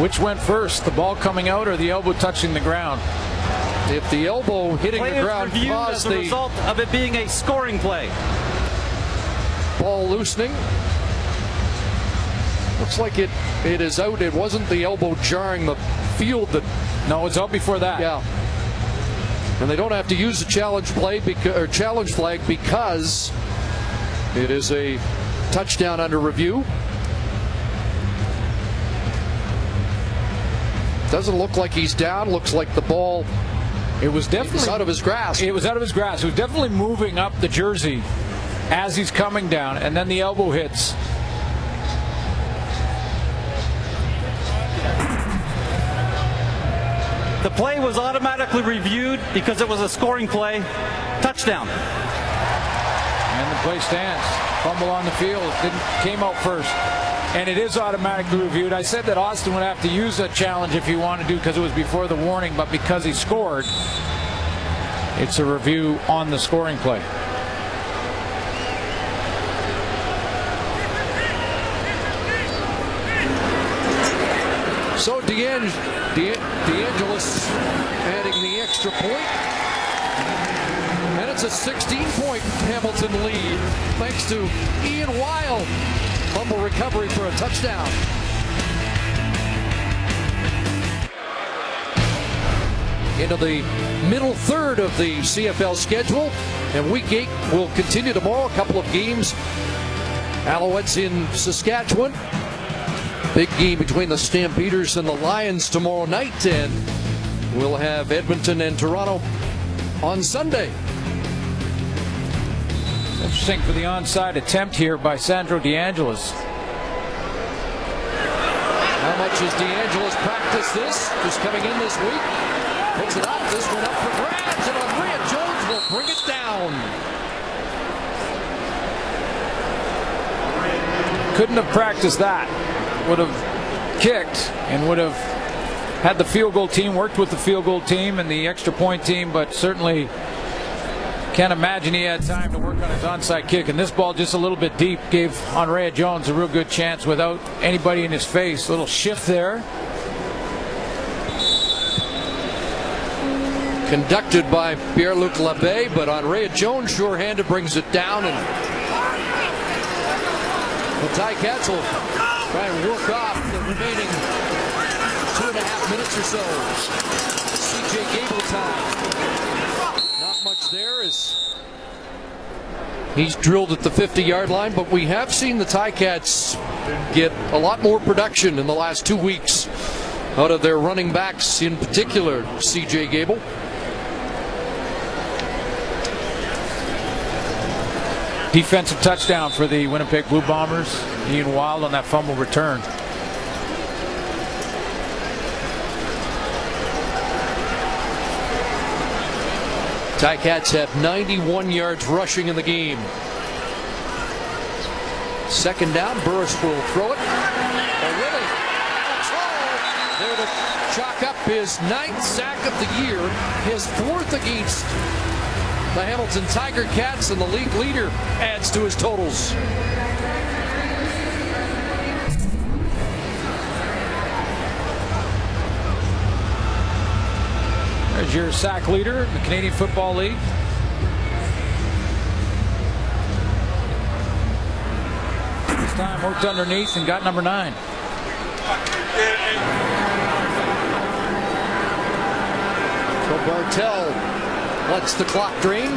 Which went first, the ball coming out or the elbow touching the ground? If the elbow hitting the ground caused the result of it being a scoring play. Ball loosening. Looks like it is out. It wasn't the elbow jarring the field that. No, it's out before that. Yeah. And they don't have to use the challenge play or challenge flag because it is a touchdown under review. Doesn't look like he's down. Looks like the ball. It was definitely out of his grasp. It was out of his grasp. It was definitely moving up the jersey as he's coming down, and then the elbow hits. The play was automatically reviewed because it was a scoring play. Touchdown. And the play stands. Fumble on the field. Came out first. And it is automatically reviewed. I said that Austin would have to use a challenge if he wanted to because it was before the warning, but because he scored, it's a review on the scoring play. So DeAngelis adding the extra point. And it's a 16-point Hamilton lead thanks to Ian Weil. Fumble recovery for a touchdown. Into the middle third of the CFL schedule. And week 8 will continue tomorrow. A couple of games. Alouettes in Saskatchewan. Big game between the Stampeders and the Lions tomorrow night. And we'll have Edmonton and Toronto on Sunday. Interesting for the onside attempt here by Sandro DeAngelis. How much has DeAngelis practiced this? Just coming in this week. Puts it up. This one up for grabs. And Andrea Jones will bring it down. Couldn't have practiced that. Would have kicked and would have had the field goal team, worked with the field goal team and the extra point team, but certainly can't imagine he had time to work on his onside kick. And this ball just a little bit deep gave Andrea Jones a real good chance without anybody in his face. A little shift there. Conducted by Pierre-Luc Labbé, but Andrea Jones sure-handed brings it down, and the Ticats will try and work off the remaining 2.5 minutes or so. CJ Gable time. Not much there as he's drilled at the 50-yard line, but we have seen the Ticats get a lot more production in the last 2 weeks out of their running backs, in particular CJ Gable. Defensive touchdown for the Winnipeg Blue Bombers. Ian Wild on that fumble return. Ticats have 91 yards rushing in the game. Second down, Burris will throw it. O'Reilly. There to chalk up his 9th sack of the year, his 4th against the Hamilton Tiger Cats, and the league leader adds to his totals. There's your sack leader in the Canadian Football League. This time worked underneath and got number 9. So Bartel lets the clock drain.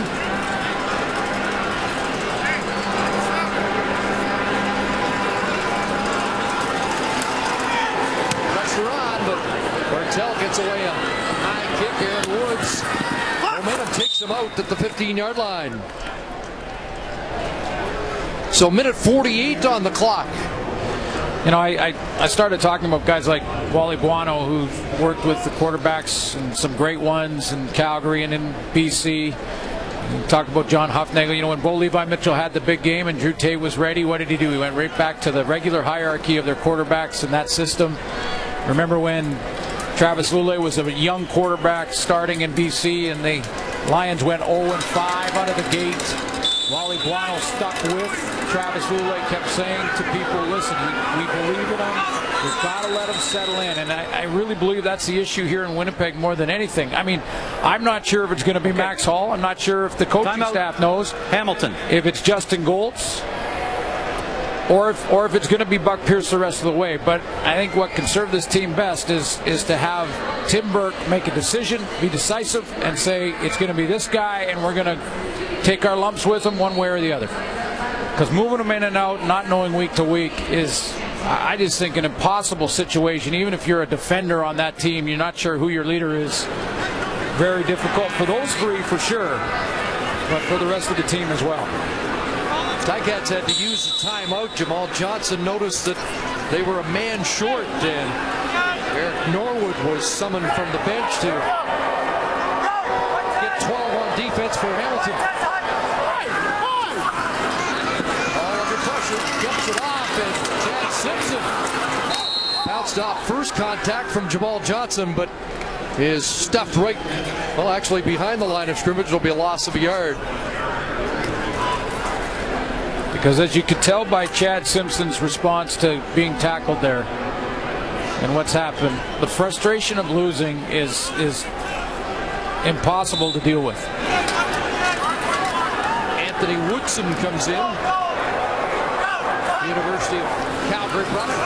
Pressure on, but Bartel gets away a high kick. Aaron Woods. Momentum takes him out at the 15-yard line. So minute 48 on the clock. You know, I started talking about guys like Wally Buono, who've worked with the quarterbacks and some great ones in Calgary and in BC. We talked about John Huffnagel. You know, when Bo Levi Mitchell had the big game and Drew Tate was ready, what did he do? He went right back to the regular hierarchy of their quarterbacks in that system. Remember when Travis Lulay was a young quarterback starting in BC and the Lions went 0-5 out of the gate? Wally Buono stuck with Travis Lulay, kept saying to people, listen, we believe in him. We've got to let him settle in. And I really believe that's the issue here in Winnipeg more than anything. I mean, I'm not sure if it's going to be Max Hall. I'm not sure if the coaching staff knows. Hamilton. If it's Justin Goltz. Or if it's going to be Buck Pierce the rest of the way. But I think what can serve this team best is to have Tim Burke make a decision, be decisive, and say it's going to be this guy, and we're going to take our lumps with him one way or the other. Because moving them in and out, not knowing week to week is, I just think, an impossible situation. Even if you're a defender on that team, you're not sure who your leader is. Very difficult for those three for sure, but for the rest of the team as well. Ticats had to use a timeout. Jamal Johnson noticed that they were a man short, and Eric Norwood was summoned from the bench to get 12 on defense for Hamilton. All under pressure, gets it off, and Chad Simpson bounced off first contact from Jamal Johnson, but is stuffed right, well, actually behind the line of scrimmage. It'll be a loss of a yard. Because as you could tell by Chad Simpson's response to being tackled there and what's happened, the frustration of losing is impossible to deal with. Anthony Woodson comes in. University of Calgary product.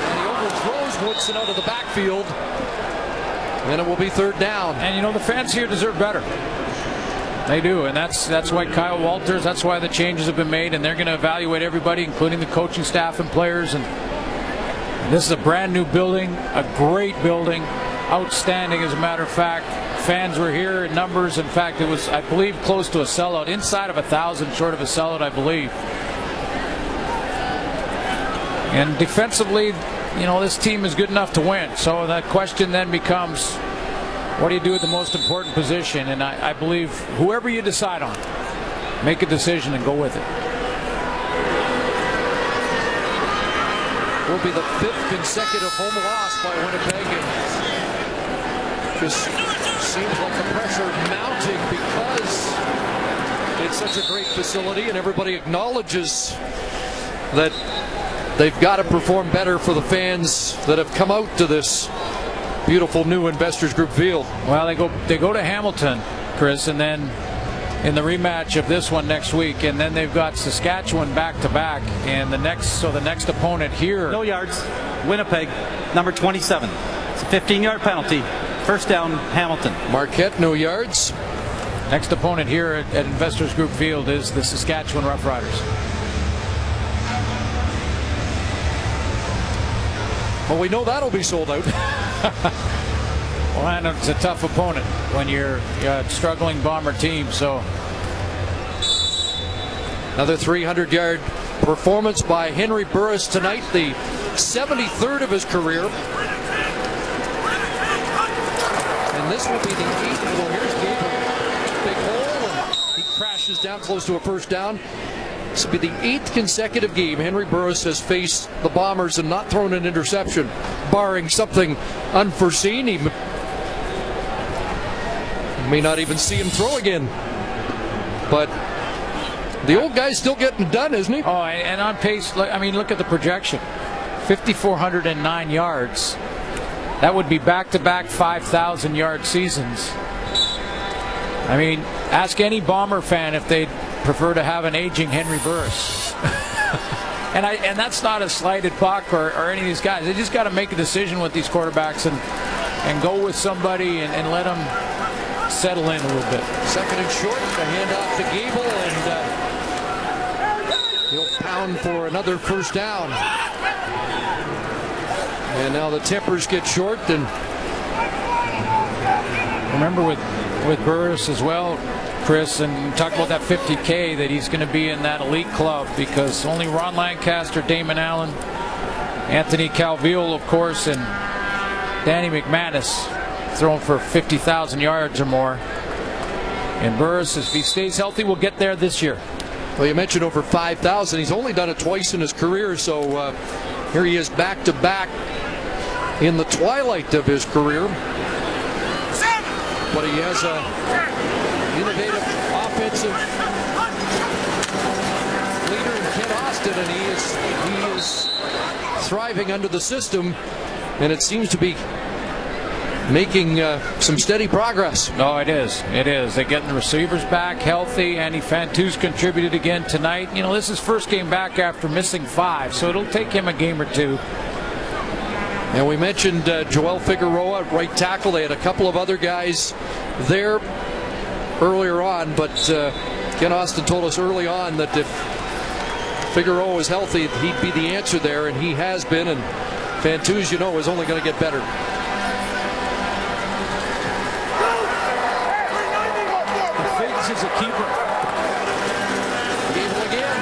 And he overthrows Woodson out of the backfield. And it will be third down. And you know, the fans here deserve better. They do, and that's why Kyle Walters, that's why the changes have been made, and they're going to evaluate everybody, including the coaching staff and players. And this is a brand new building, a great building, outstanding as a matter of fact. Fans were here in numbers. In fact, it was, I believe, close to a sellout, inside of 1,000, short of a sellout, I believe. And defensively, you know, this team is good enough to win. So that question then becomes, what do you do at the most important position? And I believe whoever you decide on, make a decision and go with it. Will be the 5th consecutive home loss by Winnipeg. And just seems like the pressure mounting because it's such a great facility and everybody acknowledges that they've got to perform better for the fans that have come out to this beautiful new Investors Group field. Well, they go to Hamilton, Chris, and then in the rematch of this one next week, and then they've got Saskatchewan back to back, and the next opponent here. No yards. Winnipeg, number 27. It's a 15-yard penalty. First down, Hamilton. Marquette, no yards. Next opponent here at Investors Group Field is the Saskatchewan Roughriders. Well, we know that'll be sold out. Well, and it's a tough opponent when you're a struggling Bomber team. So another 300-yard performance by Henry Burris tonight, the 73rd of his career. And this will be the 8th. Well, here's Gable. Big hole, and he crashes down close to a first down. This will be the 8th consecutive game Henry Burris has faced the Bombers and not thrown an interception, barring something unforeseen. He may not even see him throw again. But the old guy's still getting it done, isn't he? Oh, and on pace. I mean, look at the projection. 5,409 yards. That would be back-to-back 5,000-yard seasons. I mean, ask any Bomber fan if they'd prefer to have an aging Henry Burris. and that's not a slighted Buck or any of these guys. They just got to make a decision with these quarterbacks and go with somebody and let them settle in a little bit. Second and short, a handoff to Gable, and he'll pound for another first down. And now the tempers get short. And remember with Burris as well, Chris, and talk about that 50K, that he's going to be in that elite club, because only Ron Lancaster, Damon Allen, Anthony Calvillo, of course, and Danny McManus throwing for 50,000 yards or more. And Burris, if he stays healthy, will get there this year. Well, you mentioned over 5,000. He's only done it twice in his career, so here he is back-to-back in the twilight of his career. But he has a innovative offensive leader in Ken Austin, and he is thriving under the system, and it seems to be making some steady progress. No, it is. It is. They're getting the receivers back healthy. Andy Fantu's contributed again tonight. You know, this is his first game back after missing 5, so it'll take him a game or two. And we mentioned Joel Figueroa at right tackle. They had a couple of other guys there earlier on, but Ken Austin told us early on that if Figueroa was healthy, he'd be the answer there, and he has been, and Fantu, as you know, is only going to get better. Figs is a keeper. Gable again.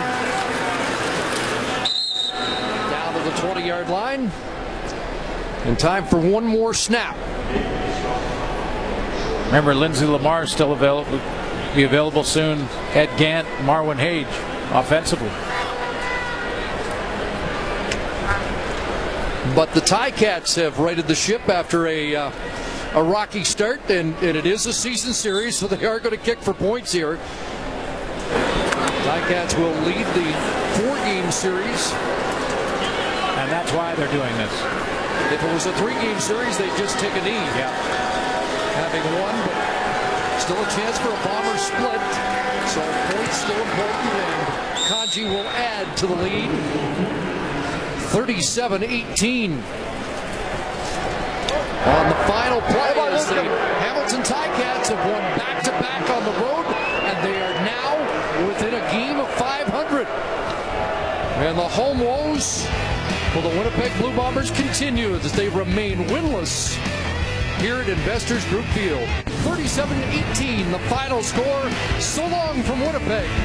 Down to the 20-yard line. And time for one more snap. Remember, Lindsey Lamar is still available. Be available soon. Ed Gant, Marwin Hage, offensively. But the Ticats have righted the ship after a rocky start, and it is a season series, so they are going to kick for points here. Ticats will lead the 4-game series. And that's why they're doing this. If it was a 3-game series, they'd just take a knee. Yeah. Having won, but still a chance for a Bomber split. So points still important, and Kanji will add to the lead. 37-18. On the final play, as the Hamilton Ticats have won back-to-back on the road, and they are now within a game of 500. And the home woes for the Winnipeg Blue Bombers continue as they remain winless here at Investors Group Field. 37-18, the final score. So long from Winnipeg.